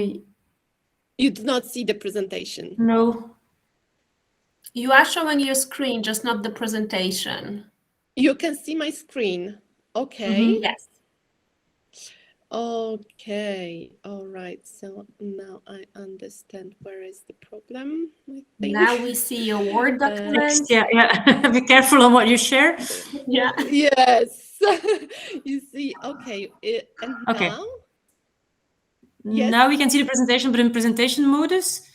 You do not see the presentation. No. You are showing your screen, just not the presentation. You can see my screen. Okay. Yes. Okay. All right. So now I understand where is the problem. I think. Now we see your Word document. Yeah. Be careful on what you share. Yeah. Yes. You see. Okay. And Okay. now. Yes. Now we can see the presentation, but in presentation modus.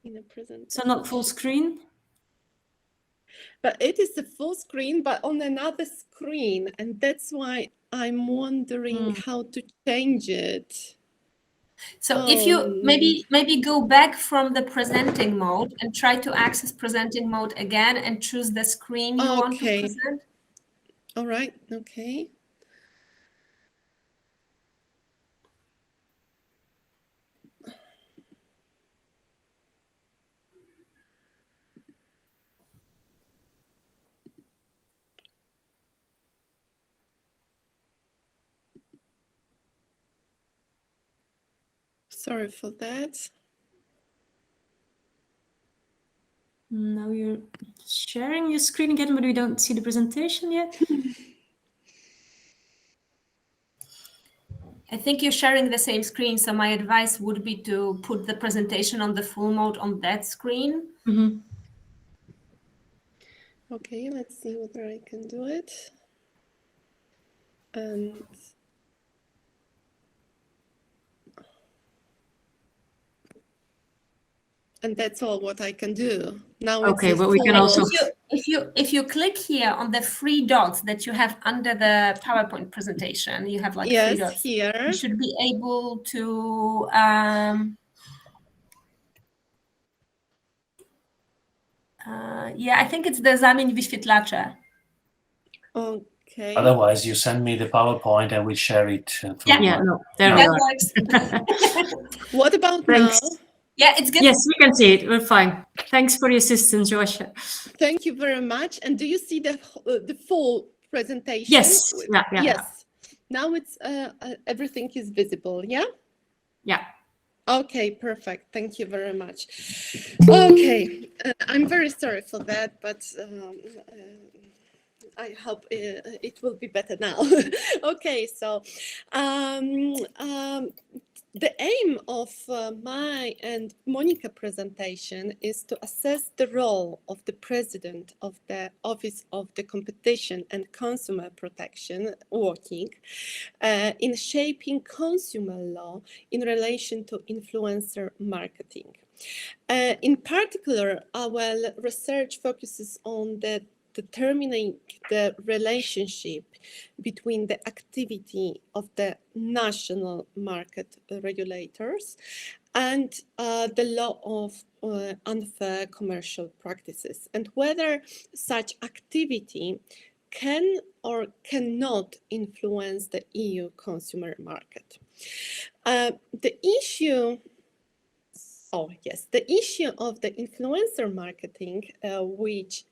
In a presentation. So not full screen. But it is the full screen, but on another screen, and that's why I'm wondering how to change it. So if you maybe go back from the presenting mode and try to access presenting mode again and choose the screen you want to present. All right. Okay. Sorry for that. Now you're sharing your screen again, but we don't see the presentation yet. I think you're sharing the same screen, so my advice would be to put the presentation on the full mode on that screen. Mm-hmm. Okay, let's see whether I can do it. And that's all what I can do. Now okay, but we can also if you click here on the three dots that you have under the PowerPoint presentation, you have like three dots. Here. You should be able to yeah, I think it's the Zamień wyświetlacze. Okay. Otherwise, you send me the PowerPoint and we share it. Through no, there that we works. What about Thanks. now? Yeah, it's good. Yes, we can see it. We're fine. Thanks for the assistance, Joasha. Thank you very much. And do you see the full presentation? Yes. Yeah. Yes. Now it's everything is visible. Yeah. Yeah. Okay, perfect. Thank you very much. Okay, I'm very sorry for that, but I hope it will be better now. Okay, so the aim of my and Monica presentation is to assess the role of the President of the Office of the Competition and Consumer Protection working in shaping consumer law in relation to influencer marketing. In particular, our research focuses on determining the relationship between the activity of the national market regulators and the law of unfair commercial practices, and whether such activity can or cannot influence the EU consumer market. The issue of the influencer marketing, which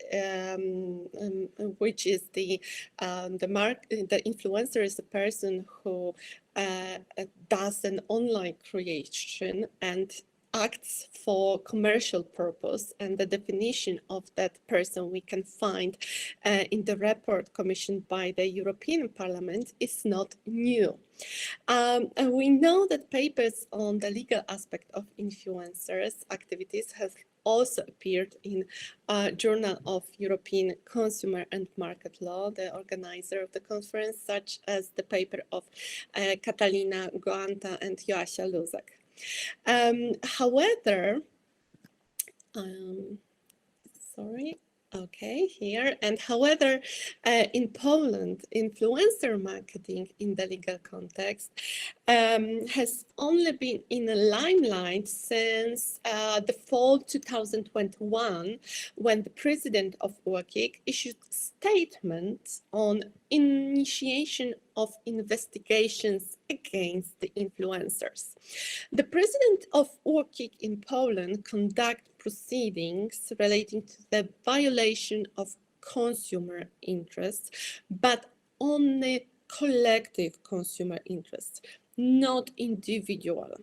is the influencer is the person who does an online creation and acts for commercial purpose, and the definition of that person we can find in the report commissioned by the European Parliament is not new. And we know that papers on the legal aspect of influencers' activities have also appeared in Journal of European Consumer and Market Law, the organizer of the conference, such as the paper of Catalina Goanta and Joasia Luzak. However, Okay, here. And however, in Poland, influencer marketing in the legal context has only been in the limelight since the fall 2021, when the president of UOKiK issued statements on initiation of investigations against the influencers. The president of UOKiK in Poland conducted proceedings relating to the violation of consumer interests, but only collective consumer interests, not individual.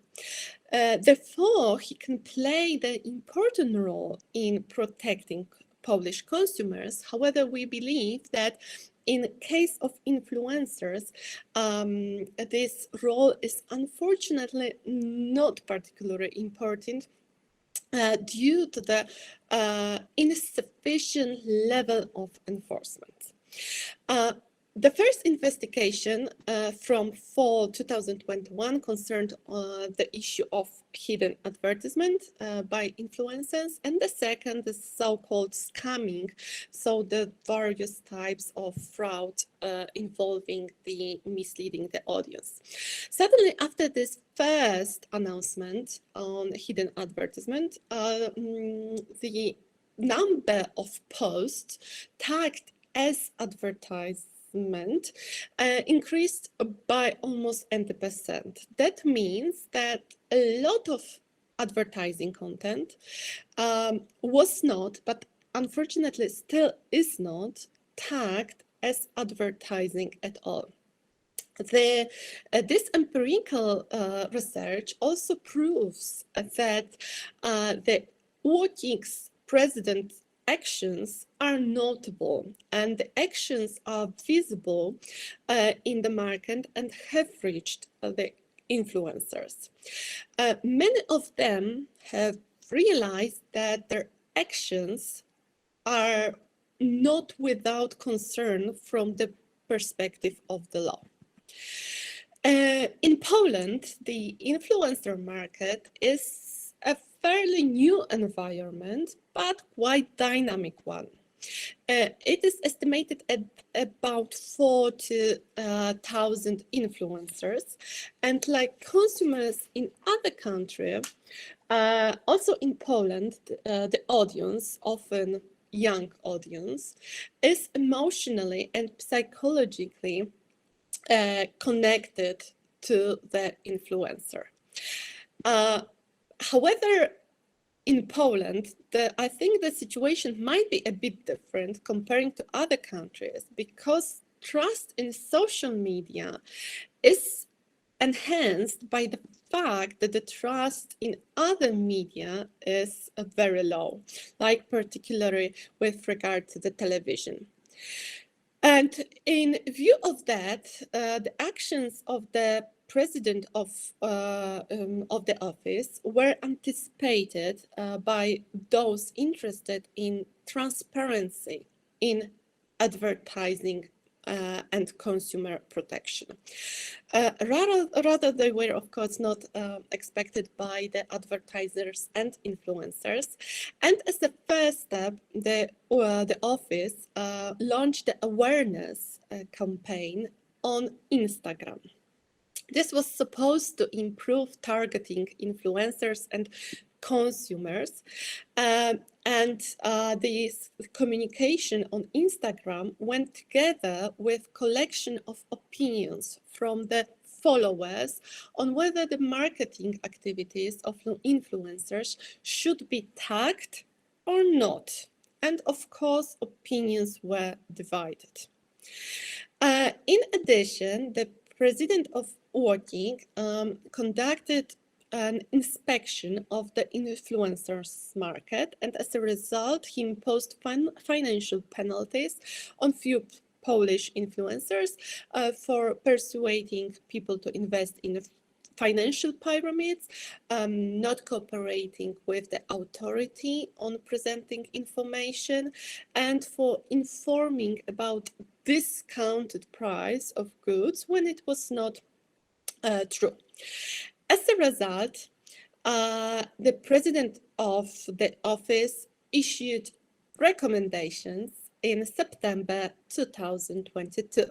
Therefore, he can play the important role in protecting Polish consumers. However, we believe that in case of influencers, this role is unfortunately not particularly important due to the insufficient level of enforcement. The first investigation from fall 2021 concerned the issue of hidden advertisement by influencers, and the second is so-called scamming, so the various types of fraud involving the misleading the audience. Suddenly, after this first announcement on hidden advertisement, the number of posts tagged as advertised increased by almost 80%. That means that a lot of advertising content was not, but unfortunately still is not, tagged as advertising at all. This empirical research also proves that the UOKiK's president actions are notable, and the actions are visible in the market and have reached the influencers. Many of them have realized that their actions are not without concern from the perspective of the law. In Poland, the influencer market is a fairly new environment, but quite dynamic one. It is estimated at about 40,000 influencers, and like consumers in other countries, also in Poland, the audience, often young audience, is emotionally and psychologically connected to the influencer. However, in Poland, I think the situation might be a bit different comparing to other countries, because trust in social media is enhanced by the fact that the trust in other media is very low, like particularly with regard to the television. And in view of that, the actions of the president of the office were anticipated by those interested in transparency in advertising and consumer protection. Rather, they were, of course, not expected by the advertisers and influencers. And as a first step, the office launched the awareness campaign on Instagram. This was supposed to improve targeting influencers and consumers, and this communication on Instagram went together with collection of opinions from the followers on whether the marketing activities of influencers should be tagged or not. And of course, opinions were divided. In addition, the president of UOKiK conducted an inspection of the influencers market, and as a result, he imposed financial penalties on few Polish influencers for persuading people to invest in financial pyramids, not cooperating with the authority on presenting information, and for informing about discounted price of goods when it was not true. As a result, the president of the office issued recommendations in September 2022.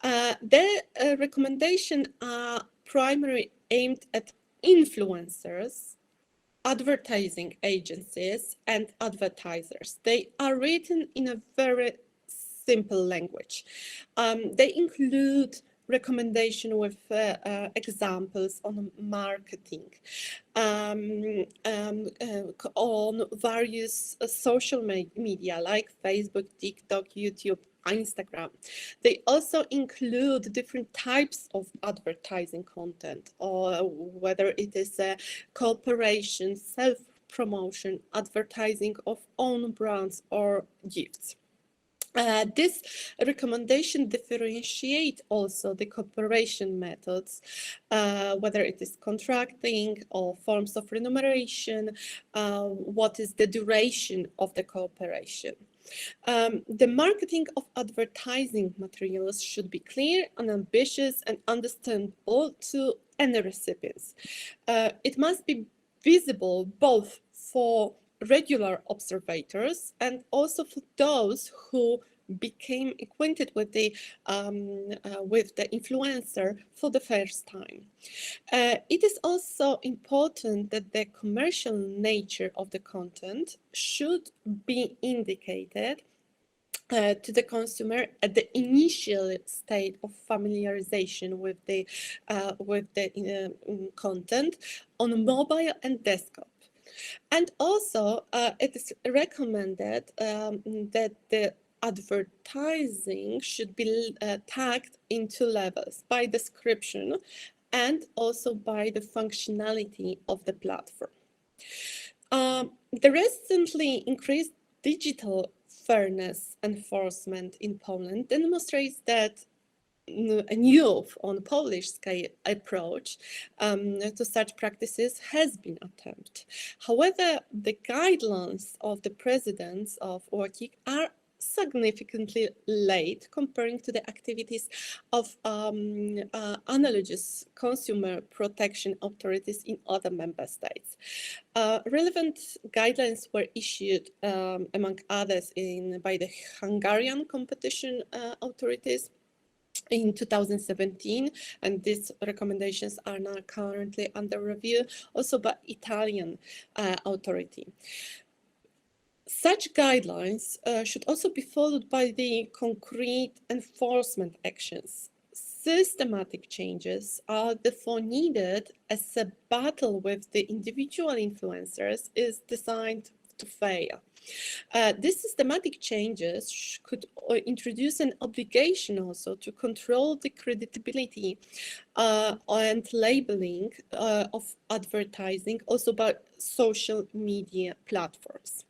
The recommendations are primarily aimed at influencers, advertising agencies, and advertisers. They are written in a very simple language. They include recommendation with examples on marketing, on various social media like Facebook, TikTok, YouTube, Instagram. They also include different types of advertising content, or whether it is a cooperation, self-promotion, advertising of own brands or gifts. This recommendation differentiate also the cooperation methods, whether it is contracting or forms of remuneration, what is the duration of the cooperation. The marketing of advertising materials should be clear and ambitious and understandable to any recipients. It must be visible both for regular observators and also for those who became acquainted with the influencer for the first time. It is also important that the commercial nature of the content should be indicated to the consumer at the initial state of familiarization with the content on mobile and desktop. And also, it is recommended that the advertising should be tagged in two levels, by description and also by the functionality of the platform. The recently increased digital fairness enforcement in Poland demonstrates that a new on Polish scale approach to such practices has been attempted. However, the guidelines of the presidents of UOKiK are significantly late comparing to the activities of analogous consumer protection authorities in other member states. Relevant guidelines were issued, among others, by the Hungarian competition authorities in 2017, and these recommendations are now currently under review, also by Italian authority. Such guidelines should also be followed by the concrete enforcement actions. Systematic changes are therefore needed, as a battle with the individual influencers is designed to fail. These systematic changes could introduce an obligation also to control the credibility and labeling of advertising, also by social media platforms.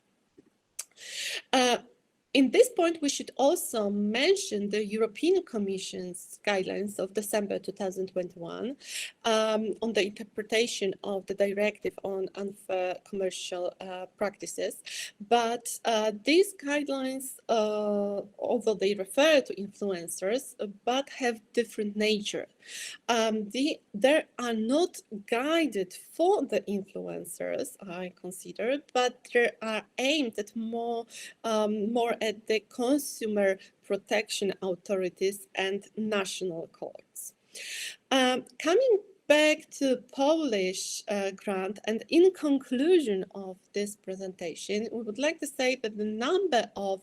In this point, we should also mention the European Commission's guidelines of December 2021 on the interpretation of the directive on unfair commercial practices. But these guidelines, although they refer to influencers, but have different nature. They are not guided for the influencers, I consider, but they are aimed at more at the consumer protection authorities and national courts. Coming back to Polish grant, and in conclusion of this presentation, we would like to say that the number of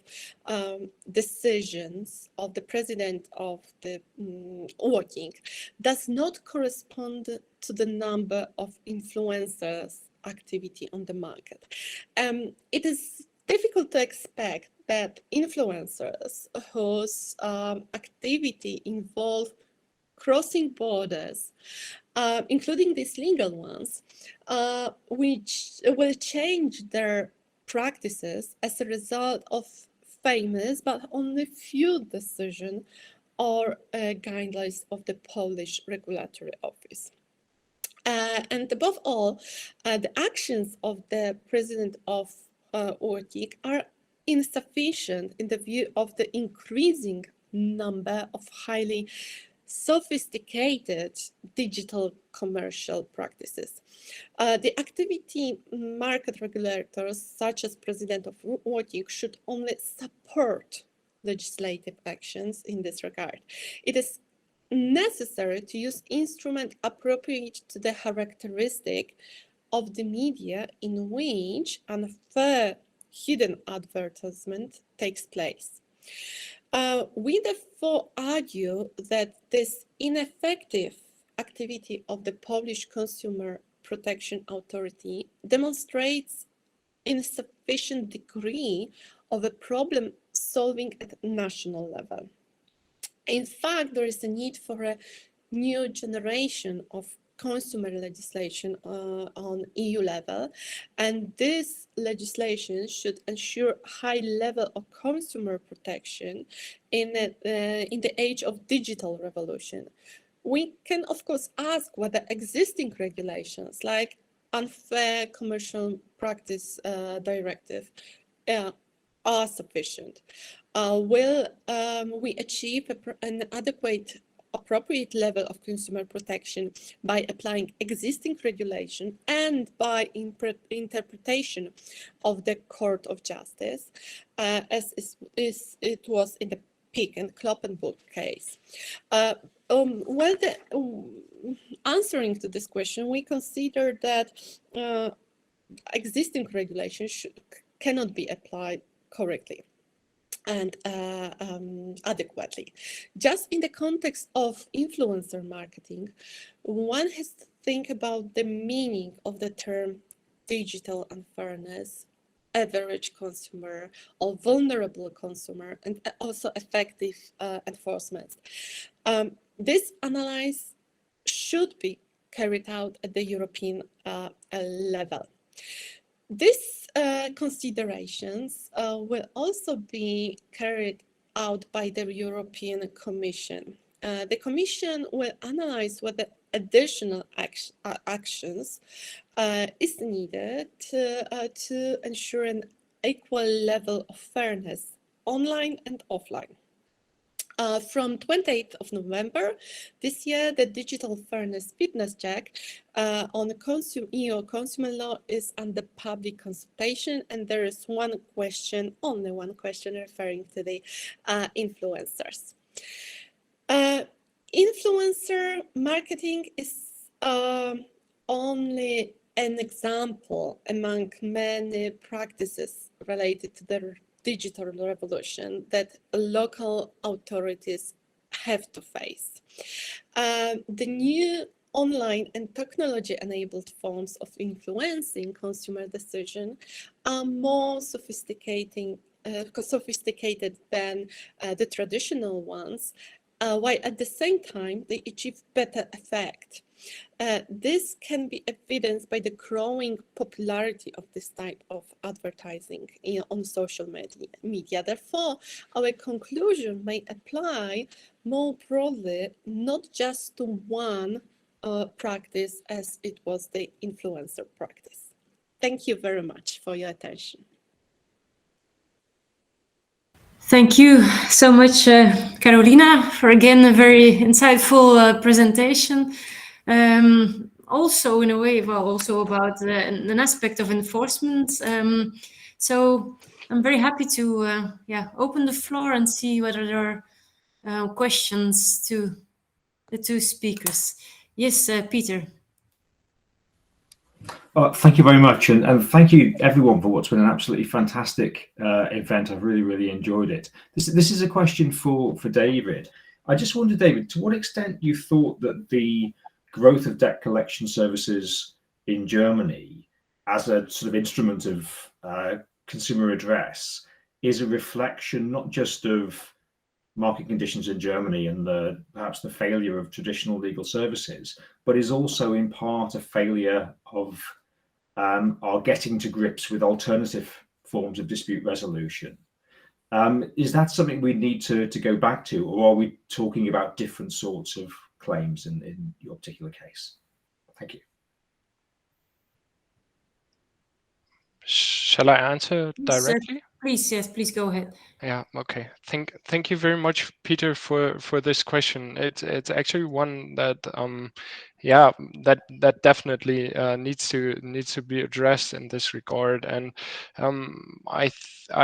decisions of the president of the UOKiK does not correspond to the number of influencers activity on the market. It is difficult to expect that influencers whose activity involve crossing borders, including these legal ones, which will change their practices as a result of famous but only few decisions or guidelines of the Polish Regulatory Office. And above all, the actions of the president of UOKiK are insufficient in the view of the increasing number of highly sophisticated digital commercial practices. The activity market regulators, such as President of WOTIC, should only support legislative actions in this regard. It is necessary to use instruments appropriate to the characteristic of the media in which unfair hidden advertisement takes place. We therefore argue that this ineffective activity of the Polish Consumer Protection Authority demonstrates insufficient degree of a problem solving at national level. In fact, there is a need for a new generation of consumer legislation on EU level, and this legislation should ensure high level of consumer protection in the age of digital revolution. We can, of course, ask whether existing regulations like Unfair Commercial Practice Directive are sufficient. Will we achieve an adequate, appropriate level of consumer protection by applying existing regulation and by interpretation of the Court of Justice, as it was in the Pick and Kloppenburg case? Answering to this question, we consider that existing regulations cannot be applied correctly and adequately. Just in the context of influencer marketing, one has to think about the meaning of the term digital unfairness, average consumer, or vulnerable consumer, and also effective enforcement. This analysis should be carried out at the European level. These considerations will also be carried out by the European Commission. The Commission will analyze whether additional actions is needed to ensure an equal level of fairness online and offline. From 28th of November this year, the Digital Fairness Fitness Check on EU consumer law is under public consultation, and there is only one question referring to the influencers. Influencer marketing is only an example among many practices related to the digital revolution that local authorities have to face. The new online and technology-enabled forms of influencing consumer decision are more sophisticated than the traditional ones, while at the same time they achieve better effect. This can be evidenced by the growing popularity of this type of advertising on social media. Therefore, our conclusion may apply more broadly, not just to one practice as it was the influencer practice. Thank you very much for your attention. Thank you so much, Carolina, for again a very insightful presentation. Also, in a way, also about an aspect of enforcement. So I'm very happy to open the floor and see whether there are questions to the two speakers. Yes, Peter. Thank you very much, and thank you everyone for what's been an absolutely fantastic event. I've really enjoyed it. This is a question for David. I just wondered, David, to what extent you thought that the growth of debt collection services in Germany as a sort of instrument of consumer redress is a reflection not just of market conditions in Germany and perhaps the failure of traditional legal services, but is also in part a failure of our getting to grips with alternative forms of dispute resolution. Is that something we need to go back to, or are we talking about different sorts of claims in your particular case? Thank you. Shall I answer directly? Please, yes, please go ahead. Yeah, okay. Thank you very much, Peter, for this question. It's actually one that yeah, that definitely needs to be addressed in this regard. And I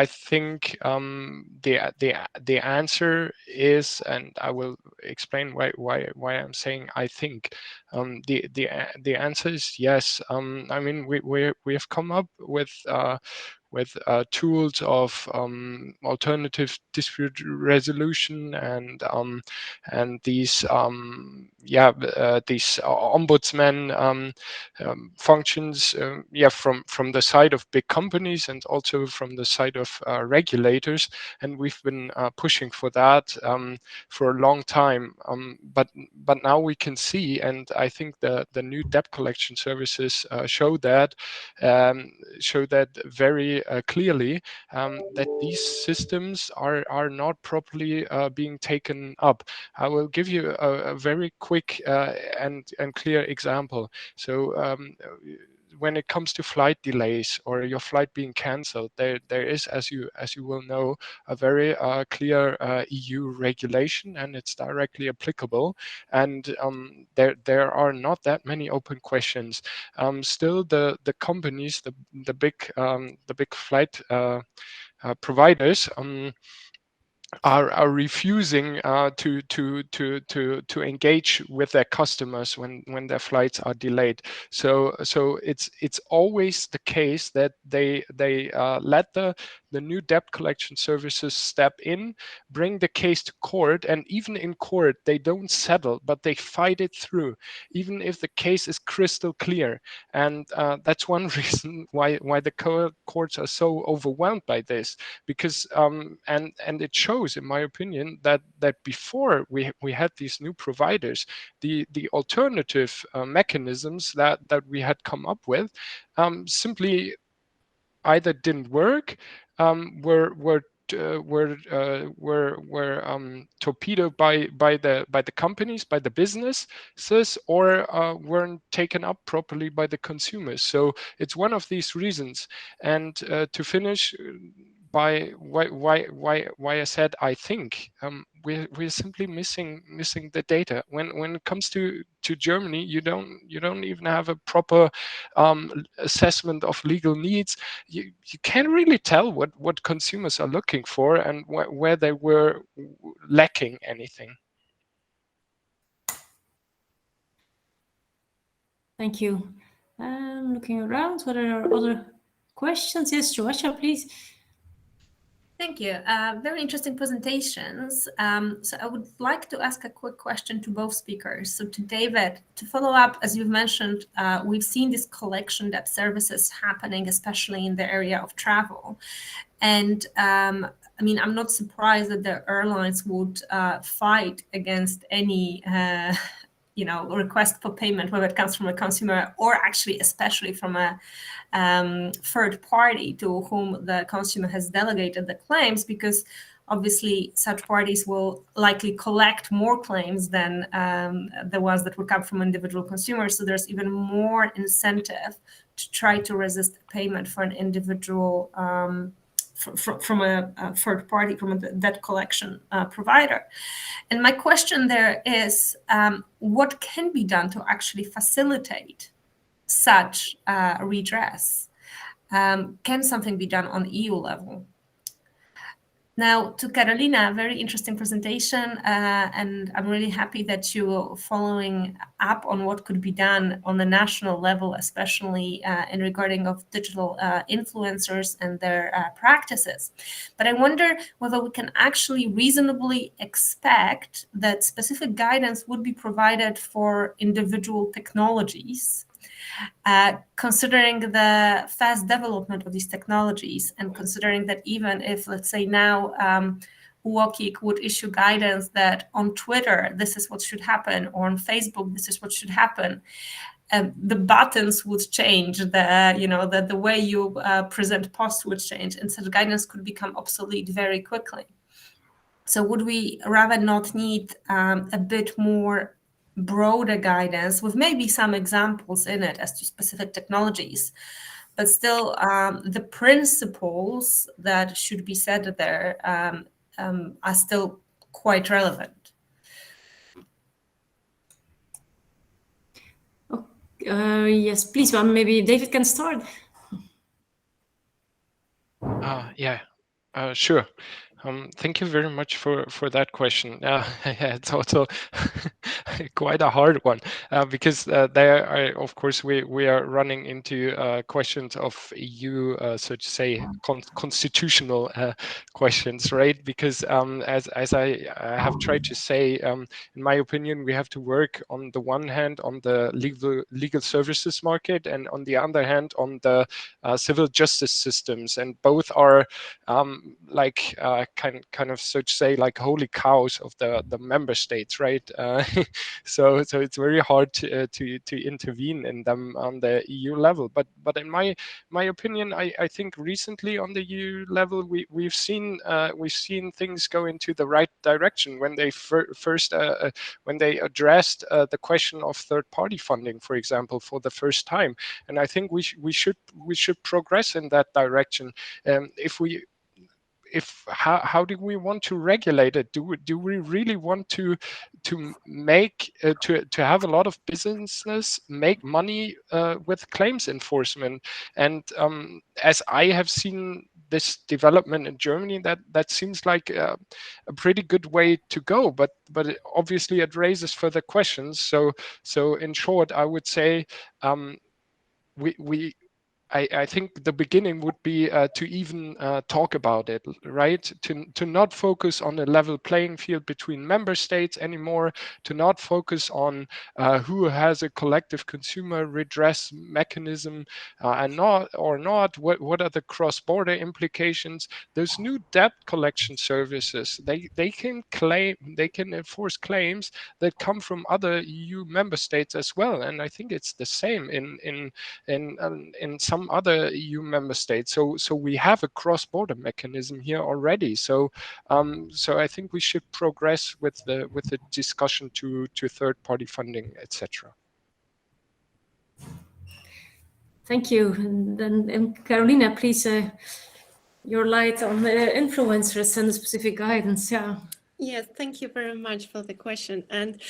think the answer is, and I will explain why I'm saying I think. The answer is yes. I mean, we have come up with tools of alternative dispute resolution and these these ombudsman functions, from the side of big companies and also from the side of regulators, and we've been pushing for that for a long time. But now we can see, and I think the new debt collection services show that very clearly, that these systems are not properly being taken up. I will give you a very quick and clear example. So when it comes to flight delays or your flight being cancelled, there is, as you will know, a very clear EU regulation, and it's directly applicable. And there are not that many open questions. Still, the companies, the big flight providers, are refusing to engage with their customers when their flights are delayed. So it's always the case that they let the new debt collection services step in, bring the case to court, and even in court they don't settle, but they fight it through, even if the case is crystal clear. And that's one reason why the courts are so overwhelmed by this, because and it shows, in my opinion, that before we had these new providers, the alternative mechanisms that we had come up with simply either didn't work, were torpedoed by the companies, by the businesses, or weren't taken up properly by the consumers. So it's one of these reasons. And to finish by why I said I think, we're simply missing the data. When it comes to Germany, you don't even have a proper assessment of legal needs. You can't really tell what consumers are looking for and where they were lacking anything. Thank you. I'm looking around whether there are other questions. Yes, Joasha, please. Thank you. Very interesting presentations. So I would like to ask a quick question to both speakers. So to David, to follow up, as you've mentioned, we've seen this collection debt services happening, especially in the area of travel. And I mean, I'm not surprised that the airlines would fight against any request for payment, whether it comes from a consumer or actually especially from a third party to whom the consumer has delegated the claims, because obviously such parties will likely collect more claims than the ones that would come from individual consumers. So there's even more incentive to try to resist payment for an individual from a third party, from a debt collection provider. And my question there is, what can be done to actually facilitate such redress? Can something be done on EU level? Now, to Carolina, very interesting presentation, and I'm really happy that you're following up on what could be done on the national level, especially in regarding of digital influencers and their practices. But I wonder whether we can actually reasonably expect that specific guidance would be provided for individual technologies, considering the fast development of these technologies, and considering that even if, let's say now, UOKiK would issue guidance that on Twitter, this is what should happen, or on Facebook, this is what should happen, the buttons would change, the way you present posts would change, and such guidance could become obsolete very quickly. So would we rather not need a bit more broader guidance with maybe some examples in it as to specific technologies, but still the principles that should be said there are still quite relevant. Yes, please, maybe David can start. Yeah, sure. Thank you very much for that question. Yeah, it's also quite a hard one because there are, of course, we are running into questions of EU, so to say, constitutional questions, right? Because as I have tried to say, in my opinion, we have to work on the one hand on the legal services market, and on the other hand on the civil justice systems, and both are like kind of, so to say, like holy cows of the member states, right? So it's very hard to intervene in them on the EU level. But in my opinion, I think recently on the EU level we've seen things go into the right direction when they first when they addressed the question of third-party funding, for example, for the first time. And I think we should progress in that direction. How do we want to regulate it? Do we really want to make to have a lot of businesses make money with claims enforcement? And as I have seen this development in Germany, that seems like a pretty good way to go. But obviously it raises further questions. So in short, I would say I think the beginning would be to even talk about it, right? To not focus on a level playing field between member states anymore, to not focus on who has a collective consumer redress mechanism and not, what are the cross-border implications. Those new debt collection services, they can enforce claims that come from other EU member states as well. And I think it's the same in some other EU member states. So we have a cross-border mechanism here already. So I think we should progress with the discussion to third-party funding, etc. Thank you. And then Carolina, please, your light on the influencers and the specific guidance. Yeah. Yes, thank you very much for the question. And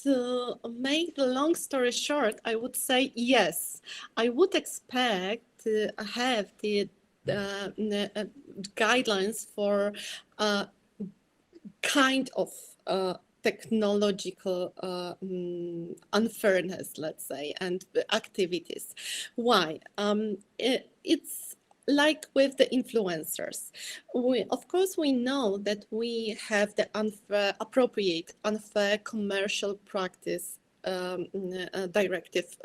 to make the long story short, I would say yes. I would expect to have the guidelines for kind of technological unfairness, let's say, and applications. Why? It's like with the influencers. Of course, we know that we have the appropriate unfair commercial practice directive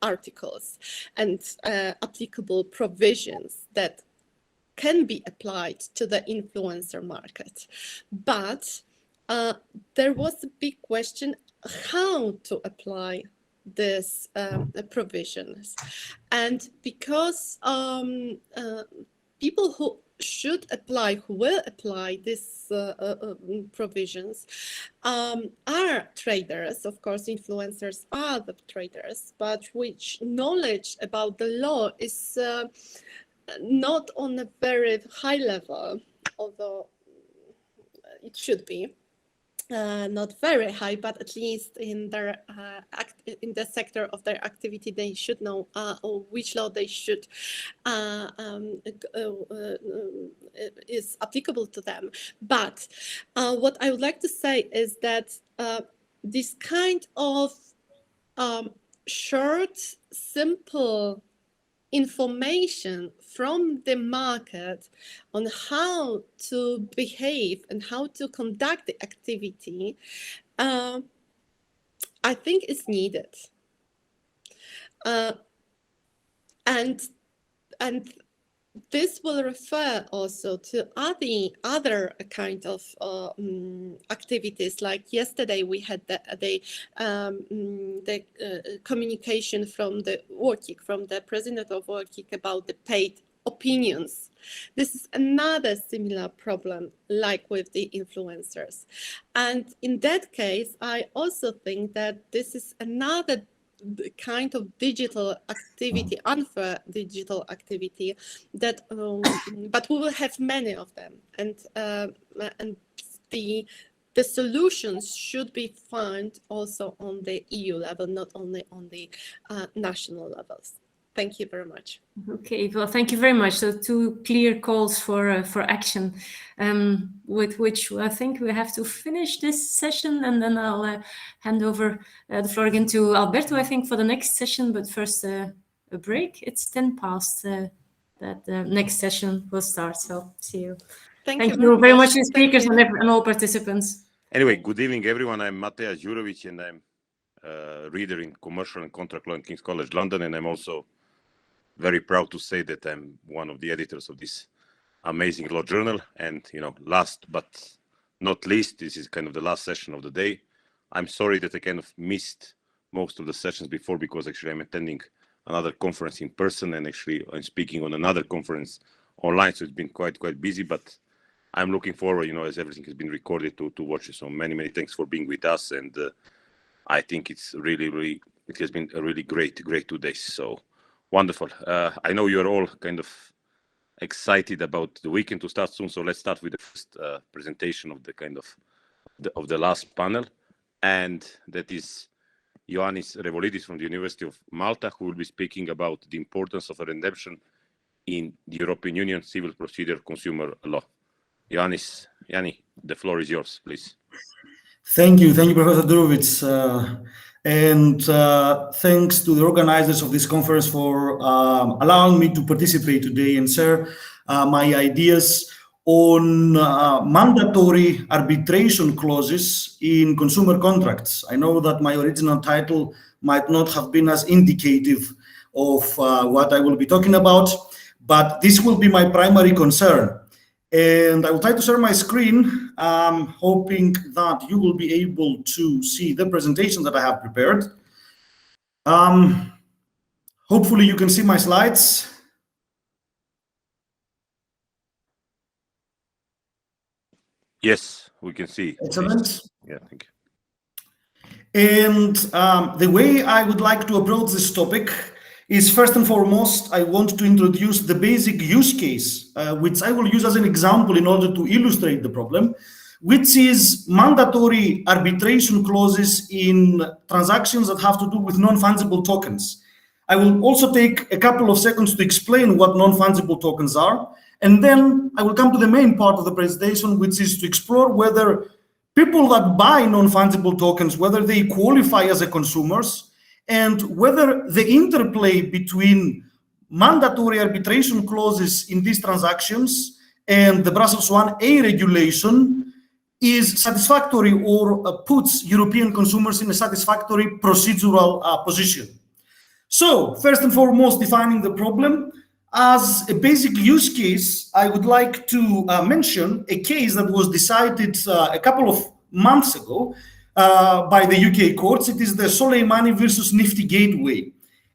articles and applicable provisions that can be applied to the influencer market. But there was a big question how to apply these provisions. And because people who should apply, who will apply these provisions are traders. Of course, influencers are the traders, but which knowledge about the law is not on a very high level, although it should be. Not very high, but at least in their in the sector of their activity, they should know which law they should is applicable to them. But what I would like to say is that this kind of short, simple information from the market on how to behave and how to conduct the activity, I think is needed. And this will refer also to other kind of activities. Like yesterday, we had the communication from the WorkIC, from the president of WorkIC about the paid opinions. This is another similar problem, like with the influencers. And in that case, I also think that this is another the kind of digital activity, unfair digital activity that, but we will have many of them, and the solutions should be found also on the EU level, not only on the national levels. Thank you very much. Okay, well, thank you very much. So 2 clear calls for action, with which I think we have to finish this session, and then I'll hand over the floor again to Alberto, I think, for the next session. But first, a break. It's 10 past that the next session will start. So see you. Thank you very much to the speakers and all participants. Anyway, good evening, everyone. I'm Mateja Đurović, and I'm a reader in commercial and contract law in King's College London, and I'm also very proud to say that I'm one of the editors of this amazing law journal. And, you know, last but not least, this is kind of the last session of the day. I'm sorry that I kind of missed most of the sessions before, because actually I'm attending another conference in person, and actually I'm speaking on another conference online. So it's been quite busy, but I'm looking forward, you know, as everything has been recorded, to watch it. So many thanks for being with us. And I think it's really, it has been a really great 2 days. So wonderful. I know you're all kind of excited about the weekend to start soon. So let's start with the first presentation of the kind of the last panel. And that is Ioannis Revolidis from the University of Malta, who will be speaking about the importance of a redemption in the European Union civil procedure consumer law. Yanni, the floor is yours, please. Thank you, Professor Đurović, and thanks to the organizers of this conference for allowing me to participate today and share my ideas on mandatory arbitration clauses in consumer contracts. I know that my original title might not have been as indicative of what I will be talking about, but this will be my primary concern. And I will try to share my screen, hoping that you will be able to see the presentation that I have prepared. Hopefully you can see my slides. Yes, we can see. Excellent. Yeah, thank you. And the way I would like to approach this topic is, first and foremost, I want to introduce the basic use case, which I will use as an example in order to illustrate the problem, which is mandatory arbitration clauses in transactions that have to do with non-fungible tokens. I will also take a couple of seconds to explain what non-fungible tokens are, and then I will come to the main part of the presentation, which is to explore whether people that buy non-fungible tokens, whether they qualify as consumers, and whether the interplay between mandatory arbitration clauses in these transactions and the Brussels 1A regulation is satisfactory or puts European consumers in a satisfactory procedural position. So, first and foremost, defining the problem, as a basic use case, I would like to mention a case that was decided a couple of months ago by the UK courts. It is the Soleimani versus Nifty Gateway.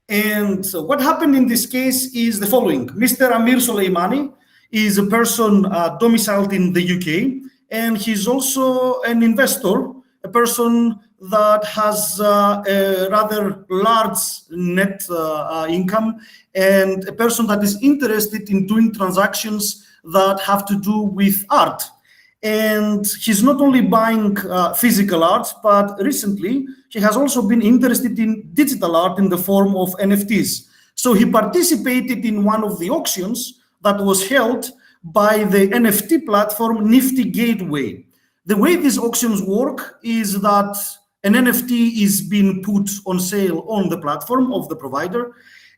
And what happened in this case is the following. Mr. Amir Soleimani is a person domiciled in the UK, and he's also an investor, a person that has a rather large net income, and a person that is interested in doing transactions that have to do with art. And he's not only buying physical art, but recently he has also been interested in digital art in the form of NFTs. So he participated in one of the auctions that was held by the NFT platform Nifty Gateway. The way these auctions work is that an NFT is being put on sale on the platform of the provider,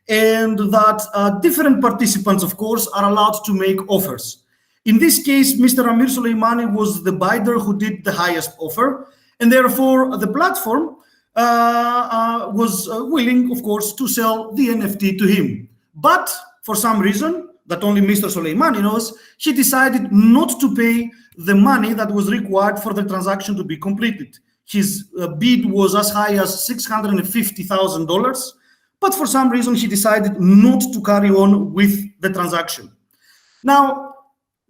and that different participants, of course, are allowed to make offers. In this case, Mr. Amir Soleimani was the bidder who did the highest offer, and therefore the platform was willing, of course, to sell the NFT to him. But for some reason that only Mr. Soleimani knows, he decided not to pay the money that was required for the transaction to be completed. His bid was as high as $650,000, but for some reason he decided not to carry on with the transaction. Now,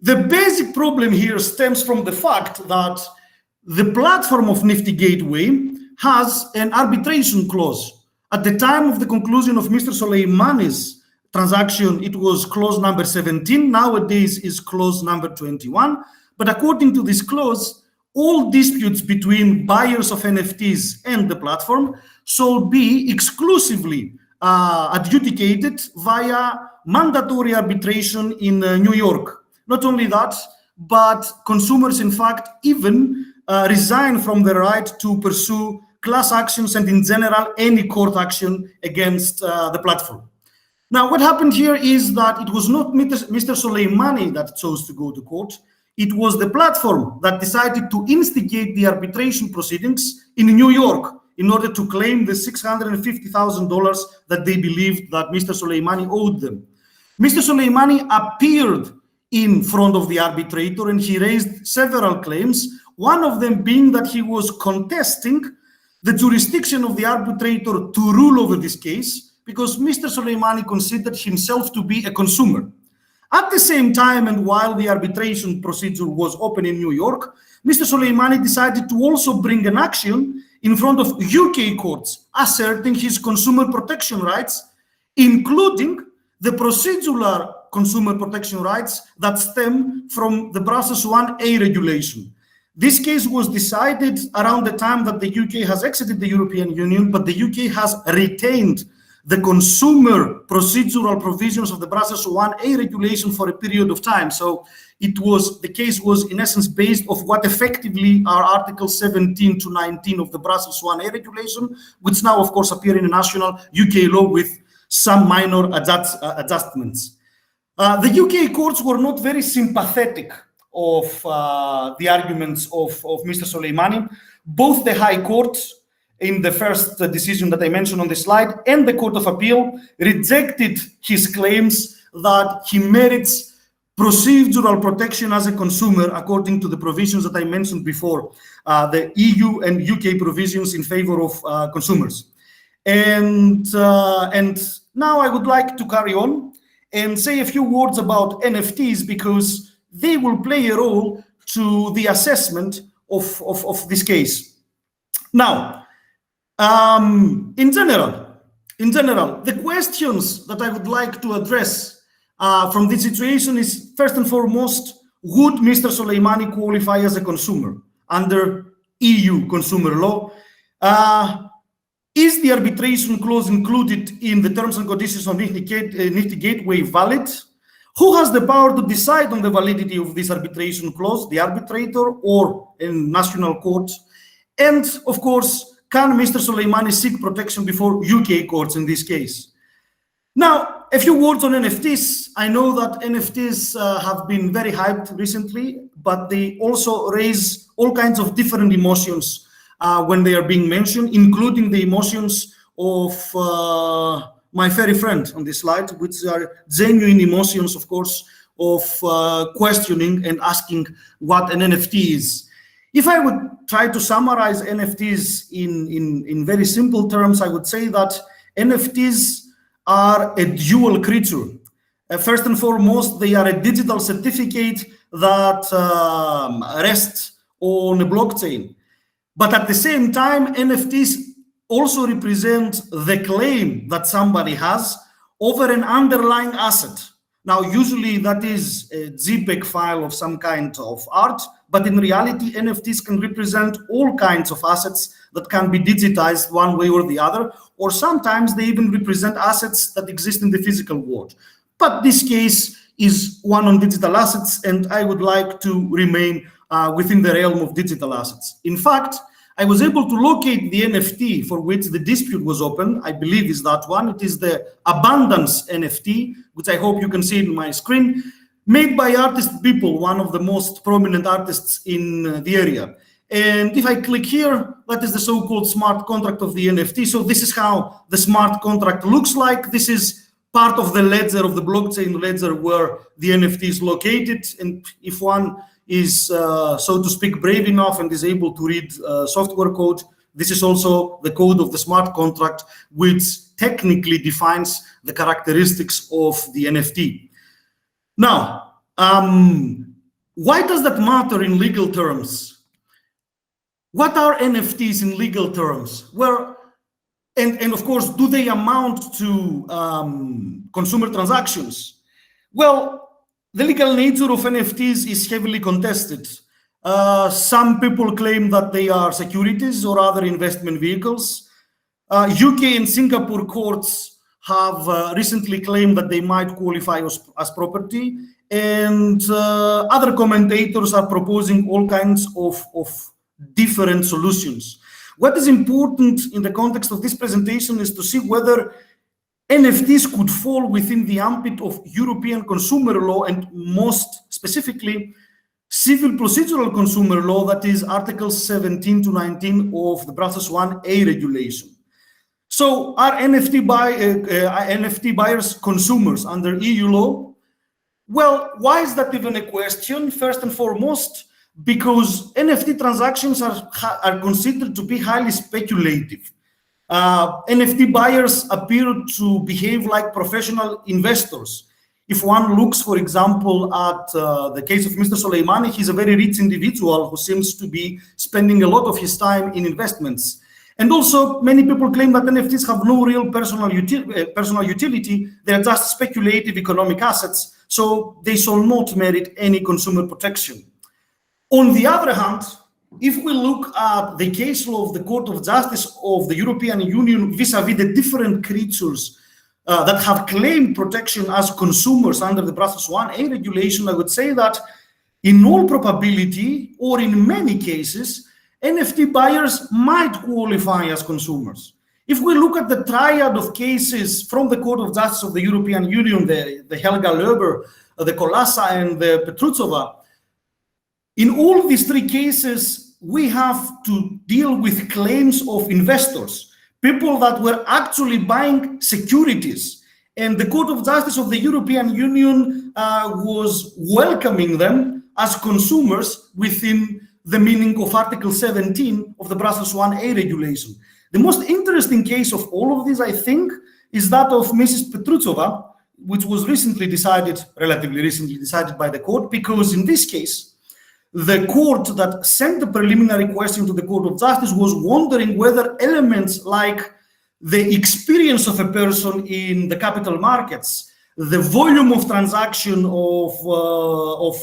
the basic problem here stems from the fact that the platform of Nifty Gateway has an arbitration clause At the time of the conclusion of Mr. Soleimani's transaction, it was clause number 17. Nowadays is clause number 21. But according to this clause, all disputes between buyers of NFTs and the platform shall be exclusively adjudicated via mandatory arbitration in New York. Not only that, but consumers, in fact, even resign from the right to pursue class actions and, in general, any court action against the platform. Now, what happened here is that it was not Mr. Soleimani that chose to go to court. It was the platform that decided to instigate the arbitration proceedings in New York in order to claim the $650,000 that they believed that Mr. Soleimani owed them. Mr. Soleimani appeared in front of the arbitrator and he raised several claims, one of them being that he was contesting the jurisdiction of the arbitrator to rule over this case because Mr. Soleimani considered himself to be a consumer. At the same time, and while the arbitration procedure was open in New York, Mr. Soleimani decided to also bring an action in front of UK courts, asserting his consumer protection rights, including the procedural consumer protection rights that stem from the Brussels 1A regulation. This case was decided around the time that the UK has exited the European Union, but the UK has retained the consumer procedural provisions of the Brussels 1A regulation for a period of time. So the case was in essence based of what effectively are Articles 17 to 19 of the Brussels 1A regulation, which now of course appear in a national UK law with some minor adjustments. The UK courts were not very sympathetic of the arguments of Mr. Soleimani. Both the High Court in the first decision that I mentioned on the slide and the Court of Appeal rejected his claims that he merits procedural protection as a consumer according to the provisions that I mentioned before, the EU and UK provisions in favor of consumers. And now I would like to carry on and say a few words about NFTs because they will play a role to the assessment of this case. Now, in general, the questions that I would like to address from this situation is, first and foremost, would Mr. Soleimani qualify as a consumer under EU consumer law? Is the arbitration clause included in the terms and conditions of Nifty Gateway valid? Who has the power to decide on the validity of this arbitration clause, the arbitrator or in national courts? And of course, can Mr. Soleimani seek protection before UK courts in this case? Now, a few words on NFTs. I know that NFTs have been very hyped recently, but they also raise all kinds of different emotions when they are being mentioned, including the emotions of my fairy friend on this slide, which are genuine emotions, of course, of questioning and asking what an NFT is. If I would try to summarize NFTs in very simple terms, I would say that NFTs are a dual creature. First and foremost, they are a digital certificate that rests on a blockchain. But at the same time, NFTs also represent the claim that somebody has over an underlying asset. Now, usually that is a JPEG file of some kind of art, but in reality, NFTs can represent all kinds of assets that can be digitized one way or the other, or sometimes they even represent assets that exist in the physical world. But this case is one on digital assets, and I would like to remain within the realm of digital assets. In fact, I was able to locate the NFT for which the dispute was open. I believe is that one. It is the Abundance NFT, which I hope you can see in my screen, made by Artist People, one of the most prominent artists in the area. And if I click here, that is the so-called smart contract of the NFT. So this is how the smart contract looks like. This is part of the ledger, of the blockchain ledger, where the NFT is located. And if one is, so to speak, brave enough and is able to read software code, this is also the code of the smart contract, which technically defines the characteristics of the NFT. Now, why does that matter in legal terms? What are NFTs in legal terms? Well, And of course, do they amount to consumer transactions? Well, the legal nature of NFTs is heavily contested. Some people claim that they are securities or other investment vehicles. UK and Singapore courts have recently claimed that they might qualify as property, and other commentators are proposing all kinds of different solutions. What is important in the context of this presentation is to see whether NFTs could fall within the ambit of European consumer law, and most specifically civil procedural consumer law, that is Articles 17 to 19 of the Brussels 1A regulation. So are NFT buyers consumers under EU law? Well, why is that even a question? First and foremost, because NFT transactions are considered to be highly speculative. NFT buyers appear to behave like professional investors. If one looks, for example, at the case of Mr. Soleimani, he's a very rich individual who seems to be spending a lot of his time in investments. And also, many people claim that NFTs have no real personal utility. They're just speculative economic assets, so they shall not merit any consumer protection. On the other hand, if we look at the case law of the Court of Justice of the European Union vis-à-vis the different creatures that have claimed protection as consumers under the Brussels 1A regulation, I would say that in all probability, or in many cases, NFT buyers might qualify as consumers. If we look at the triad of cases from the Court of Justice of the European Union, the Helga Löber, the Kolassa, and the Petrutsova, in all of these three cases, we have to deal with claims of investors, people that were actually buying securities. And the Court of Justice of the European Union was welcoming them as consumers within the meaning of Article 17 of the Brussels 1A regulation. The most interesting case of all of these, I think, is that of Mrs. Petrutsova, which was relatively recently decided by the court, because in this case, the court that sent the preliminary question to the Court of Justice was wondering whether elements like the experience of a person in the capital markets, the volume of transaction of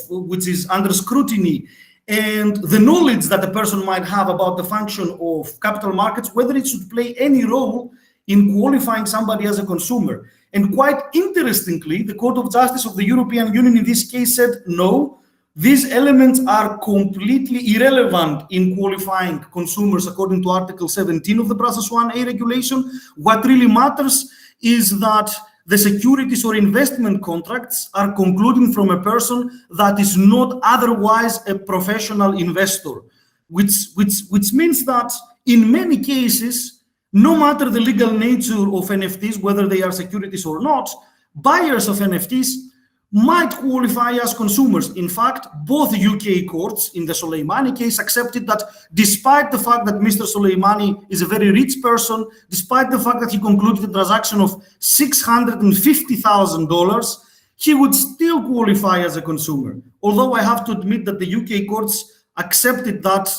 which is under scrutiny, and the knowledge that a person might have about the function of capital markets, whether it should play any role in qualifying somebody as a consumer. And quite interestingly, the Court of Justice of the European Union in this case said, no, these elements are completely irrelevant in qualifying consumers according to Article 17 of the Brussels 1A regulation. What really matters is that the securities or investment contracts are concluding from a person that is not otherwise a professional investor, which means that in many cases, no matter the legal nature of NFTs, whether they are securities or not, buyers of NFTs might qualify as consumers. In fact, both UK courts in the Soleimani case accepted that despite the fact that Mr. Soleimani is a very rich person, despite the fact that he concluded a transaction of $650,000, he would still qualify as a consumer. Although I have to admit that the UK courts accepted that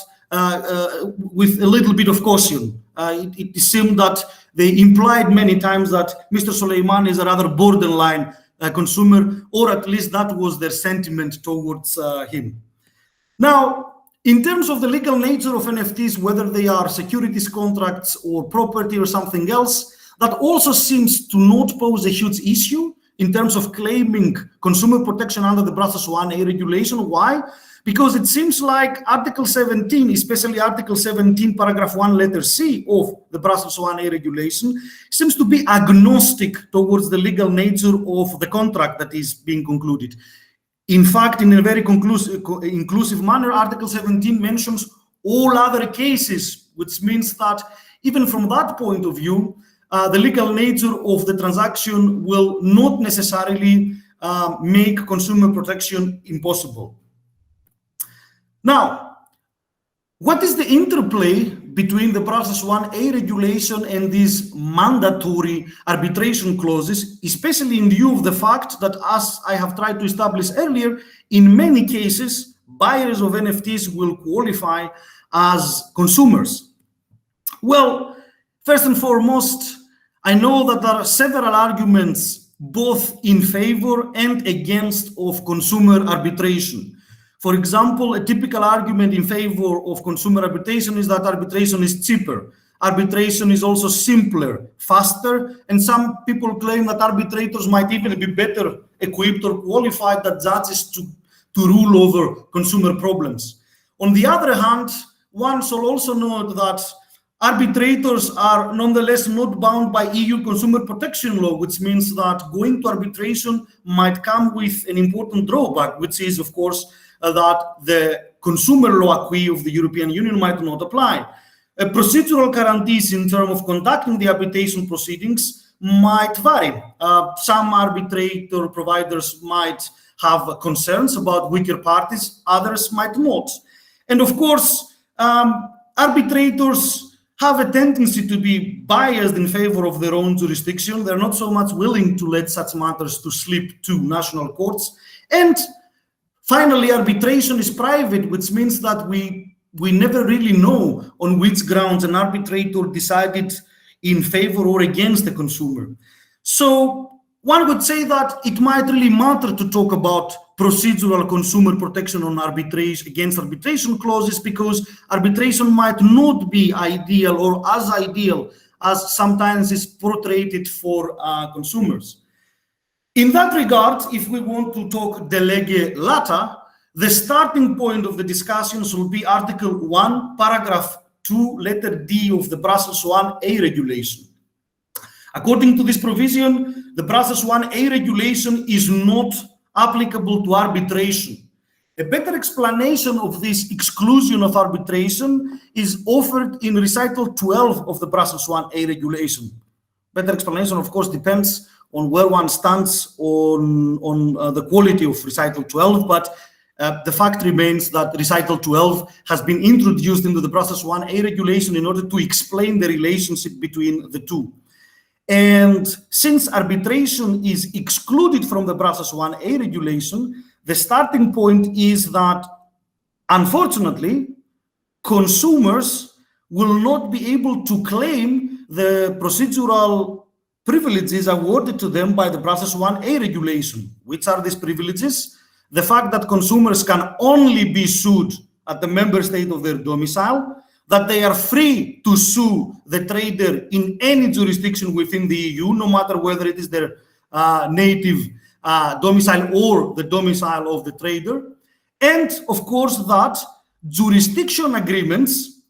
with a little bit of caution. It seemed that they implied many times that Mr. Soleimani is a rather borderline consumer, or at least that was their sentiment towards him. Now, in terms of the legal nature of NFTs, whether they are securities contracts or property or something else, that also seems to not pose a huge issue in terms of claiming consumer protection under the Brussels 1A regulation. Why? Because it seems like Article 17, especially Article 17, paragraph 1, letter C of the Brussels 1A regulation, seems to be agnostic towards the legal nature of the contract that is being concluded. In fact, in a very inclusive manner, Article 17 mentions all other cases, which means that even from that point of view, the legal nature of the transaction will not necessarily make consumer protection impossible. Now, what is the interplay between the Brussels 1A regulation and these mandatory arbitration clauses, especially in view of the fact that, as I have tried to establish earlier, in many cases, buyers of NFTs will qualify as consumers? Well, First and foremost, I know that there are several arguments both in favor and against of consumer arbitration. For example, a typical argument in favor of consumer arbitration is that arbitration is cheaper. Arbitration is also simpler, faster, and some people claim that arbitrators might even be better equipped or qualified than judges to rule over consumer problems. On the other hand, one should also note that arbitrators are nonetheless not bound by EU consumer protection law, which means that going to arbitration might come with an important drawback, which is, of course, that the consumer law acquis of the European Union might not apply. Procedural guarantees in terms of conducting the arbitration proceedings might vary. Some arbitrator providers might have concerns about weaker parties, others might not. And of course, arbitrators have a tendency to be biased in favor of their own jurisdiction. They're not so much willing to let such matters to slip to national courts. And finally, arbitration is private, which means that we never really know on which grounds an arbitrator decided in favor or against the consumer. So one would say that it might really matter to talk about procedural consumer protection on arbitration against arbitration clauses, because arbitration might not be ideal or as ideal as sometimes is portrayed for consumers. In that regard, if we want to talk de lege lata, the starting point of the discussions will be Article 1, Paragraph 2, letter D of the Brussels 1A regulation. According to this provision, the Brussels 1A regulation is not applicable to arbitration. A better explanation of this exclusion of arbitration is offered in recital 12 of the Brussels 1A regulation. Better explanation, of course, depends on where one stands on the quality of recital 12, but the fact remains that recital 12 has been introduced into the Brussels 1A regulation in order to explain the relationship between the two. And since arbitration is excluded from the Brussels 1A regulation, the starting point is that, unfortunately, consumers will not be able to claim the procedural privileges awarded to them by the Brussels 1A regulation. Which are these privileges? The fact that consumers can only be sued at the member state of their domicile, that they are free to sue the trader in any jurisdiction within the EU, no matter whether it is their native domicile or the domicile of the trader. And of course that jurisdiction agreements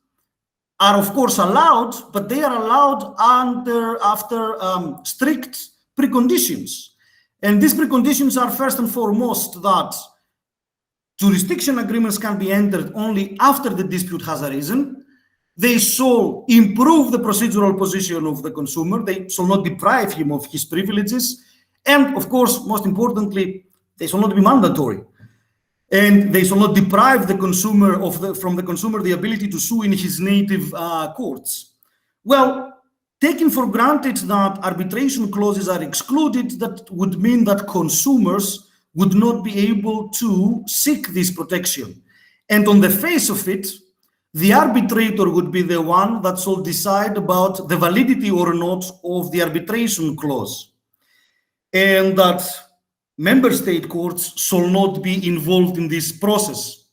are of course allowed, but they are allowed after strict preconditions. And these preconditions are first and foremost that jurisdiction agreements can be entered only after the dispute has arisen. They shall improve the procedural position of the consumer. They shall not deprive him of his privileges. And of course, most importantly, they shall not be mandatory. And they shall not deprive the consumer from the consumer the ability to sue in his native courts. Well, taking for granted that arbitration clauses are excluded, that would mean that consumers would not be able to seek this protection. And on the face of it, the arbitrator would be the one that shall decide about the validity or not of the arbitration clause. And that member state courts shall not be involved in this process.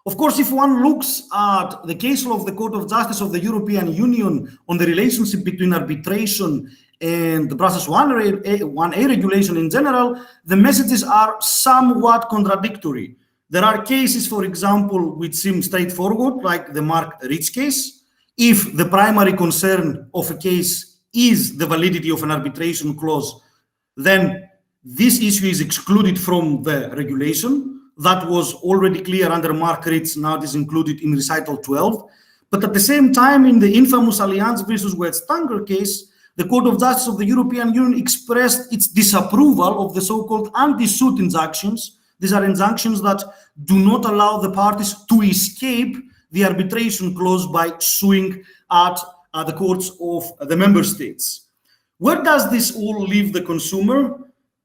Of course, if one looks at the case law of the Court of Justice of the European Union on the relationship between arbitration and the Brussels 1A regulation in general, the messages are somewhat contradictory. There are cases, for example, which seem straightforward, like the Mark Rich case. If the primary concern of a case is the validity of an arbitration clause, then this issue is excluded from the regulation. That was already clear under Mark Rich, now it is included in recital 12. But at the same time, in the infamous Allianz versus Westtanker case, the Court of Justice of the European Union expressed its disapproval of the so-called anti-suit injunctions. These are injunctions that do not allow the parties to escape the arbitration clause by suing at the courts of the member states. Where does this all leave the consumer?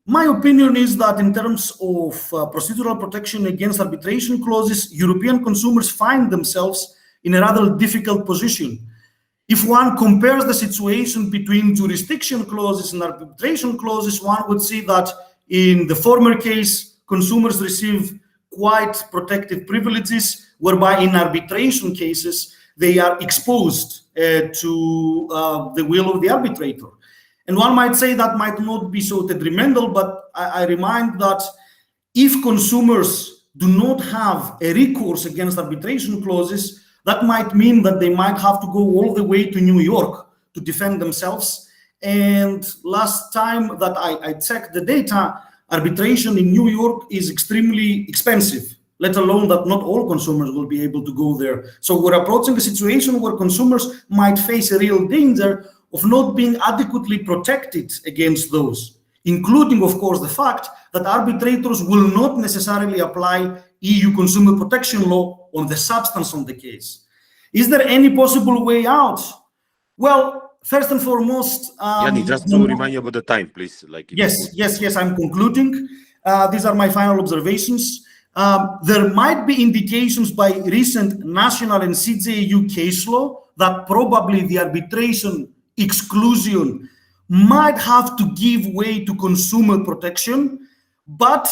My opinion is that in terms of procedural protection against arbitration clauses, European consumers find themselves in a rather difficult position. If one compares the situation between jurisdiction clauses and arbitration clauses, one would see that in the former case, consumers receive quite protective privileges, whereby in arbitration cases, they are exposed to the will of the arbitrator. And one might say that might not be so detrimental, but I remind that if consumers do not have a recourse against arbitration clauses, that might mean that they might have to go all the way to New York to defend themselves. And last time that I checked the data, arbitration in New York is extremely expensive, let alone that not all consumers will be able to go there. So we're approaching a situation where consumers might face a real danger of not being adequately protected against those, including, of course, the fact that arbitrators will not necessarily apply EU consumer protection law on the substance of the case. Is there any possible way out? Well, first and foremost, Yanni, just to remind you about the time, please. Yes, I'm concluding. These are my final observations. There might be indications by recent national and CJEU case law that probably the arbitration exclusion might have to give way to consumer protection, but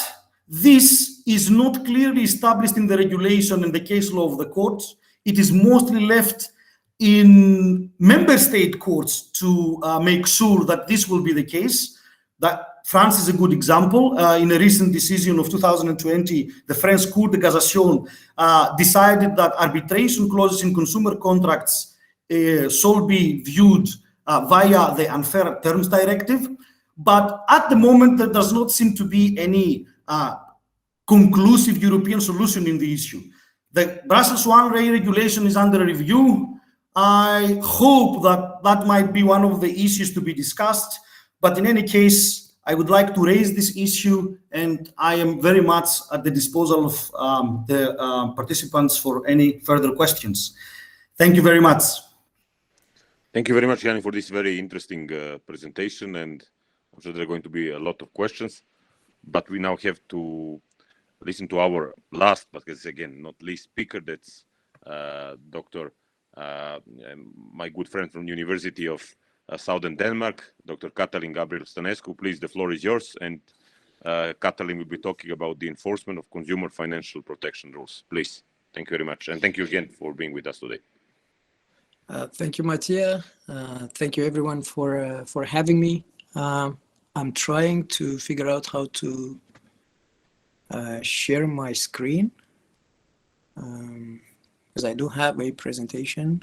this is not clearly established in the regulation and the case law of the courts. It is mostly left in member state courts to make sure that this will be the case. That France is a good example. In a recent decision of 2020, the French Cour de Cassation decided that arbitration clauses in consumer contracts shall be viewed via the Unfair Terms Directive. But at the moment, there does not seem to be any conclusive European solution in the issue. The Brussels 1A regulation is under review. I hope that that might be one of the issues to be discussed. But in any case, I would like to raise this issue, and I am very much at the disposal of the participants for any further questions. Thank you very much. Thank you very much, Yanni, for this very interesting presentation. And I'm sure there are going to be a lot of questions. But we now have to listen to our last, but again, not least speaker. That's Dr. My good friend from University of Southern Denmark, Dr. Katalin Gabriel Stănescu. Please, the floor is yours. And Katalin will be talking about the enforcement of consumer financial protection rules. Please. Thank you very much. And thank you again for being with us today. Thank you, Mattia. Thank you, everyone, for having me. I'm trying to figure out how to share my screen, because I do have a presentation.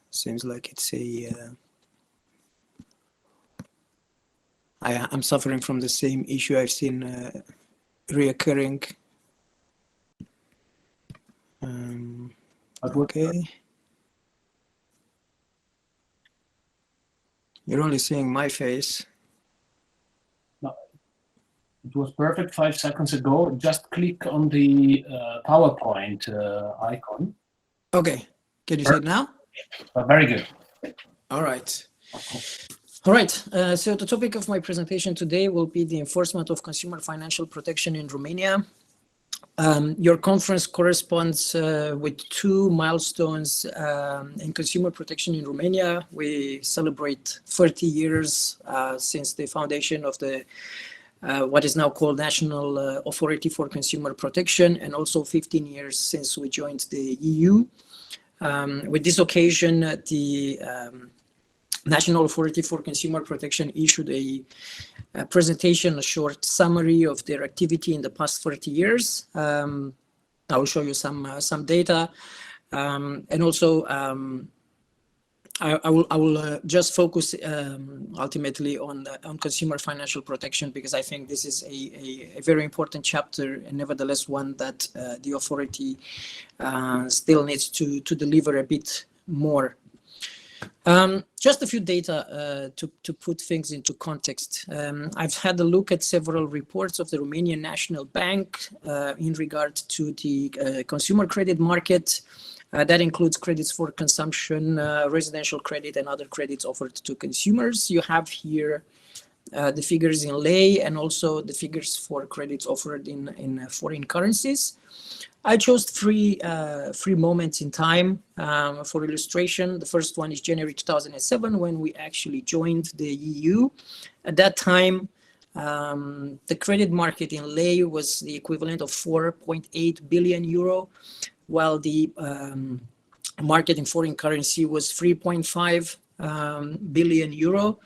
Seems like it's I'm suffering from the same issue I've seen reoccurring. Okay. You're only seeing my face. No, it was perfect 5 seconds ago. Just click on the PowerPoint icon. Okay. Can you see it now? Very good. All right. All right. So the topic of my presentation today will be the enforcement of consumer financial protection in Romania. Your conference corresponds with 2 milestones in consumer protection in Romania. We celebrate 30 years since the foundation of the what is now called National Authority for Consumer Protection, and also 15 years since we joined the EU. With this occasion, the National Authority for Consumer Protection issued a presentation, a short summary of their activity in the past 30 years. I will show you some data, and also I will just focus ultimately on consumer financial protection, because I think this is a very important chapter, and nevertheless one that the authority still needs to deliver a bit more. Just a few data to put things into context. I've had a look at several reports of the Romanian National Bank in regard to the consumer credit market. That includes credits for consumption, residential credit, and other credits offered to consumers. You have here the figures in lei and also the figures for credits offered in foreign currencies. I chose three moments in time for illustration. The first one is January 2007, when we actually joined the EU. At that time, the credit market in lei was the equivalent of 4.8 billion euro, while the market in foreign currency was 3.5 billion euro.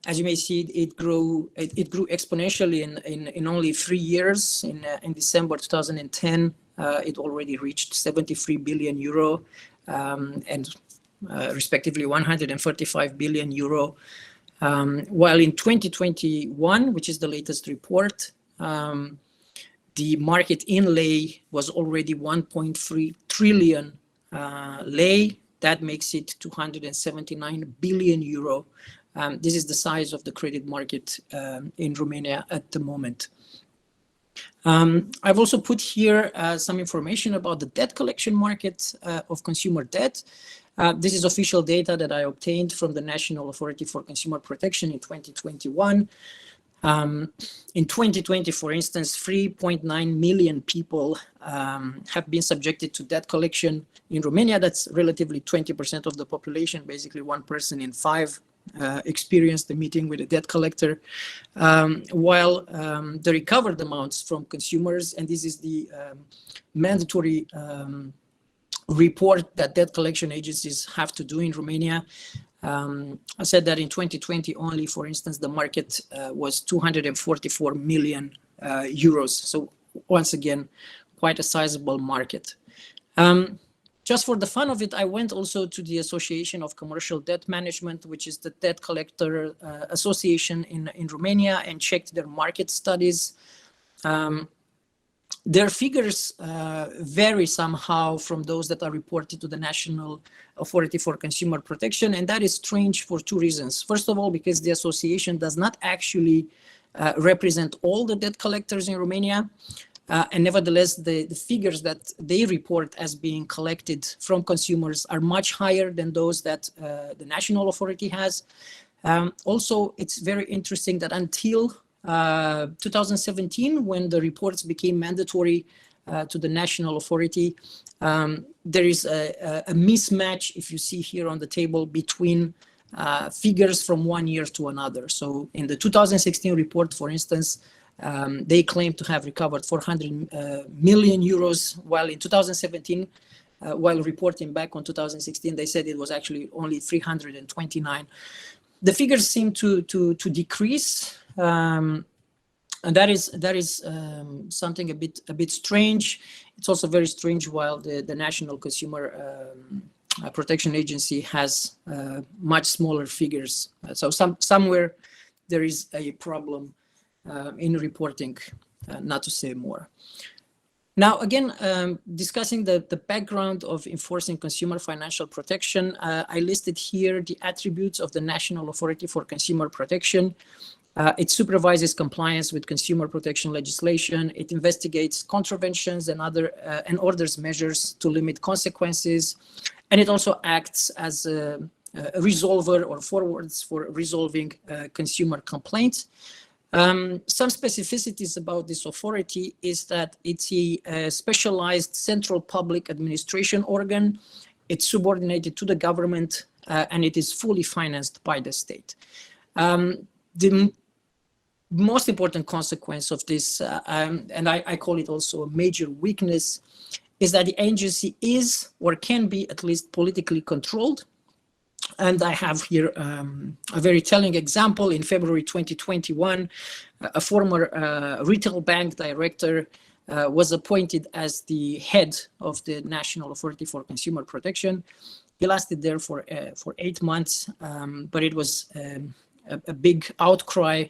As you may see, it grew exponentially in only 3 years. In December 2010, it already reached 73 billion euro and respectively 135 billion euro. While in 2021, which is the latest report, the market in lei was already 1.3 trillion lei. That makes it 279 billion euro. This is the size of the credit market in Romania at the moment. I've also put here some information about the debt collection market of consumer debt. This is official data that I obtained from the National Authority for Consumer Protection in 2021. In 2020, for instance, 3.9 million people have been subjected to debt collection in Romania. That's relatively 20% of the population. Basically, 1 person in 5 experienced a meeting with a debt collector, while the recovered amounts from consumers, and this is the mandatory report that debt collection agencies have to do in Romania. I said that in 2020 only, for instance, the market was 244 million euros. So once again, quite a sizable market. Just for the fun of it, I went also to the Association of Commercial Debt Management, which is the debt collector association in Romania, and checked their market studies. Their figures vary somehow from those that are reported to the National Authority for Consumer Protection, and that is strange for 2 reasons. First of all, because the association does not actually represent all the debt collectors in Romania. And nevertheless, the figures that they report as being collected from consumers are much higher than those that the national authority has. Also, it's very interesting that until 2017, when the reports became mandatory to the national authority, there is a mismatch, if you see here on the table, between figures from 1 year to another. So in the 2016 report, for instance, they claim to have recovered 400 million euros, while in 2017, while reporting back on 2016, they said it was actually only 329. The figures seem to decrease, and that is something a bit strange. It's also very strange while the National Consumer Protection Agency has much smaller figures. So somewhere there is a problem in reporting, not to say more. Now, again, discussing the background of enforcing consumer financial protection, I listed here the attributes of the National Authority for Consumer Protection. It supervises compliance with consumer protection legislation. It investigates contraventions and orders measures to limit consequences. And it also acts as a resolver or forwards for resolving consumer complaints. Some specificities about this authority is that it's a specialized central public administration organ. It's subordinated to the government, and it is fully financed by the state. The most important consequence of this, and I call it also a major weakness, is that the agency is or can be at least politically controlled. And I have here a very telling example. In February 2021, a former retail bank director was appointed as the head of the National Authority for Consumer Protection. He lasted there for 8 months, but it was a big outcry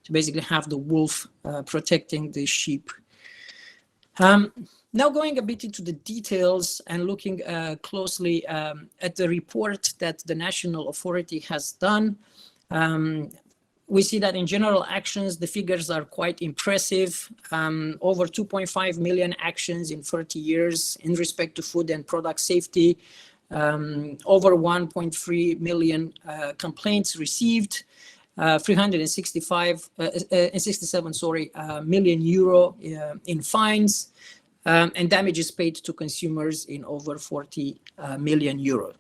to basically have the wolf protecting the sheep. Now going a bit into the details and looking closely at the report that the National Authority has done, we see that in general actions, the figures are quite impressive. Over 2.5 million actions in 30 years in respect to food and product safety, over 1.3 million complaints received. 367 million euro in fines, and damages paid to consumers in over 40 million euro.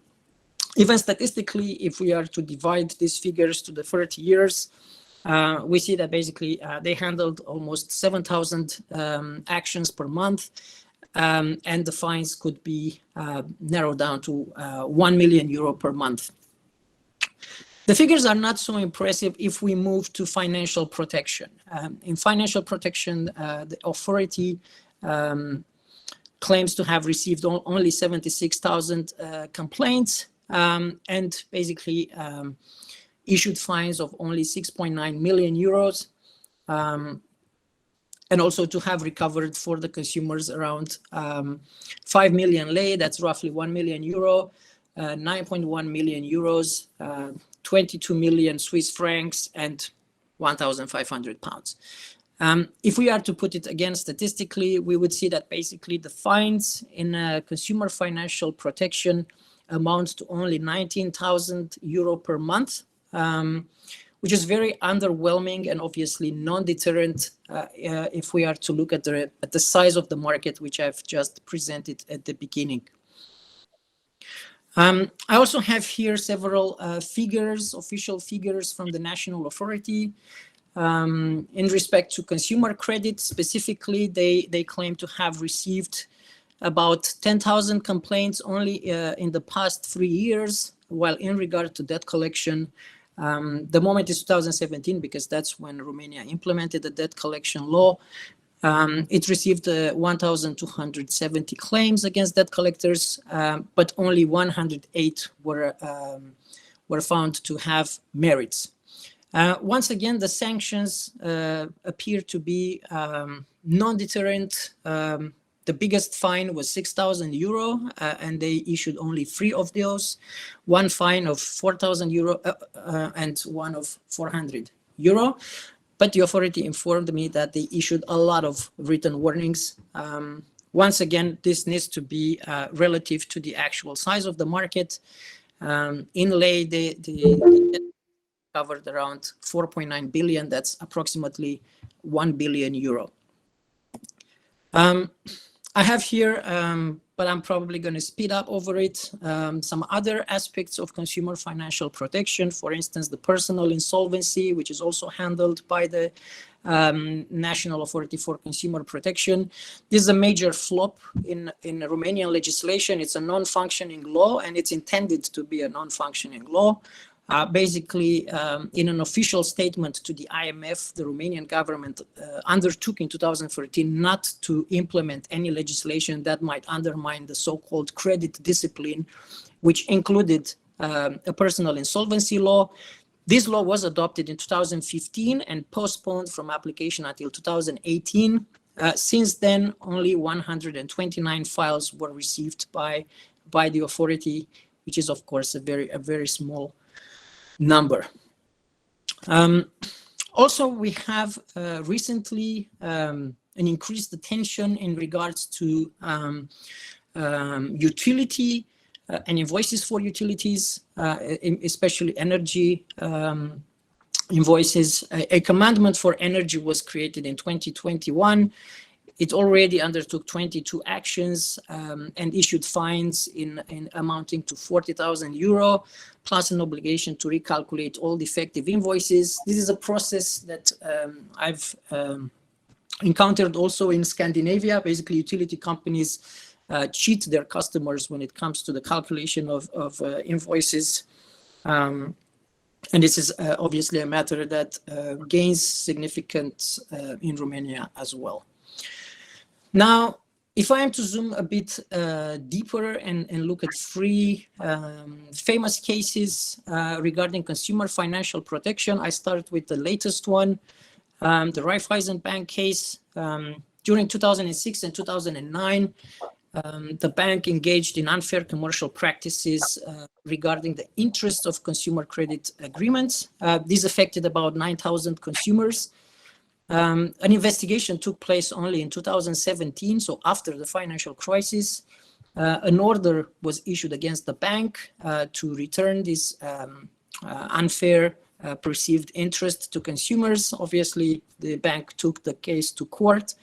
Even statistically, if we are to divide these figures to the 30 years, we see that basically they handled almost 7,000 actions per month, and the fines could be narrowed down to 1 million euro per month. The figures are not so impressive if we move to financial protection. In financial protection, the authority claims to have received only 76,000 complaints, and basically issued fines of only 6.9 million euros, and also to have recovered for the consumers around 5 million lei, that's roughly 1 million euro, 9.1 million euros, 22 million Swiss francs, and 1,500 pounds. If we are to put it again statistically, we would see that basically the fines in consumer financial protection amount to only 19,000 euro per month, which is very underwhelming and obviously non-deterrent if we are to look at the size of the market, which I've just presented at the beginning. I also have here several official figures from the national authority. In respect to consumer credit specifically, they claim to have received about 10,000 complaints only in the past 3 years, while in regard to debt collection, the moment is 2017 because that's when Romania implemented the debt collection law. It received 1,270 claims against debt collectors, but only 108 were found to have merits. Once again, the sanctions appear to be non-deterrent. The biggest fine was 6,000 euro, and they issued only 3 of those, one fine of 4,000 euro and one of 400 euro. But the authority informed me that they issued a lot of written warnings. Once again, this needs to be relative to the actual size of the market. In lei, they covered around 4.9 billion. That's approximately 1 billion euro. I have here, but I'm probably going to speed up over it, some other aspects of consumer financial protection. For instance, the personal insolvency, which is also handled by the National Authority for Consumer Protection. This is a major flop in Romanian legislation. It's a non-functioning law, and it's intended to be a non-functioning law. Basically, in an official statement to the IMF, the Romanian government undertook in 2013 not to implement any legislation that might undermine the so-called credit discipline, which included a personal insolvency law. This law was adopted in 2015 and postponed from application until 2018. Since then, only 129 files were received by the authority, which is, of course, a very small number. Also, we have recently an increased attention in regards to utility and invoices for utilities, especially energy invoices. A commandment for energy was created in 2021. It already undertook 22 actions and issued fines in amounting to 40,000 euro, plus an obligation to recalculate all defective invoices. This is a process that I've encountered also in Scandinavia. Basically, utility companies cheat their customers when it comes to the calculation of invoices. And this is obviously a matter that gains significance in Romania as well. Now, if I am to zoom a bit deeper and look at 3 famous cases regarding consumer financial protection, I start with the latest one, the Raiffeisen Bank case. During 2006 and 2009, the bank engaged in unfair commercial practices regarding the interests of consumer credit agreements. These affected about 9,000 consumers. An investigation took place only in 2017, so after the financial crisis. An order was issued against the bank to return these unfair perceived interest to consumers. Obviously, the bank took the case to court.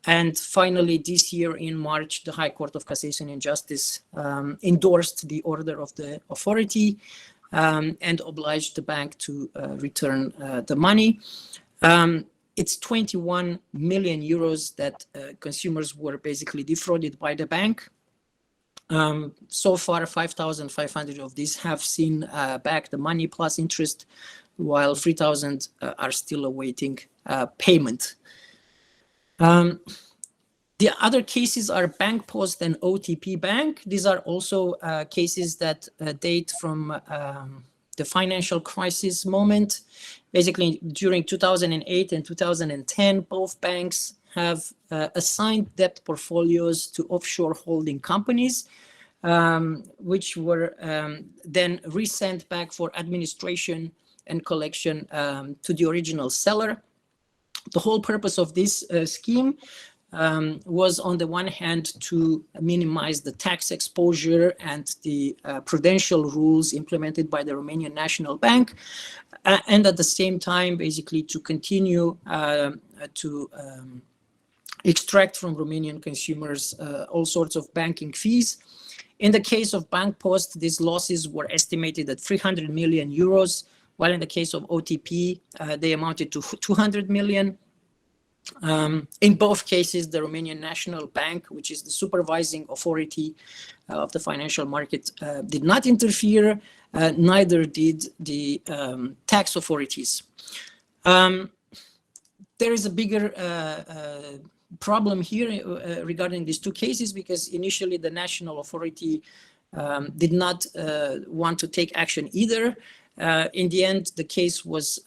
And finally, this year in March, the High Court of Cassation and Justice endorsed the order of the authority and obliged the bank to return the money. It's 21 million euros that consumers were basically defrauded by the bank. So far, 5,500 of these have seen back the money plus interest, while 3,000 are still awaiting payment. The other cases are BankPost and OTP Bank. These are also cases that date from the financial crisis moment. Basically, during 2008 and 2010, both banks have assigned debt portfolios to offshore holding companies, which were then resent back for administration and collection to the original seller. The whole purpose of this scheme was, on the one hand, to minimize the tax exposure and the prudential rules implemented by the Romanian National Bank, and at the same time, basically, to continue to extract from Romanian consumers all sorts of banking fees. In the case of BankPost, these losses were estimated at 300 million euros, while in the case of OTP, they amounted to 200 million. In both cases, the Romanian National Bank, which is the supervising authority of the financial market, did not interfere, neither did the tax authorities. There is a bigger problem here regarding these two cases, because initially the national authority did not want to take action either. In the end, the case was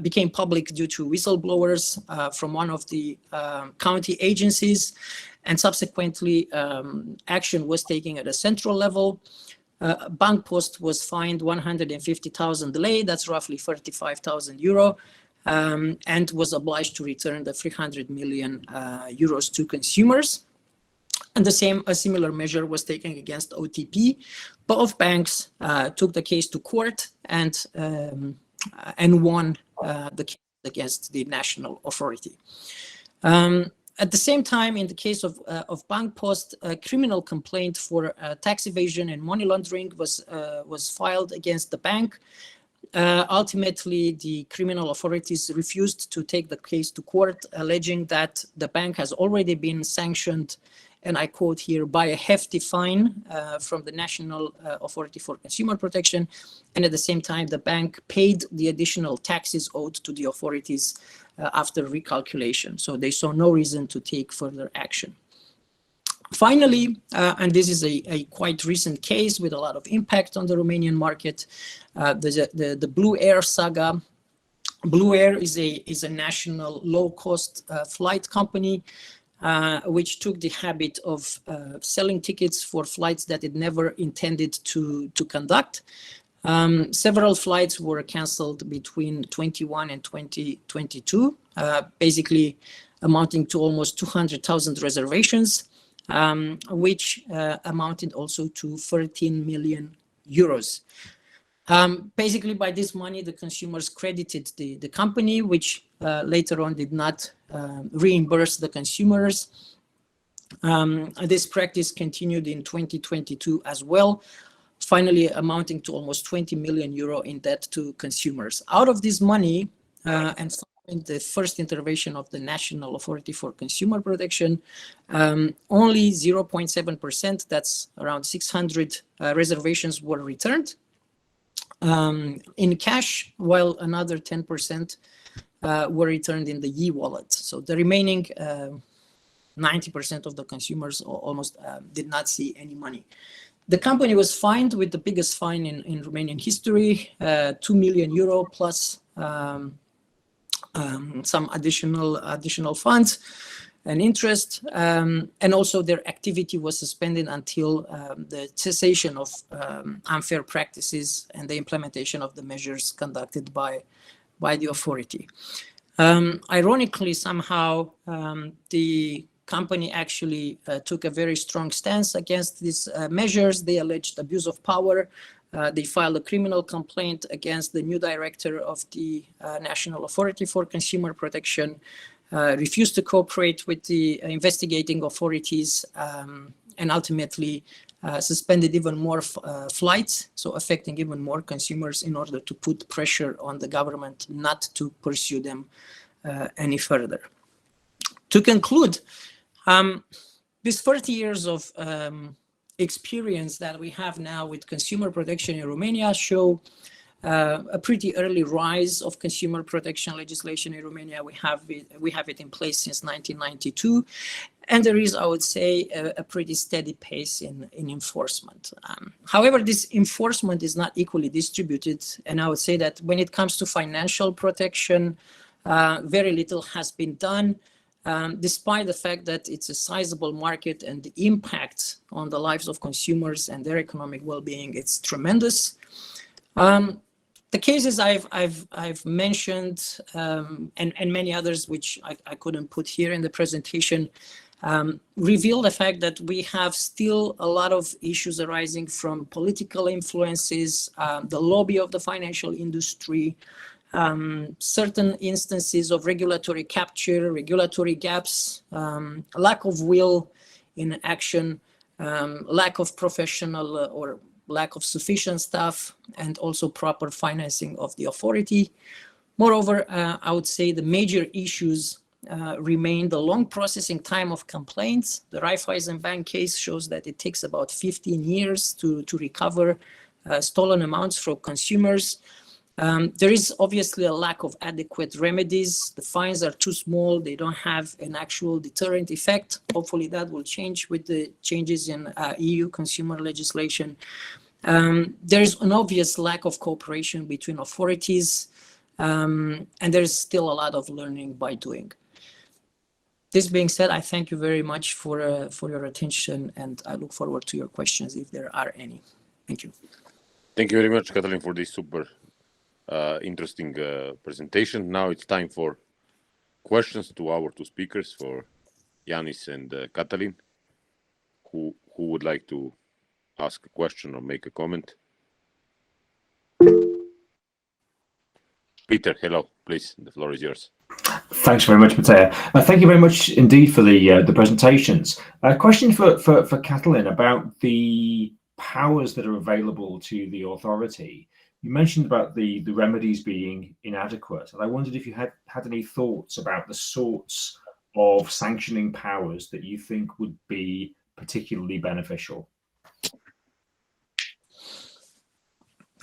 became public due to whistleblowers from one of the county agencies, and subsequently action was taken at a central level. BankPost was fined 150,000 lei, that's roughly 35,000 euro, and was obliged to return the 300 million euros to consumers. And a similar measure was taken against OTP. Both banks took the case to court and won the case against the national authority. At the same time, in the case of BankPost, a criminal complaint for tax evasion and money laundering was filed against the bank. Ultimately, the criminal authorities refused to take the case to court, alleging that the bank has already been sanctioned, and I quote here, by a hefty fine from the National Authority for Consumer Protection. And at the same time, the bank paid the additional taxes owed to the authorities after recalculation. So they saw no reason to take further action. Finally, and this is a quite recent case with a lot of impact on the Romanian market, the Blue Air saga. Blue Air is a national low-cost flight company which took the habit of selling tickets for flights that it never intended to conduct. Several flights were cancelled between 21 and 2022, basically amounting to almost 200,000 reservations, which amounted also to 13 million euros. Basically, by this money, the consumers credited the company, which later on did not reimburse the consumers. This practice continued in 2022 as well, finally amounting to almost 20 million euro in debt to consumers. Out of this money, and following the first intervention of the National Authority for Consumer Protection, only 0.7%, that's around 600 reservations, were returned in cash, while another 10% were returned in the e-wallet. So the remaining 90% of the consumers almost did not see any money. The company was fined with the biggest fine in Romanian history, 2 million euro plus some additional funds and interest, and also their activity was suspended until the cessation of unfair practices and the implementation of the measures conducted by the authority. Ironically, somehow, the company actually took a very strong stance against these measures. They alleged abuse of power They filed a criminal complaint against the new director of the National Authority for Consumer Protection, refused to cooperate with the investigating authorities, and ultimately suspended even more flights, so affecting even more consumers in order to put pressure on the government not to pursue them any further. To conclude, these 30 years of experience that we have now with consumer protection in Romania show a pretty early rise of consumer protection legislation in Romania. We have it in place since 1992, and there is, I would say, a pretty steady pace in enforcement. However, this enforcement is not equally distributed, and I would say that when it comes to financial protection, very little has been done, despite the fact that it's a sizable market and the impact on the lives of consumers and their economic well-being, it's tremendous. The cases I've mentioned and many others, which I couldn't put here in the presentation, reveal the fact that we have still a lot of issues arising from political influences, the lobby of the financial industry, certain instances of regulatory capture, regulatory gaps, lack of will in action, lack of professional or lack of sufficient staff, and also proper financing of the authority. Moreover, I would say the major issues remain the long processing time of complaints. The Raiffeisen Bank case shows that it takes about 15 years to recover stolen amounts from consumers. There is obviously a lack of adequate remedies. The fines are too small. They don't have an actual deterrent effect. Hopefully that will change with the changes in EU consumer legislation. There is an obvious lack of cooperation between authorities, and there's still a lot of learning by doing. This being said, I thank you very much for your attention, and I look forward to your questions if there are any. Thank you. Thank you very much, Katalin, for this super interesting presentation. Now it's time for questions to our two speakers, for Yanis and Katalin. Who would like to ask a question or make a comment? Peter, hello, please, the floor is yours. Thanks very much, Mateo. Thank you very much indeed for the presentations. A question for Katalin about the powers that are available to the authority. You mentioned about the remedies being inadequate, and I wondered if you had any thoughts about the sorts of sanctioning powers that you think would be particularly beneficial.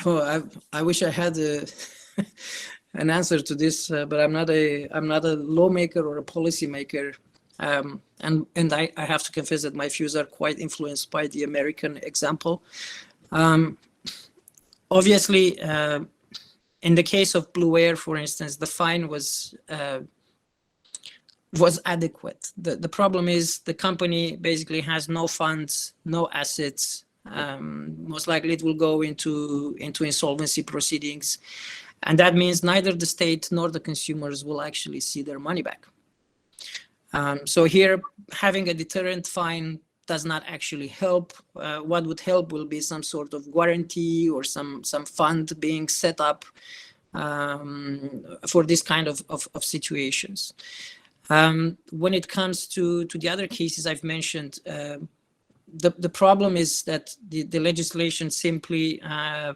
Oh, I wish I had an answer to this, but I'm not a lawmaker or a policymaker, and I have to confess that my views are quite influenced by the American example. Obviously, in the case of Blue Air, for instance, the fine was adequate. The problem is the company basically has no funds, no assets. Most likely it will go into insolvency proceedings, and that means neither the state nor the consumers will actually see their money back. So here, having a deterrent fine does not actually help. What would help will be some sort of guarantee or some fund being set up for this kind of situations. When it comes to the other cases I've mentioned, the problem is that the legislation simply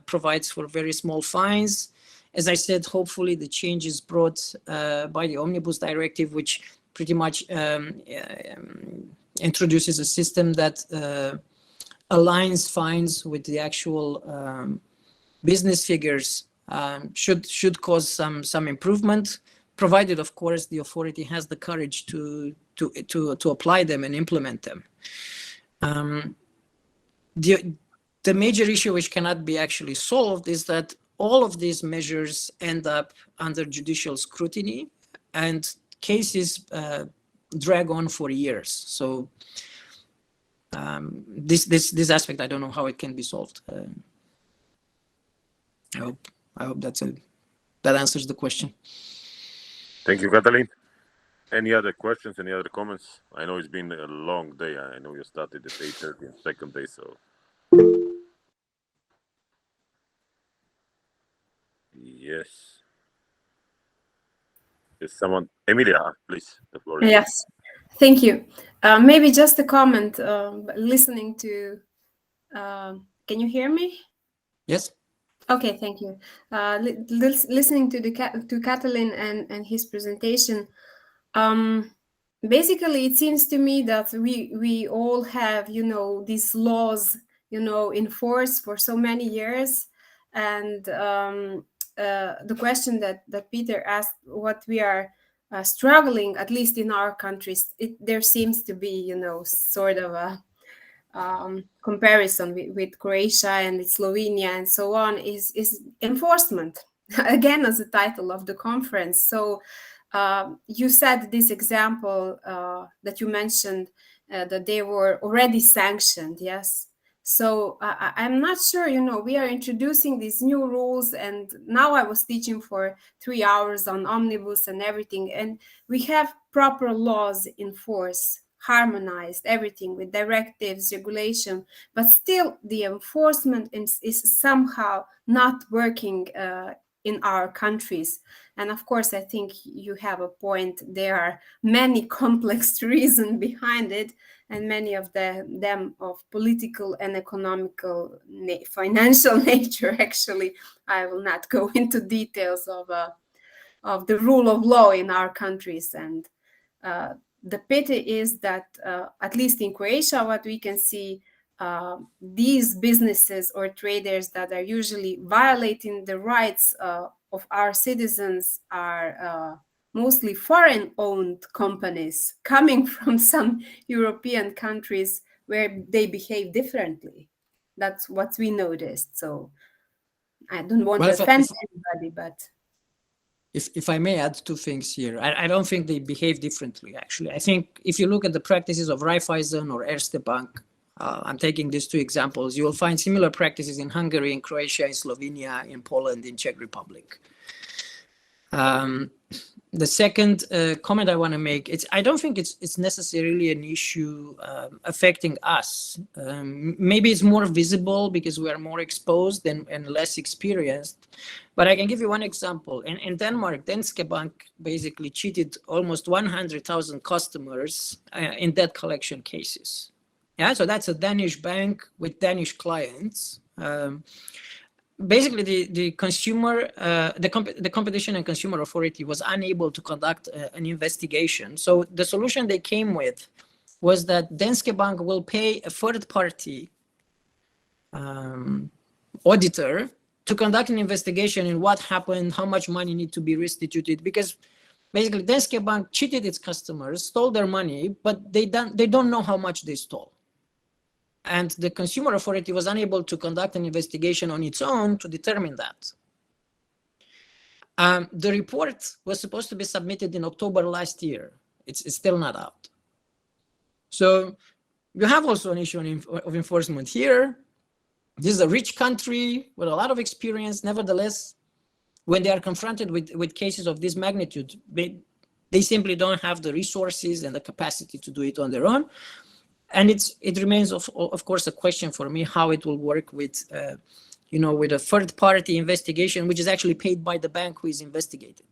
provides for very small fines. As I said, hopefully the changes brought by the Omnibus Directive, which pretty much introduces a system that aligns fines with the actual business figures, should cause some improvement, provided, of course, the authority has the courage to apply them and implement them. The major issue which cannot be actually solved is that all of these measures end up under judicial scrutiny, and cases drag on for years. So this aspect, I don't know how it can be solved. I hope that answers the question. Thank you, Katalin. Any other questions? Any other comments? I know it's been a long day. I know you started at 8:30 on second day, so. Yes. Is someone, Emilia, please, the floor is yours. Yes, thank you. Maybe just a comment, listening to, can you hear me? Yes. Okay, thank you. Listening to to Catalin and his presentation, basically it seems to me that we all have, you know, these laws, you know, in force for so many years, and the question that Peter asked, what we are struggling, at least in our countries, there seems to be, you know, sort of a comparison with Croatia and Slovenia and so on, is enforcement, again, as the title of the conference. So you said this example that you mentioned, that they were already sanctioned, yes? So I'm not sure, you know, we are introducing these new rules, and now I was teaching for 3 hours on omnibus and everything, and we have proper laws in force, harmonized, everything with directives, regulation, but still the enforcement is somehow not working in our countries. And of course, I think you have a point. There are many complex reasons behind it, and many of them of political and economical, financial nature. Actually, I will not go into details of the rule of law in our countries. And the pity is that, at least in Croatia, what we can see, these businesses or traders that are usually violating the rights of our citizens are mostly foreign-owned companies coming from some European countries where they behave differently. That's what we noticed. So I don't want to offend anybody, but... If I may add two things here, I don't think they behave differently, actually. I think if you look at the practices of Raiffeisen or Erste Bank, I'm taking these two examples, you will find similar practices in Hungary, in Croatia, in Slovenia, in Poland, in Czech Republic. The second comment I want to make, I don't think it's necessarily an issue affecting us. Maybe it's more visible because we are more exposed and less experienced. But I can give you one example. In Denmark, Danske Bank basically cheated almost 100,000 customers in debt collection cases. Yeah, so that's a Danish bank with Danish clients. Basically, the Competition and Consumer Authority was unable to conduct an investigation. So the solution they came with was that Danske Bank will pay a third-party auditor to conduct an investigation in what happened, how much money need to be restituted, because basically Danske Bank cheated its customers, stole their money, but they don't know how much they stole. And the Consumer Authority was unable to conduct an investigation on its own to determine that. The report was supposed to be submitted in October last year. It's still not out. So you have also an issue of enforcement here. This is a rich country with a lot of experience. Nevertheless, when they are confronted with cases of this magnitude, they simply don't have the resources and the capacity to do it on their own. And it remains, of course, a question for me how it will work with, with a third-party investigation, which is actually paid by the bank who is investigated.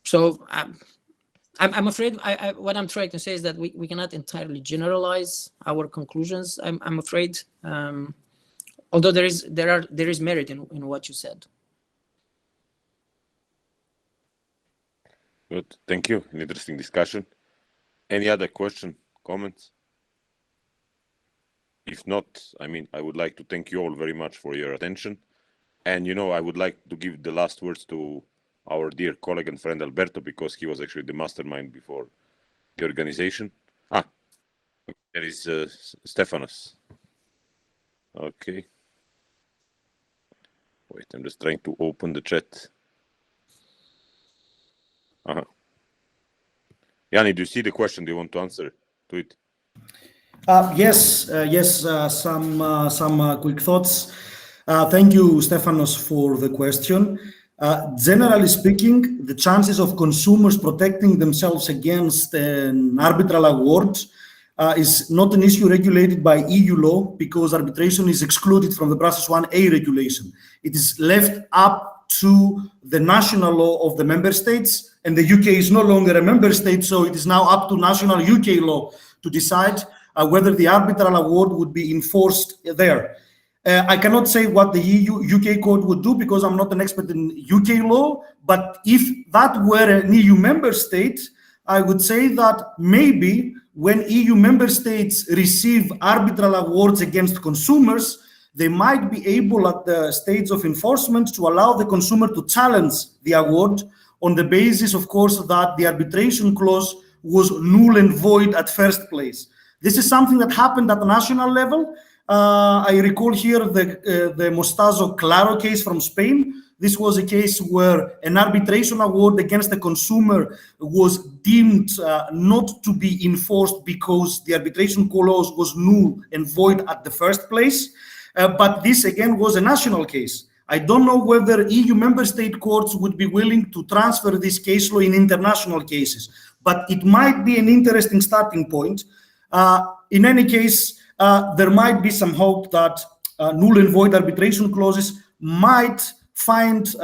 So I'm afraid what I'm trying to say is that we cannot entirely generalize our conclusions. I'm afraid, although there is merit in what you said. Good, thank you. An interesting discussion. Any other question, comments? If not, I would like to thank you all very much for your attention. And, I would like to give the last words to our dear colleague and friend Alberto, because he was actually the mastermind before the organization. There is Stefanos. Okay. Wait, I'm just trying to open the chat. Yanni, do you see the question? Do you want to answer to it? Yes. Some quick thoughts. Thank you, Stefanos, for the question. Generally speaking, the chances of consumers protecting themselves against an arbitral award is not an issue regulated by EU law because arbitration is excluded from the Brussels 1A regulation. It is left up to the national law of the member states, and the UK is no longer a member state, so it is now up to national UK law to decide whether the arbitral award would be enforced there. I cannot say what the UK court would do because I'm not an expert in UK law, but if that were an EU member state, I would say that maybe when EU member states receive arbitral awards against consumers, they might be able at the stage of enforcement to allow the consumer to challenge the award on the basis, of course, that the arbitration clause was null and void at first place. This is something that happened at the national level. I recall here the Mostazo Claro case from Spain. This was a case where an arbitration award against the consumer was deemed not to be enforced because the arbitration clause was null and void at the first place. But this again was a national case. I don't know whether EU member state courts would be willing to transfer this case law in international cases, but it might be an interesting starting point. In any case, there might be some hope that null and void arbitration clauses might find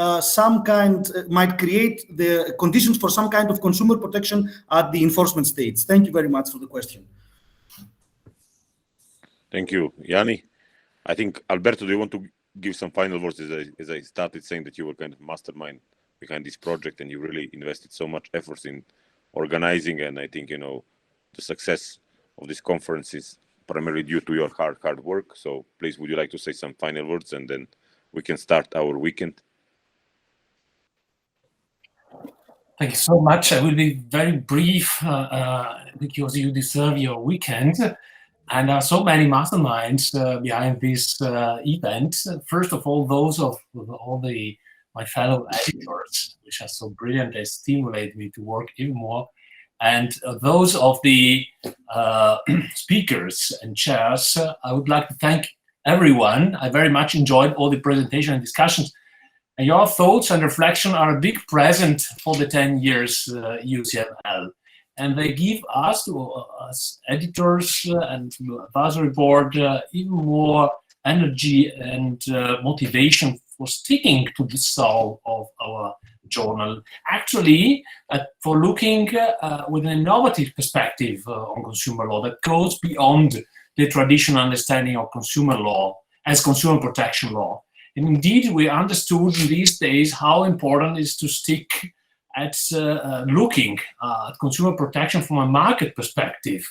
might create the conditions for some kind of consumer protection at the enforcement stage. Thank you very much for the question. Thank you, Yanni. I think, Alberto, do you want to give some final words as I started saying that you were kind of mastermind behind this project and you really invested so much effort in organizing, and I think, the success of this conference is primarily due to your hard work. So please, would you like to say some final words and then we can start our weekend? Thank you so much. I will be very brief because you deserve your weekend. And there are so many masterminds behind this event. First of all, those of all my fellow editors, which are so brilliant, they stimulate me to work even more. And those of the speakers and chairs, I would like to thank everyone. I very much enjoyed all the presentation and discussions. And your thoughts and reflection are a big present for the 10 years UCML. And they give us, as editors and advisory board, even more energy and motivation for sticking to the soul of our journal. Actually, for looking with an innovative perspective on consumer law that goes beyond the traditional understanding of consumer law as consumer protection law. And indeed, we understood in these days how important it is to stick at looking at consumer protection from a market perspective,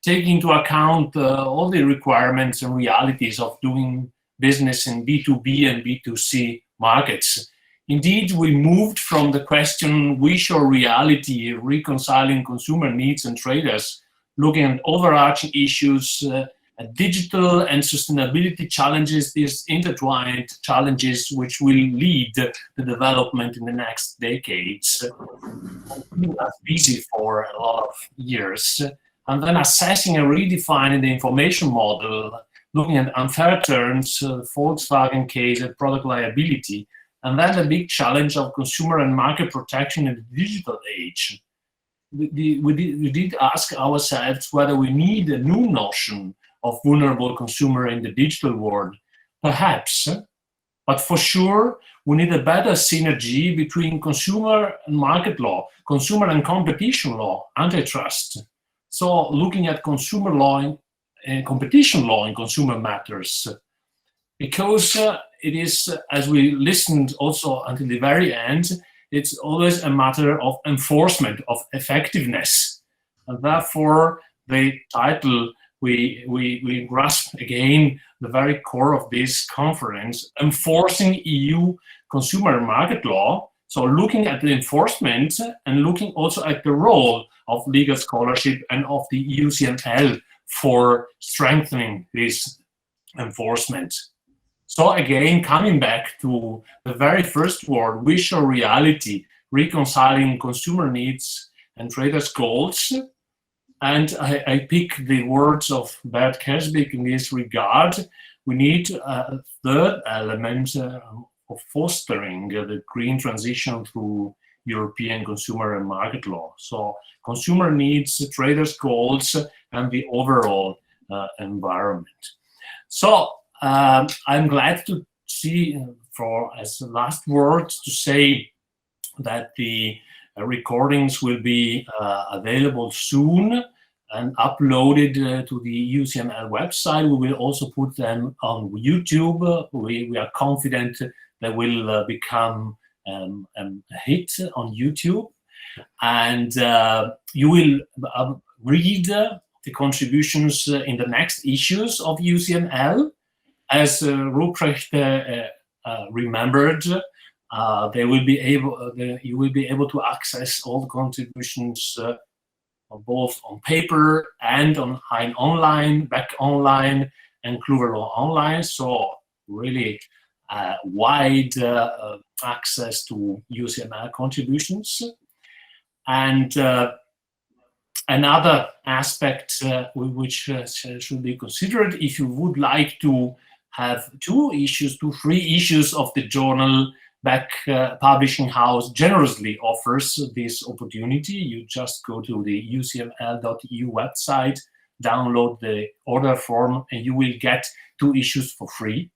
taking into account all the requirements and realities of doing business in B2B and B2C markets. Indeed, we moved from the question wish or reality, reconciling consumer needs and traders, looking at overarching issues, digital and sustainability challenges, these intertwined challenges which will lead the development in the next decades. Keeping us busy for a lot of years. And then assessing and redefining the information model, looking at unfair terms, Volkswagen case and product liability, and then the big challenge of consumer and market protection in the digital age. We did ask ourselves whether we need a new notion of vulnerable consumer in the digital world. Perhaps, but for sure, we need a better synergy between consumer and market law, consumer and competition law, antitrust. So looking at consumer law and competition law in consumer matters. Because it is, as we listened also until the very end, it's always a matter of enforcement, of effectiveness. And therefore, the title we grasp again the very core of this conference, enforcing EU consumer market law. So looking at the enforcement and looking also at the role of legal scholarship and of the UCML for strengthening this enforcement. So again, coming back to the very first word, wish or reality, reconciling consumer needs and traders' goals. And I pick the words of Bert Kersbeek in this regard. We need a third element of fostering the green transition through European consumer and market law. So consumer needs, traders' goals, and the overall environment. So I'm glad to see, for as last words, to say that the recordings will be available soon and uploaded to the UCML website. We will also put them on YouTube. We are confident they will become a hit on YouTube. And you will read the contributions in the next issues of UCML. As Ruprecht remembered, you will be able to access all the contributions both on paper and on Hein Online, Beck Online, and Kluwer-Law Online. So really wide access to UCML contributions. And another aspect which should be considered, if you would like to have 2 issues, 3 issues of the journal, Beck Publishing House generously offers this opportunity. You just go to the ucml.eu website, download the order form, and you will get 2 issues for free.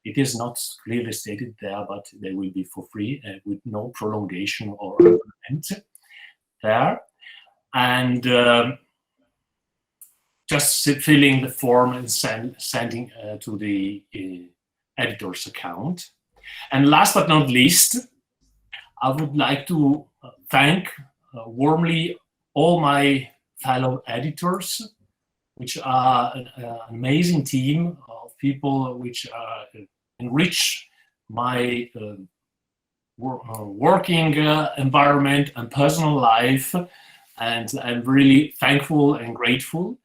It is not clearly stated there, but they will be for free with no prolongation or agreement there. And just filling the form and sending to the editor's account. And last but not least, I would like to thank warmly all my fellow editors, which are an amazing team of people which enrich my working environment and personal life. And I'm really thankful and grateful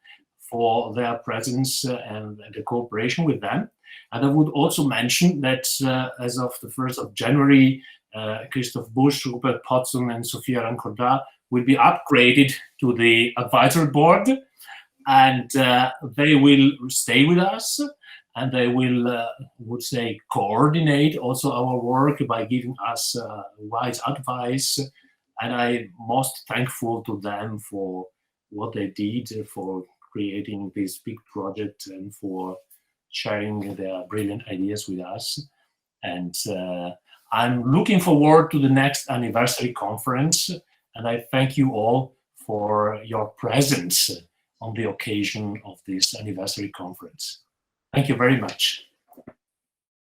for their presence and the cooperation with them. And I would also mention that as of the 1st of January, Christoph Busch, Rupert Potzum, and Sophia Rancorda will be upgraded to the advisory board, and they will stay with us, and they will, would say, coordinate also our work by giving us wise advice. And I'm most thankful to them for what they did for creating this big project and for sharing their brilliant ideas with us. And I'm looking forward to the next anniversary conference. And I thank you all for your presence on the occasion of this anniversary conference. Thank you very much.